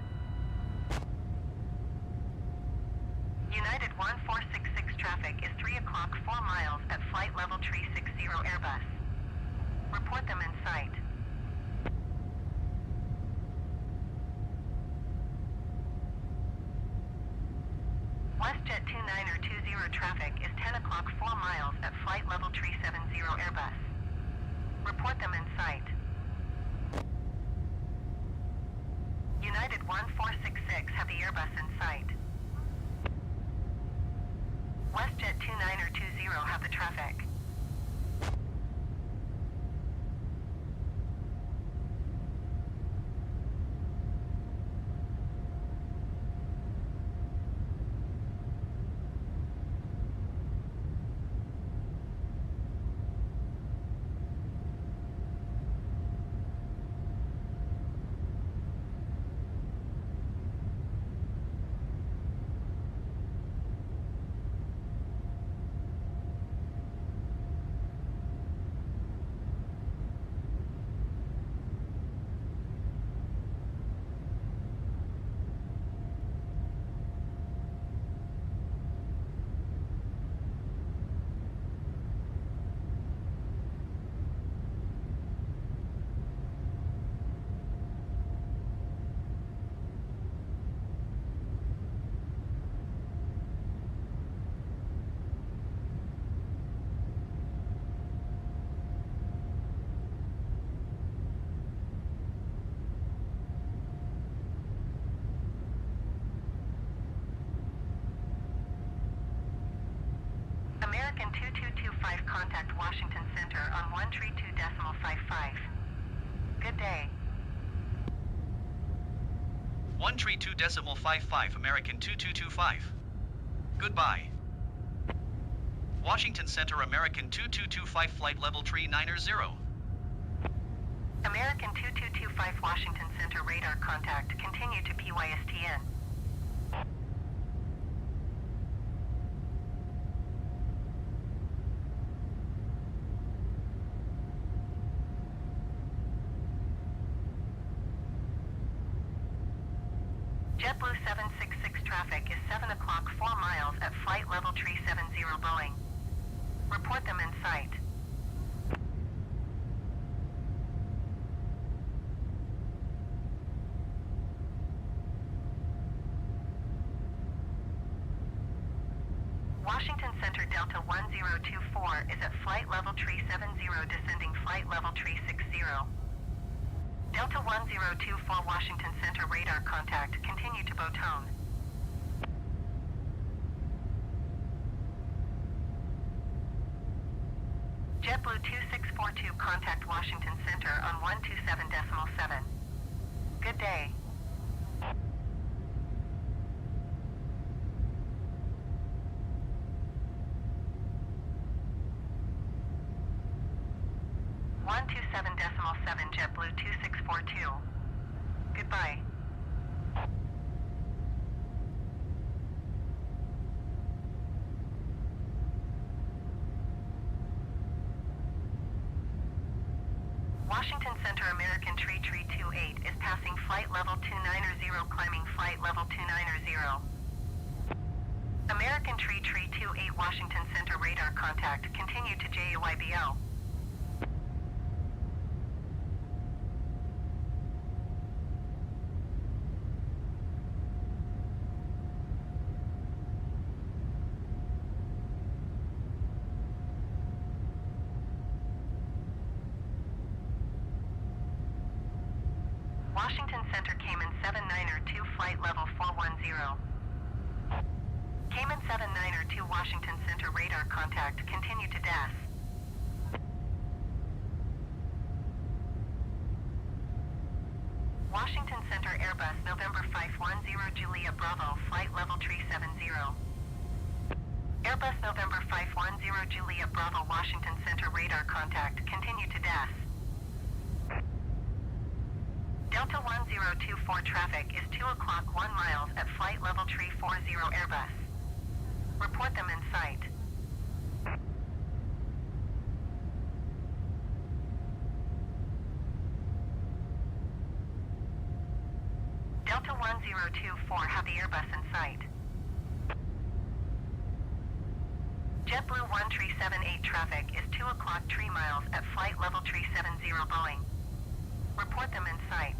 United 1466 traffic is 3 o'clock 4 miles at flight level 360 Airbus. Report them in sight. WestJet 2920 traffic is 10 o'clock 4 miles at flight level 370 Airbus. Report them in sight. United 1466 have the Airbus in sight. WestJet 2920 have the traffic. American 2225 contact Washington Center on 132.55. Good day. 132.55 American 2225. Goodbye. Washington Center American 2225 flight level 390. American 2225 Washington Center radar contact. Continue to PYSTN. JetBlue 766 traffic is 7 o'clock 4 miles at flight level 370 Boeing. Report them in sight. Washington Center Delta 1024 is at flight level 370 descending flight level 360. Delta 1024 Washington Center radar contact. Continue to Botone. JetBlue 2642 contact Washington Center on 127.7. Good day. JetBlue 2642. Goodbye. Washington Center American 3328 is passing flight level 290 climbing flight level 290. American 3328 Washington Center radar contact. Continue to JUIBL. Center Cayman 7902 flight level 410. Cayman 7902 Washington Center radar contact, continue to DAS. Washington Center Airbus November 510 Julia Bravo flight level 370. Airbus November 510 Julia Bravo Washington Center radar contact, continue to DAS. Delta 1024 traffic is 2 o'clock 1 miles at flight level 340 Airbus. Report them in sight. Delta 1024 have the Airbus in sight. JetBlue 1378 traffic is 2 o'clock 3 miles at flight level 370 Boeing. Report them in sight.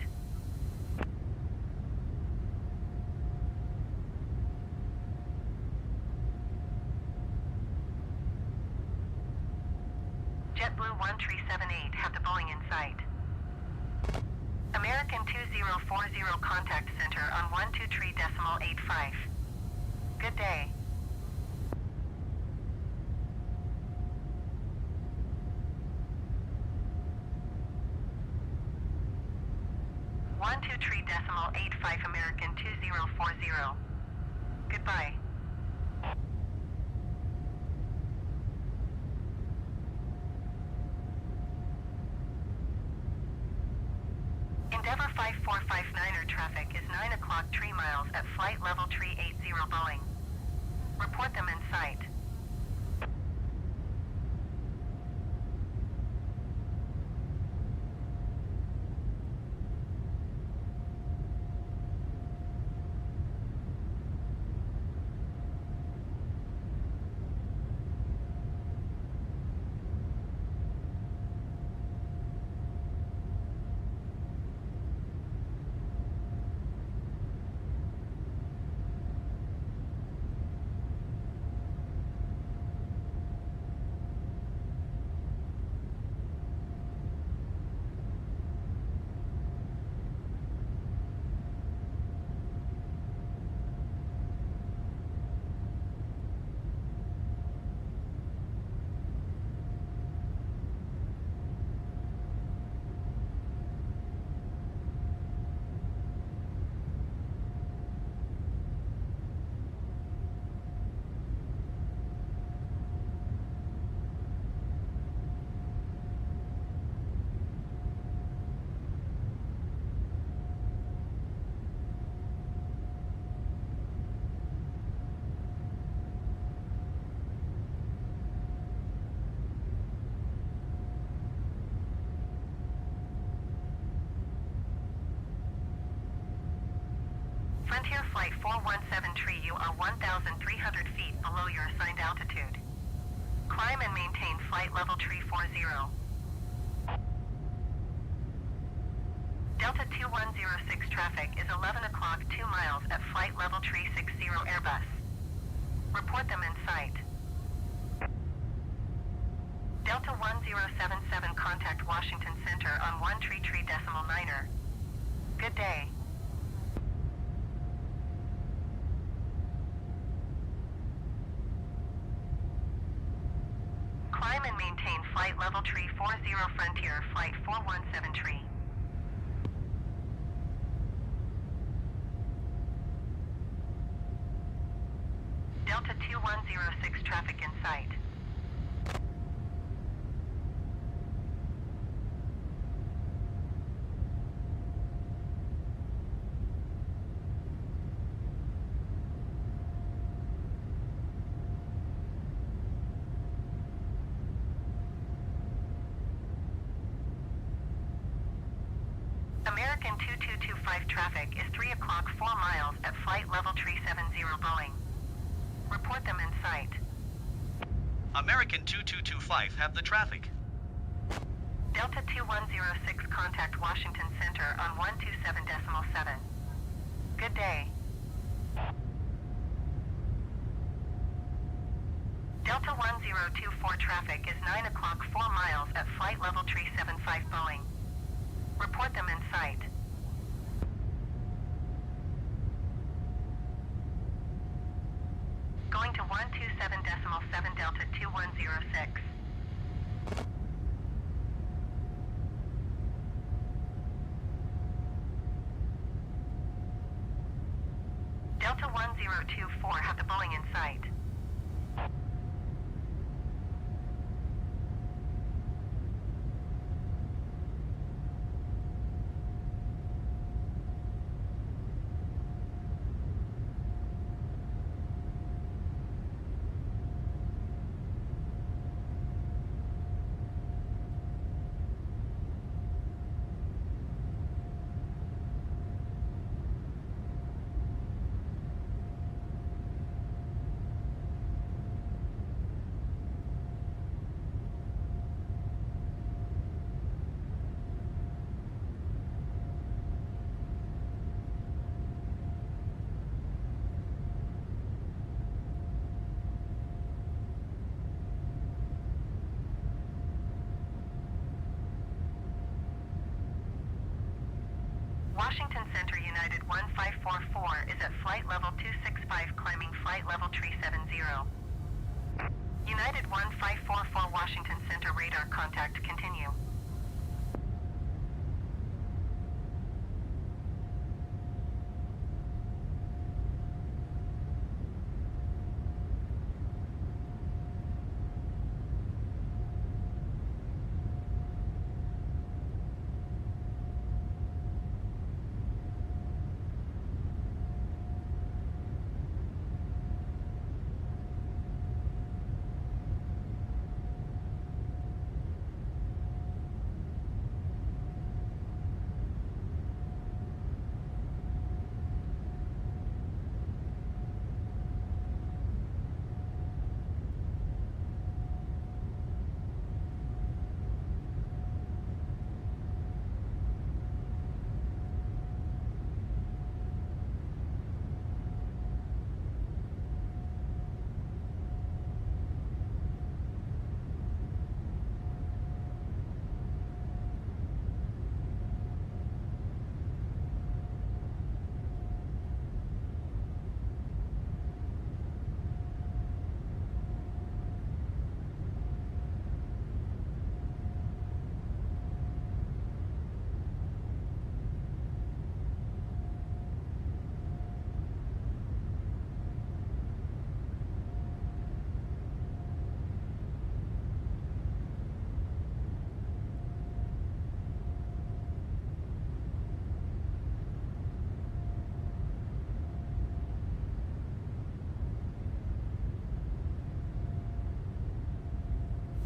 JetBlue 1378 have the Boeing in sight. American 2040 contact center on 123.85. Good day. .85 American 2040. Goodbye. Endeavour 5459er traffic is 9 o'clock 3 miles at flight level 380 Boeing. Report them in sight. Frontier Flight 4173, you are 1,300 feet below your assigned altitude. Climb and maintain flight level 340. Delta 2106 traffic is 11 o'clock 2 miles at flight level 360 Airbus. Report them in sight. Delta 1077 contact Washington Center on 133.9er. Good day. Climb and maintain flight level 340 Frontier Flight 4173. Delta 2106 traffic in sight. American 2225 traffic is 3 o'clock 4 miles at flight level 370 Boeing. Report them in sight. American 2225 have the traffic. Delta 2106 contact Washington Center on 127.7. Good day. Delta 1024 traffic is 9 o'clock 4 miles at flight level 375 Boeing. Report them in sight. 127.7 Delta 2106. Delta 1024 have the Boeing in sight. Washington Center United 1544 is at flight level 265 climbing flight level 370. United 1544 Washington Center radar contact continue.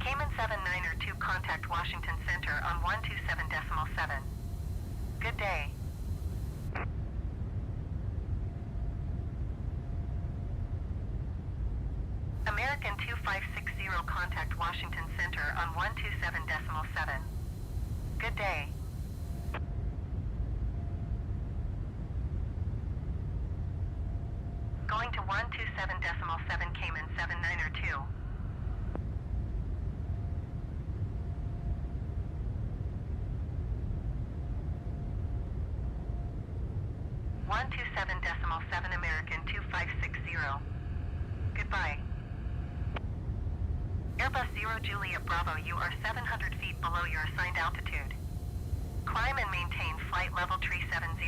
Cayman 7902 contact Washington Center on 127.7. Good day. American 2560 contact Washington Center on 127.7. Good day. Going to 127.7 Cayman 7902. 127.7 American 2560. Goodbye. Airbus 0 Juliet Bravo, you are 700 feet below your assigned altitude. Climb and maintain flight level 370.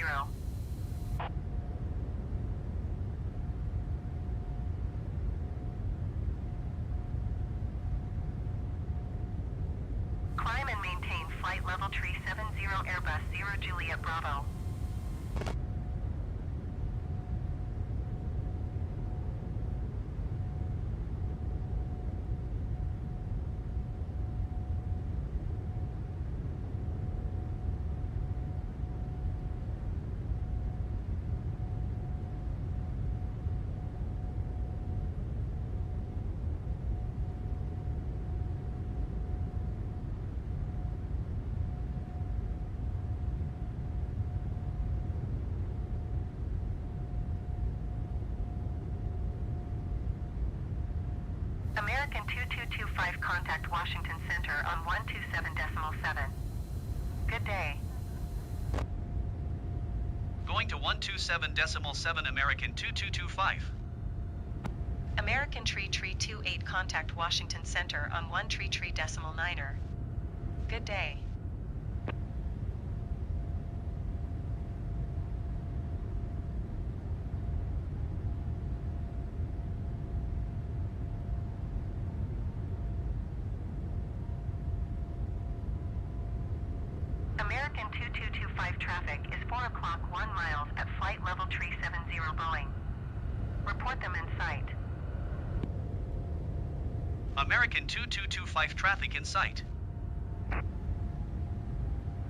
Climb and maintain flight level 370 Airbus 0 Juliet Bravo. American 2225 contact Washington Center on 127.7. Good day. Going to 127.7 American 2225. American Tree 28, contact Washington Center on 133.9er. Good day. American 2225 traffic is 4 o'clock 1 miles at flight level tree 70 Boeing. Report them in sight. American 2225 traffic in sight.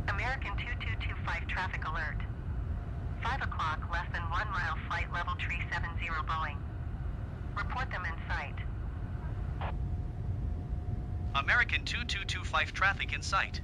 American 2225 traffic alert. 5 o'clock less than 1 mile flight level tree 70 Boeing. Report them in sight. American 2225 traffic in sight.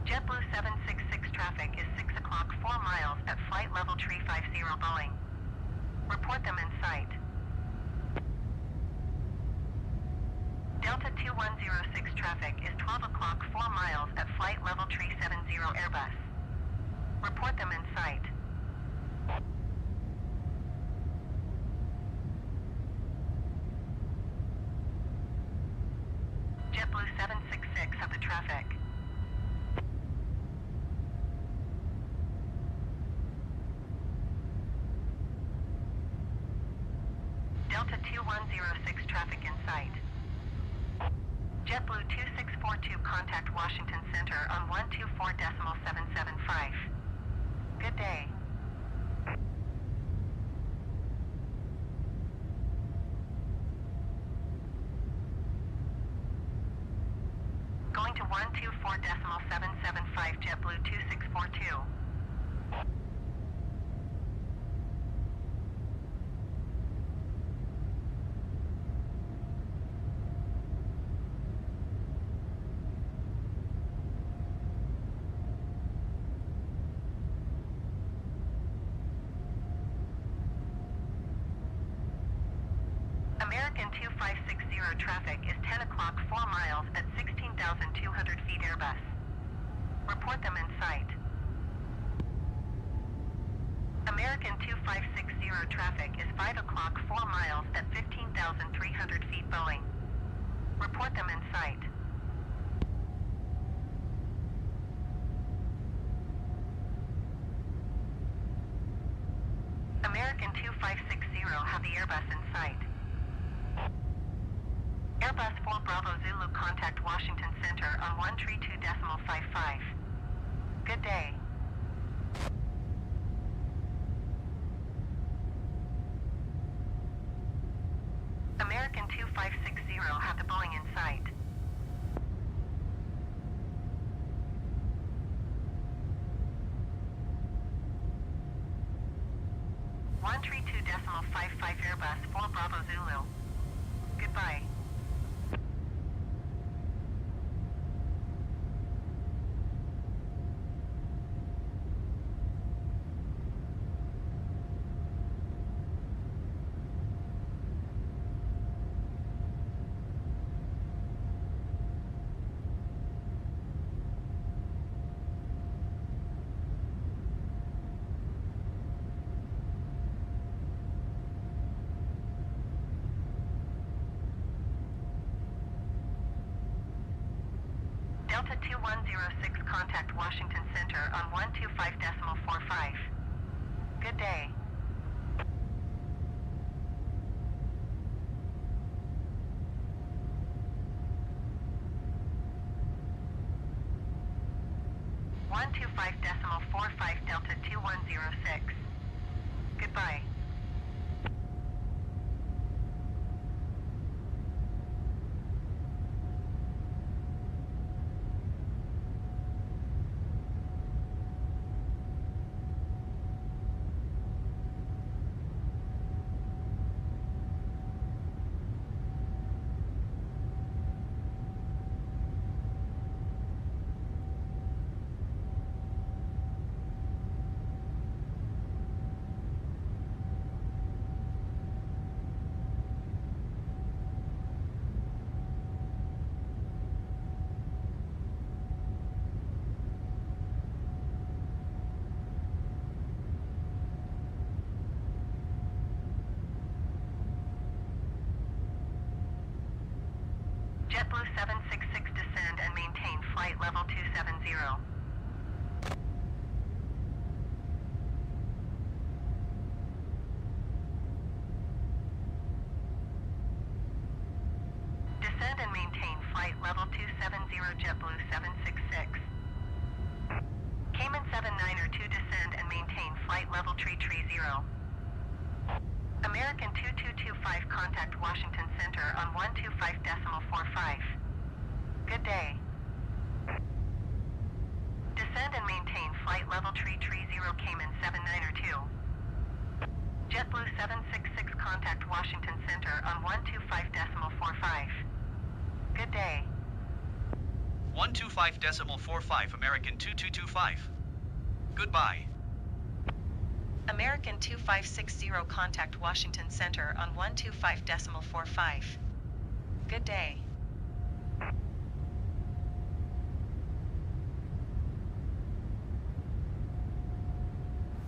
JetBlue 766 traffic is 6 o'clock 4 miles at flight level tree 50 Boeing. Report them in sight. Delta 2106 traffic is 12 o'clock 4 miles at flight level tree 70 Airbus. Report them in sight. JetBlue 766 have the traffic. Delta 2106 traffic in sight. JetBlue 2642 contact Washington Center on 124.775. Good day. Going to 124.775 JetBlue 2642. American 2560 traffic is 10 o'clock 4 miles at 16,200 feet Airbus. Report them in sight. American 2560 traffic is 5 o'clock 4 miles at 15,300 feet Boeing. Report them in sight. American 2560 have the Airbus in sight. Airbus 4 Bravo Zulu contact Washington Center on 132.55. Good day. American 2560 have the Boeing in sight. .55 Airbus 4 Bravo Zulu. Goodbye. Delta 2106 contact Washington Center on 125.45. Good day. .45 Delta 2106. Goodbye. JetBlue 766 descend and maintain flight level 270. Descend and maintain flight level 270 JetBlue 766. Cayman 792 descend and maintain flight level 330. American 2225 contact Washington Center on 125.45. Good day. Descend and maintain flight level 330 Cayman 792. JetBlue 766 contact Washington Center on 125.45. Good day. 125.45 American 2225. Goodbye. American 2560 contact Washington Center on 125.45. Good day.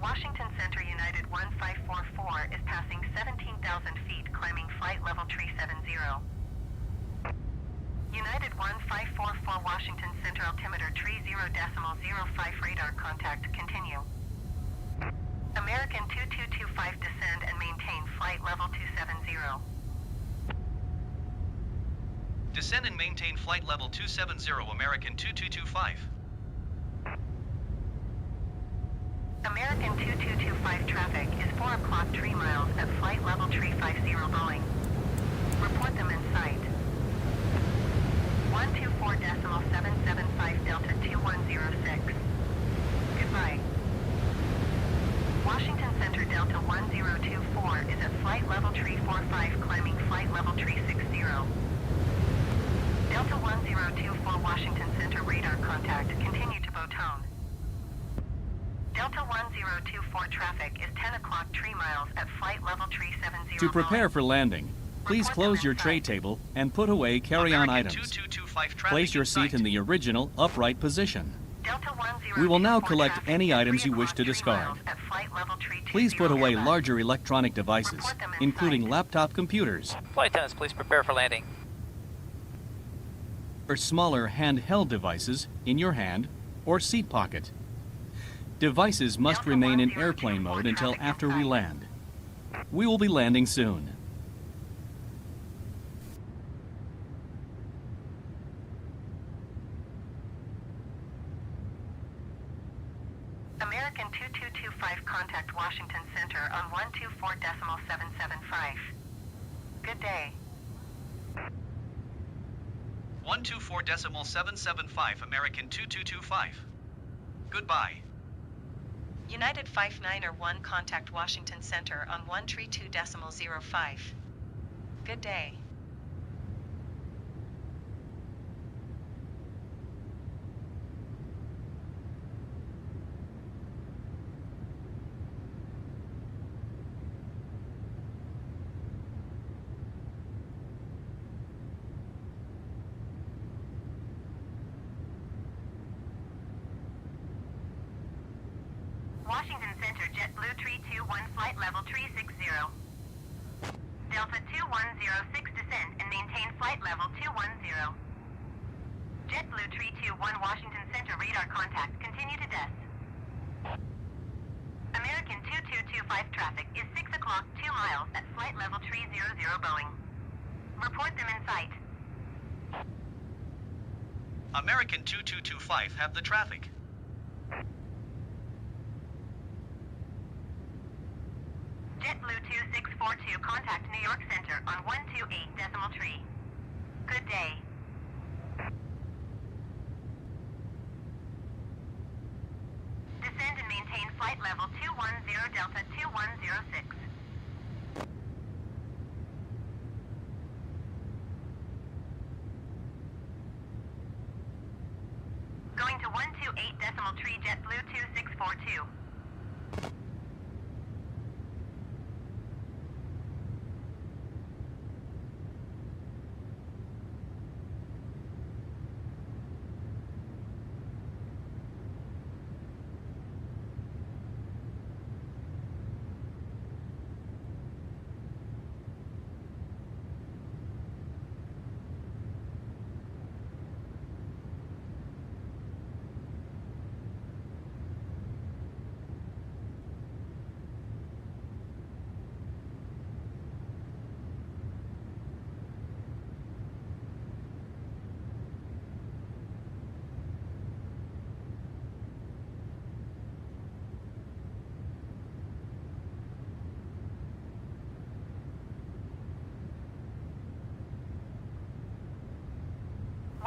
Washington Center United 1544 is passing 17,000 feet, climbing flight level 370. United 1544 Washington Center altimeter 30.05 radar contact, continue. American 2225 descend and maintain flight level 270. Descend and maintain flight level 270 American 2225. American 2225 traffic is 4 o'clock 3 miles at flight level 350 Boeing. Report them in sight. 124.775 Delta 2106. Goodbye. Washington Center Delta 1024 is at flight level 345 climbing flight level 360. Delta 1024 Washington Center radar contact, continue to Botone. Delta 1024 traffic is 10 o'clock 3 miles at flight level 370. To prepare for landing, please close your tray table and put away carry-on items. Place your seat in the original upright position. We will now collect any items you wish to discard. Please put away larger electronic devices, including laptop computers. Flight attendants, please prepare for landing. Or smaller handheld devices in your hand or seat pocket. Devices must remain in airplane mode until after we land. We will be landing soon. American 2225 contact Washington Center on 124.775. Good day. 124.775 American 2225. Goodbye. United 591 contact Washington Center on 132.05. Good day. Washington Center, JetBlue 321, flight level 360. Delta 2106 descend and maintain flight level 210. JetBlue 321, Washington Center radar contact, continue to Des. American 2225 traffic is 6 o'clock 2 miles at flight level 300 Boeing. Report them in sight. American 2225 have the traffic. JetBlue 2642, contact New York Center on 128.3. Good day. Descend and maintain flight level 210 Delta 2106. Going to 128.3 JetBlue 2642.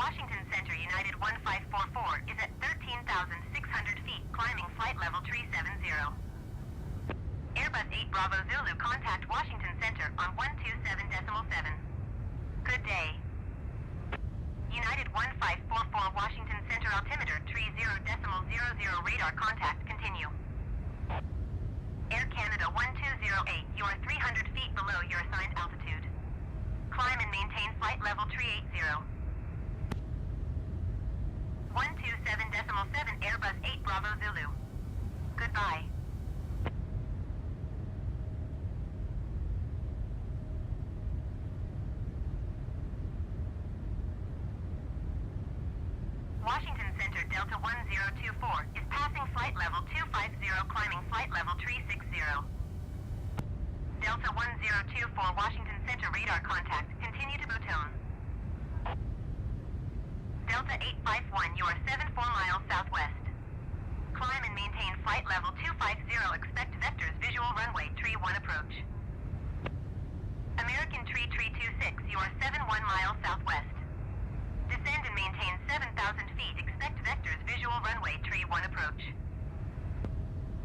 Washington Center, United 1544 is at 13,600 feet, climbing flight level 370. Airbus 8 Bravo Zulu, contact Washington Center on 127.7. Good day. United 1544 Washington Center, altimeter 30.00 radar contact, continue. Air Canada 1208, you are 300 feet below your assigned altitude. Climb and maintain flight level 380. 127.7 Airbus 8 Bravo Zulu. Goodbye. Washington Center Delta 1024 is passing flight level 250, climbing flight level 360. Delta 1024 Washington Center radar contact, continue to Bouton. Delta 851, you are 74 miles southwest. Climb and maintain flight level 250, expect vectors, visual runway 31 approach. American Tree 326, you are 71 miles southwest. Descend and maintain 7,000 feet, expect vectors, visual runway 31 approach.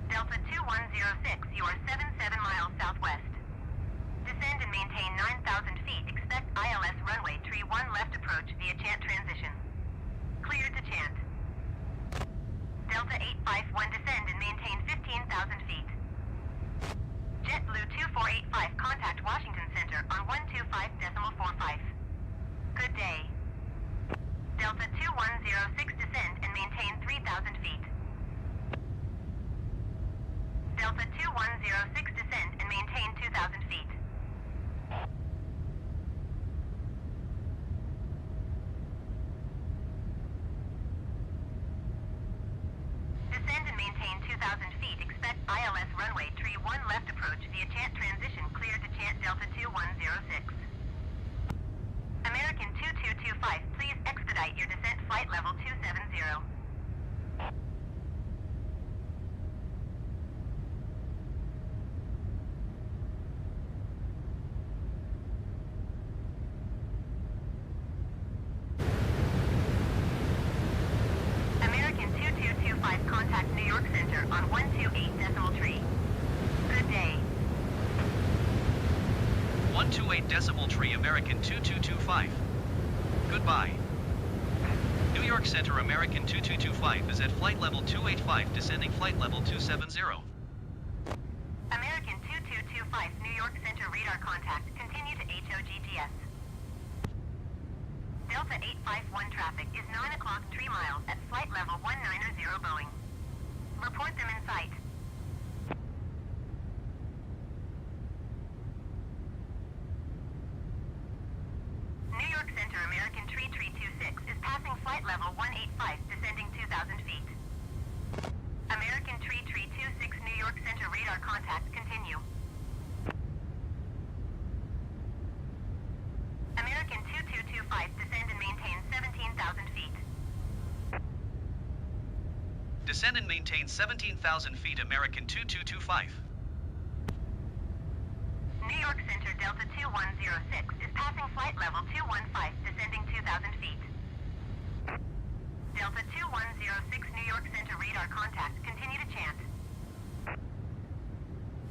Delta 2106, you are 77 miles southwest. Descend and maintain 9,000 feet, expect ILS runway 31 left approach via Chant transition. Cleared to Chant. Delta 851, descend and maintain 15,000 feet. JetBlue 2485, contact Washington Center on 125.45. Good day. Delta 2106, descend and maintain 3,000 feet. Delta 2106, descend and maintain 2,000 feet. Descend and maintain 2,000 feet, expect ILS runway 31 left approach via Chant transition, cleared to Chant Delta 2106. American 2225, please expedite your descent, flight level 270. American 2225, contact New York Center on 128.3. Good day. 128.3 American 2225. Goodbye. New York Center American 2225 is at flight level 285, descending flight level 270. American 2225, New York Center radar contact, continue to HOGGS. Delta 851 traffic is 9 o'clock 3 miles at flight level 190 Boeing. Report them in sight. New York Center American 3326 is passing flight level 185, descending 2,000 feet. American 3326 New York Center radar contact, continue. American 2225, descend and maintain 17,000 feet. Descend and maintain 17,000 feet American 2225. New York Center Delta 2106 is passing flight level 215, descending 2,000 feet. Delta 2106 New York Center radar contact, continue to Chant.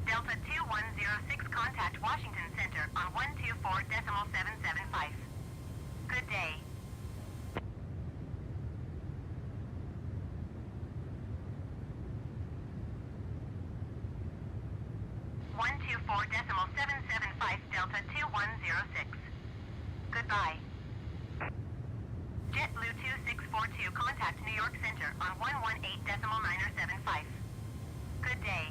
Delta 2106, contact Washington Center on 124.775. Good day. Delta 2106. Goodbye. JetBlue 2642, contact New York Center on 118.975. Good day.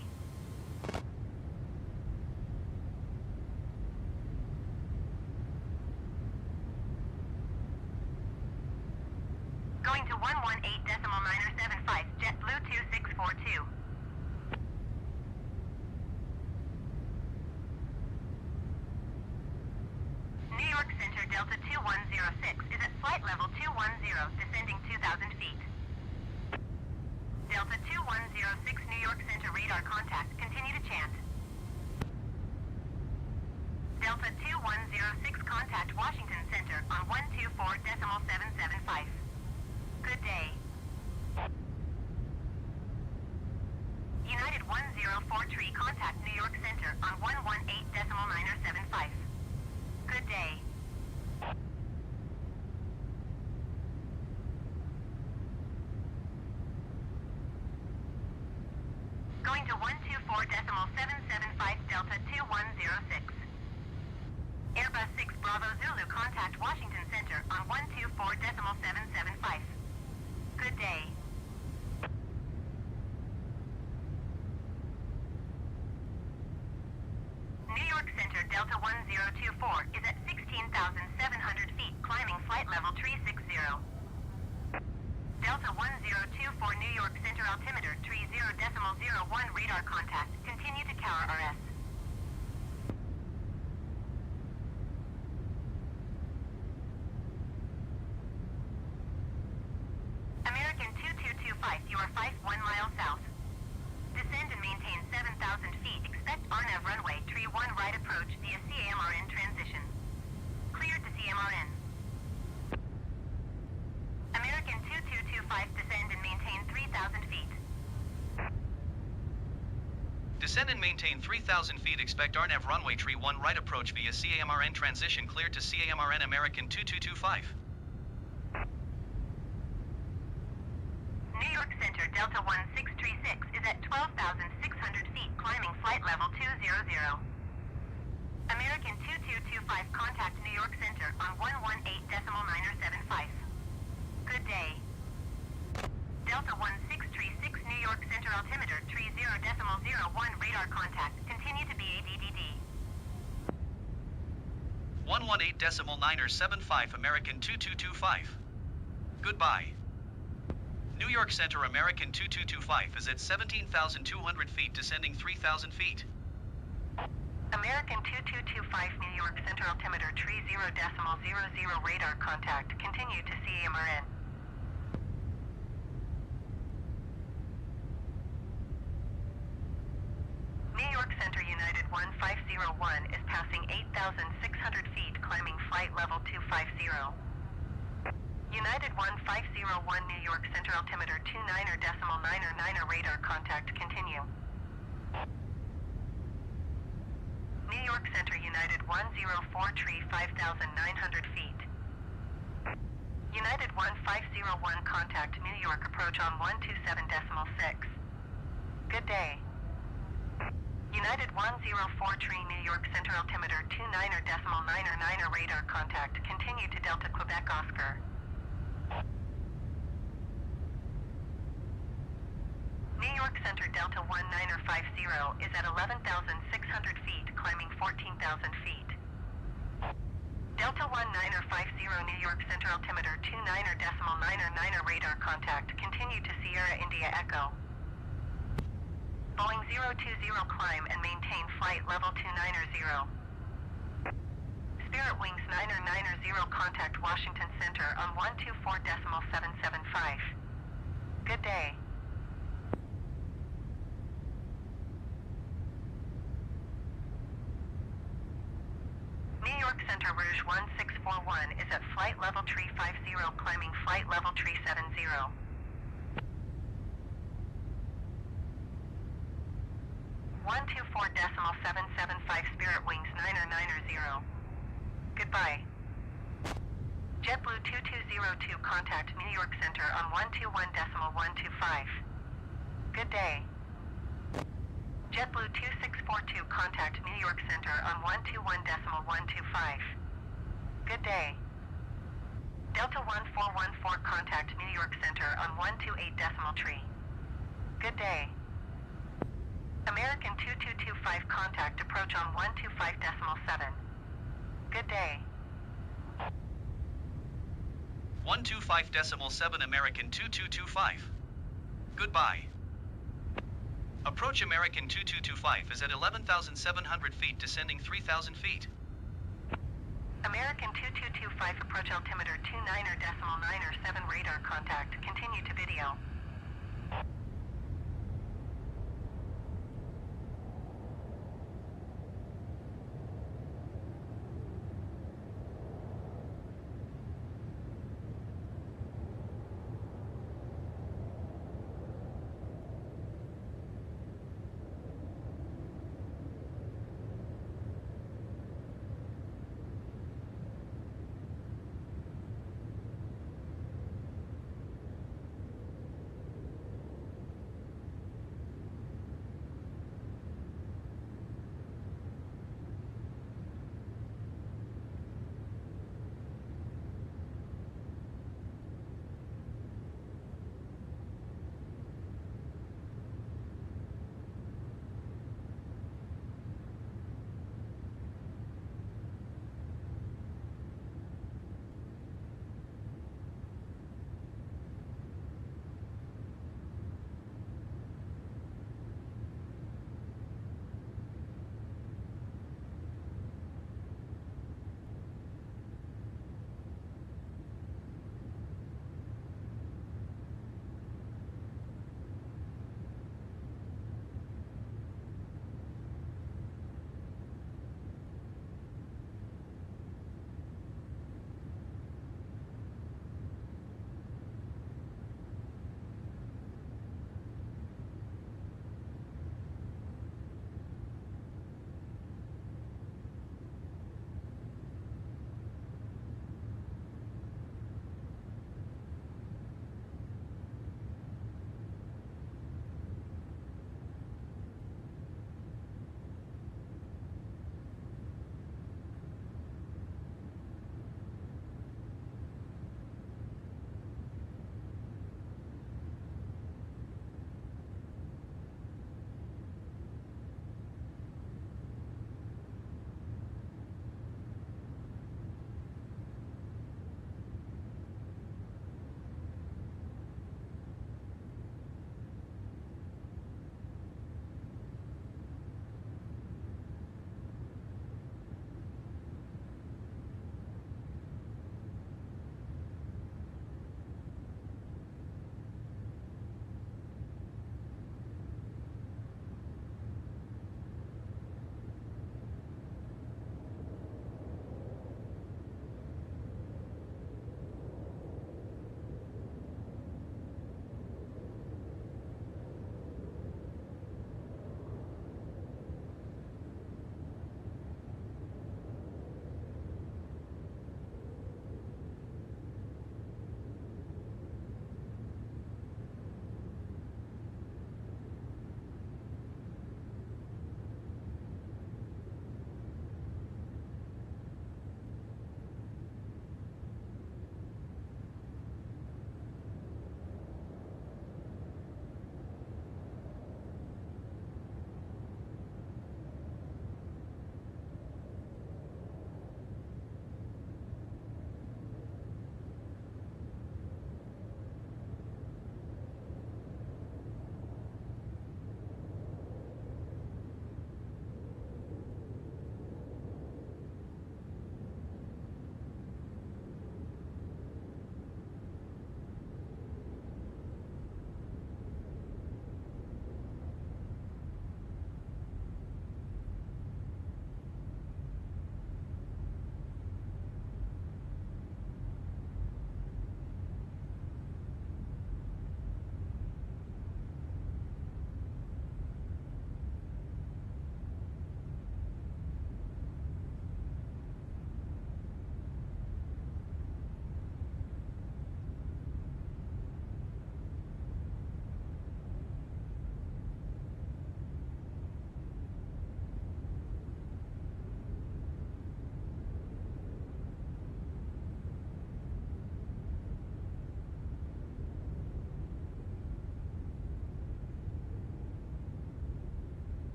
Going to 118.975, JetBlue 2642. New York Center Delta 2106 is at flight level 210, descending 2,000 feet. Delta 2106 New York Center radar contact, continue to Chant. Delta 2106, contact Washington Center on 124.775. Good day. United 104 contact New York Center on 118.975. Good day. Going to 124.775 Delta 2106. Airbus 6 Bravo Zulu, contact Washington Center on 124.775. Good day. New York Center Delta 1024 is at 16,700 feet, climbing flight level 360. Delta 1024 New York Center altimeter 30.01 radar contact. Continue to Tower RS. American 2225, you are 51 miles south. Descend and maintain 7,000 feet. Expect RNAV runway, tree 1 right approach via CAMRN transition. Cleared to CMRN. American 2225, descend and maintain 3,000 feet. Descend and maintain 3,000 feet. Expect RNAV runway tree 1 right approach via CAMRN transition. Cleared to CAMRN. American 2225. New York Center Delta 1636 is at 12,600 feet, climbing flight level 200. American 2225, contact New York Center on 118.975. Good day. Delta 1636 New York Center altimeter 30.01 radar contact. Continue to BADDD. 118.975 American 2225. Goodbye. New York Center American 2225 is at 17,200 feet, descending 3,000 feet. American 2225 New York Center altimeter 30.00 radar contact. Continue to CAMRN. New York Center United 1501 is passing 8,600 feet, climbing flight level 250. United 1501 New York Center altimeter 29.99 radar contact. Continue. New York Center United 104 tree 5,900 feet. United 1501 contact New York approach on 127.6. Good day. United 104 tree New York Center altimeter 29.99 radar contact. Continue to Delta Quebec Oscar. New York Center Delta 1950 is at 11,600 feet, climbing 14,000 feet. Delta 1950 New York Center altimeter 29.99 radar contact. Continue to Sierra India Echo. Boeing 020, climb and maintain flight level 290. Spirit Wings 990, contact Washington Center on 124.775. Good day. New York Center Rouge 1641 is at flight level 350, climbing flight level 370. One 24.775 Spirit Wings 990. Goodbye. JetBlue 2202, contact New York Center on 121.125. Good day. JetBlue 2642, contact New York Center on 121.125. Good day. Delta 1414, contact New York Center on 128.3. Good day. American 2225, contact approach on 125.7. Good day. 125.7 American 2225. Goodbye. Approach American 2225 is at 11,700 feet, descending 3,000 feet. American 2225, approach altimeter 29.97 radar contact. Continue to video.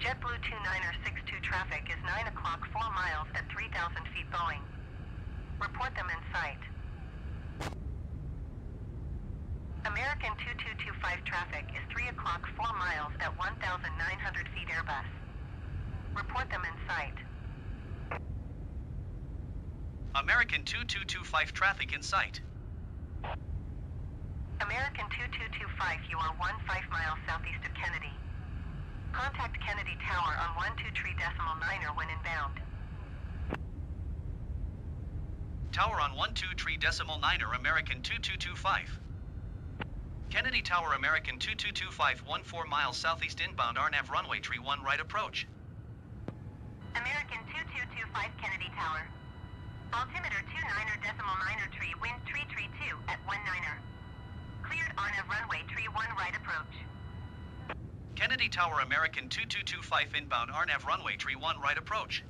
JetBlue 2962 traffic is 9 o'clock 4 miles at 3,000 feet Boeing. Report them in sight. American 2225 traffic is 3 o'clock 4 miles at 1,900 feet Airbus. Report them in sight. American 2225 traffic in sight. American 2225, you are 15 miles southeast of Kennedy. Contact Kennedy Tower on 123.9 when inbound. Tower on 123.9 American 2225. Kennedy Tower American 2225, 14 miles southeast inbound RNAV runway tree 1 right approach. American 2225 Kennedy Tower. Altimeter 29.9 tree, wind 332 at 19er. Cleared RNAV runway tree 1 right approach. Kennedy Tower American 2225 inbound RNAV runway tree 1 right approach.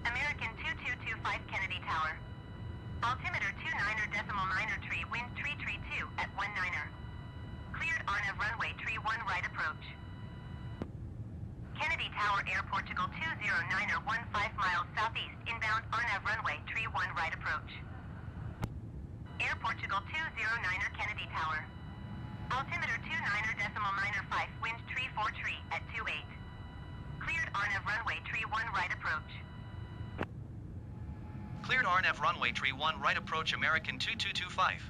American 2225 Kennedy Tower. Altimeter 29.9 tree, wind 332 at 19er. Cleared RNAV runway tree 1 right approach. Kennedy Tower Air Portugal 209er 15 miles southeast inbound RNAV runway tree 1 right approach. Air Portugal 209er Kennedy Tower. Altimeter 29.9 wind 343 at 28. Cleared RNAV runway tree 1 right approach. Cleared RNAV runway tree 1 right approach American 2225.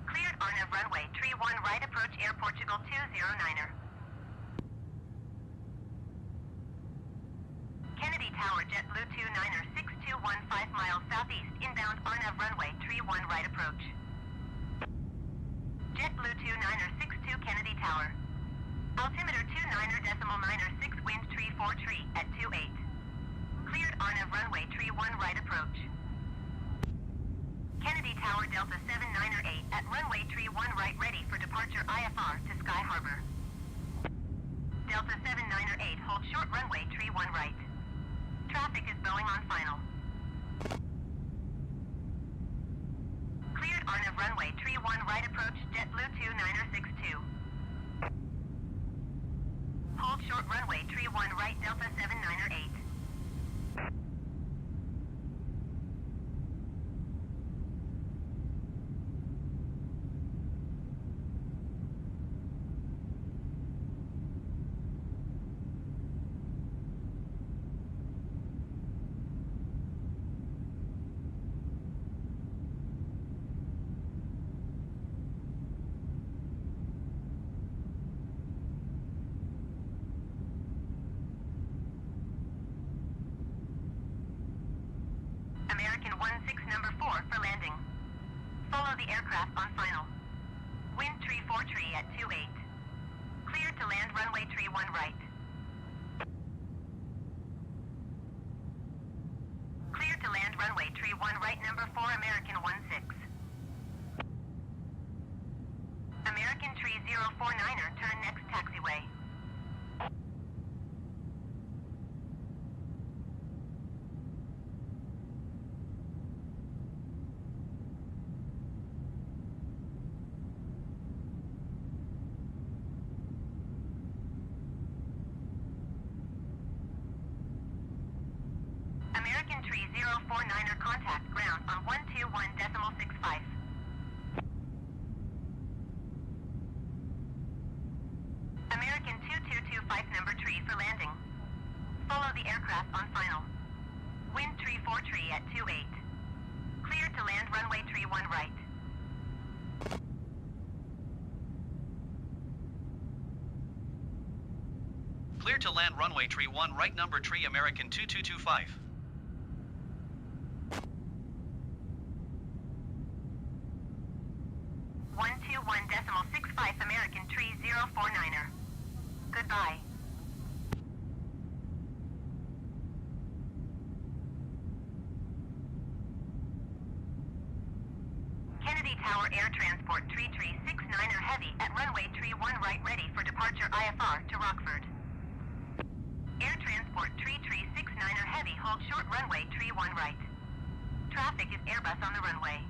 Cleared RNAV runway tree 1 right approach Air Portugal 209er. Kennedy Tower JetBlue 29er 6215 miles southeast inbound RNAV runway tree 1 right approach. JetBlue 29er 62 Kennedy Tower. Altimeter 29.9 wind 343 at 28. Cleared RNAV runway tree 1 right approach. Kennedy Tower Delta 798 at runway tree 1 right ready for departure IFR to Sky Harbor. Delta 798 hold short runway tree 1 right. Traffic is Boeing on final. Cleared RNAV runway tree 1 right approach JetBlue 29er 62. Hold short runway tree 1 right Delta 798er 8. American 16 number 4 for landing. Follow the aircraft on final. Wind 343 at 28. Cleared to land runway tree 1 right. Cleared to land runway tree 1 right number 4 American 16. American tree 049er turn next taxiway. American tree 049er contact ground on 121.65. American 2225 number tree for landing. Follow the aircraft on final. Wind 343 at 28. Cleared to land runway tree 1 right. Cleared to land runway tree 1 right number tree American 2225. 121.65 American tree 049er. Goodbye. Kennedy Tower Air Transport tree 369er heavy at runway tree 1 right ready for departure IFR to Rockford. Air Transport tree 369er heavy hold short runway tree 1 right. Traffic is Airbus on the runway.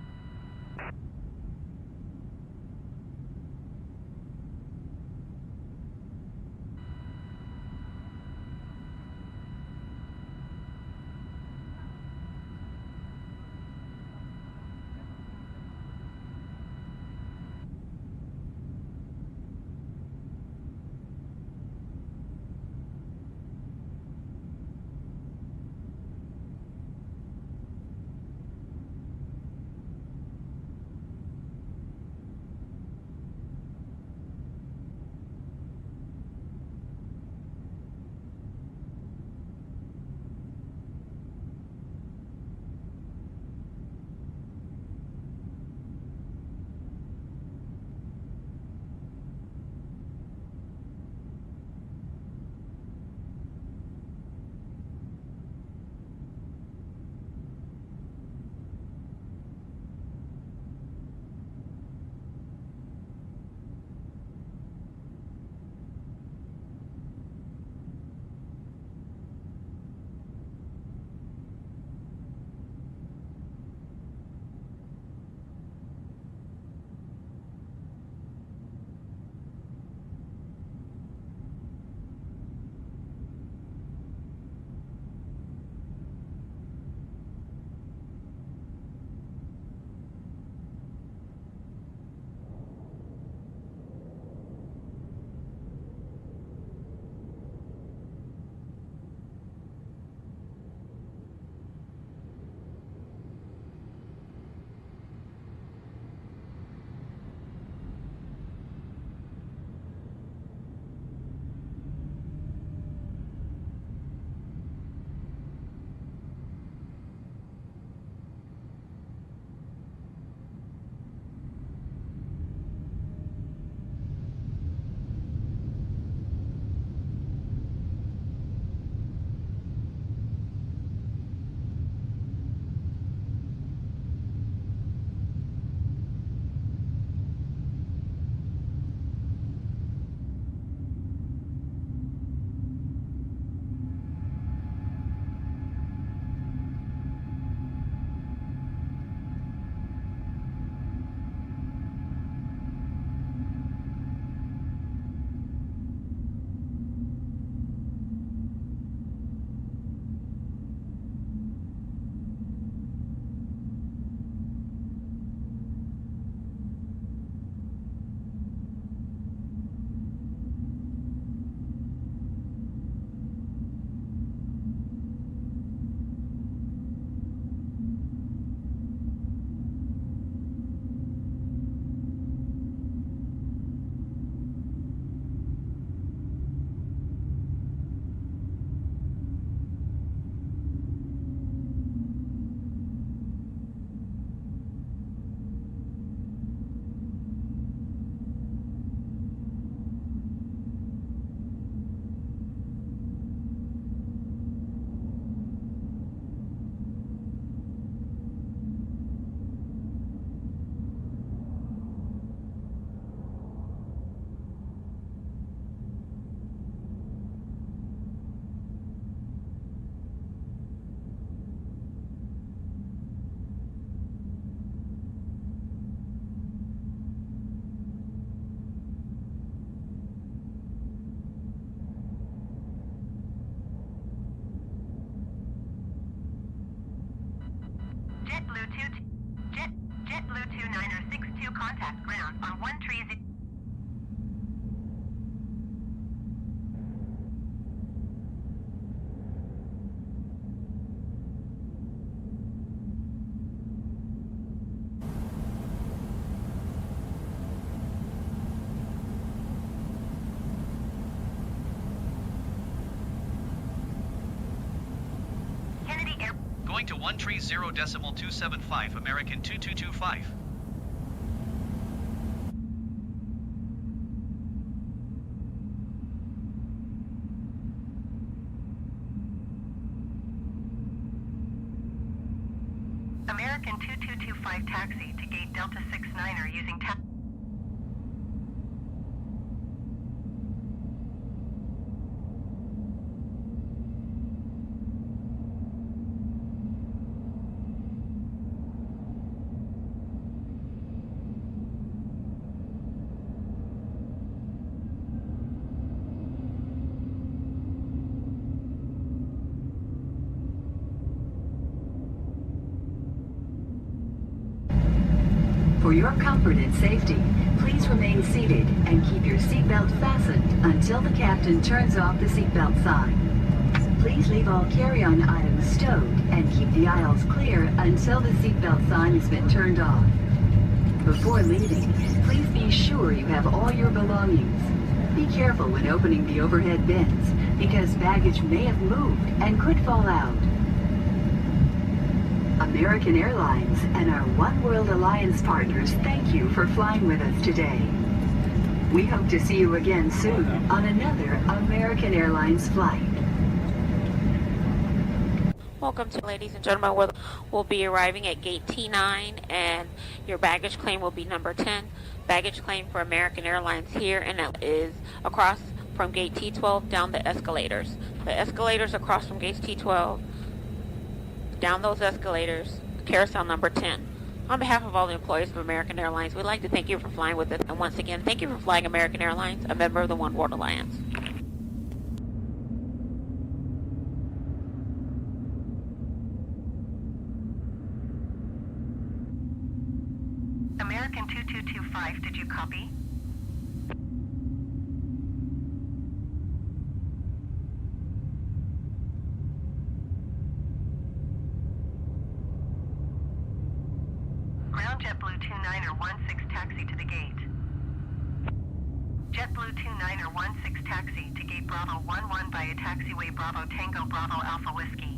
JetBlue 29er62 contact ground on 130. Going to 130.275, American 2225. American 2225 taxi to gate Delta 69er using For your comfort and safety, please remain seated and keep your seatbelt fastened until the captain turns off the seatbelt sign. Please leave all carry-on items stowed and keep the aisles clear until the seatbelt sign has been turned off. Before leaving, please be sure you have all your belongings. Be careful when opening the overhead bins because baggage may have moved and could fall out. American Airlines and our One World Alliance partners thank you for flying with us today. We hope to see you again soon on another American Airlines flight. Welcome to, ladies and gentlemen. We'll be arriving at gate T9 and your baggage claim will be number 10. Baggage claim for American Airlines here, and it is across from gate T12 down the escalators. The escalators across from gate T12, down those escalators, carousel number 10. On behalf of all the employees of American Airlines, we'd like to thank you for flying with us. And once again, thank you for flying American Airlines, a member of the One World Alliance. American 2225, did you copy? Ground JetBlue 29er16 taxi to the gate. JetBlue 29er16 taxi to gate Bravo 11 via taxiway Bravo Tango Bravo Alpha Whiskey.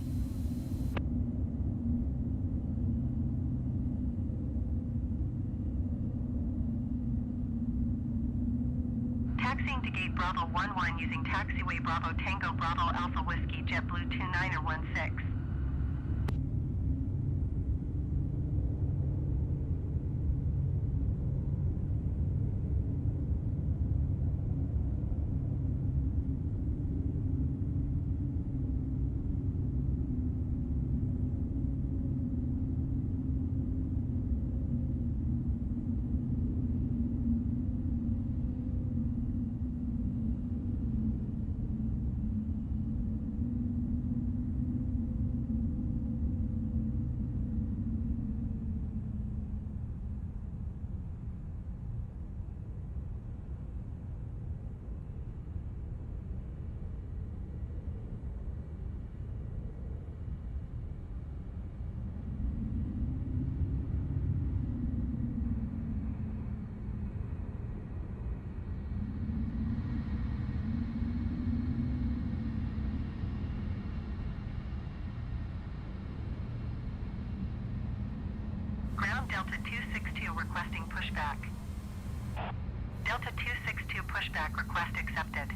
Taxiing to gate Bravo 11 using taxiway Bravo Tango Bravo Alpha Whiskey JetBlue 29er16. Ground Delta 262 requesting pushback. Delta 262 pushback request accepted.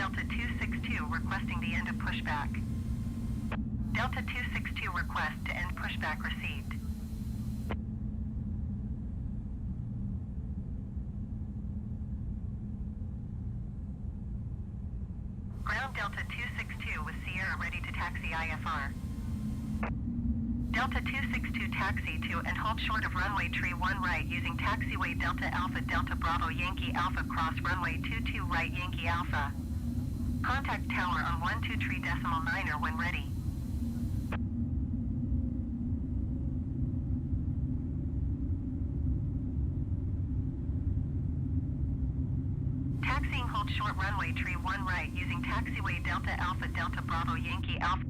Delta 262 requesting the end of pushback. Delta 262 request to end pushback received. Ground Delta 262 with Sierra ready to taxi IFR. Delta 262 taxi to and hold short of runway tree 1 right using taxiway Delta Alpha Delta Bravo Yankee Alpha cross runway 22 right Yankee Alpha. Contact tower on 123.9 when ready. Taxiing hold short runway tree 1 right using taxiway Delta Alpha Delta Bravo Yankee Alpha.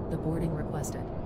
The boarding requested.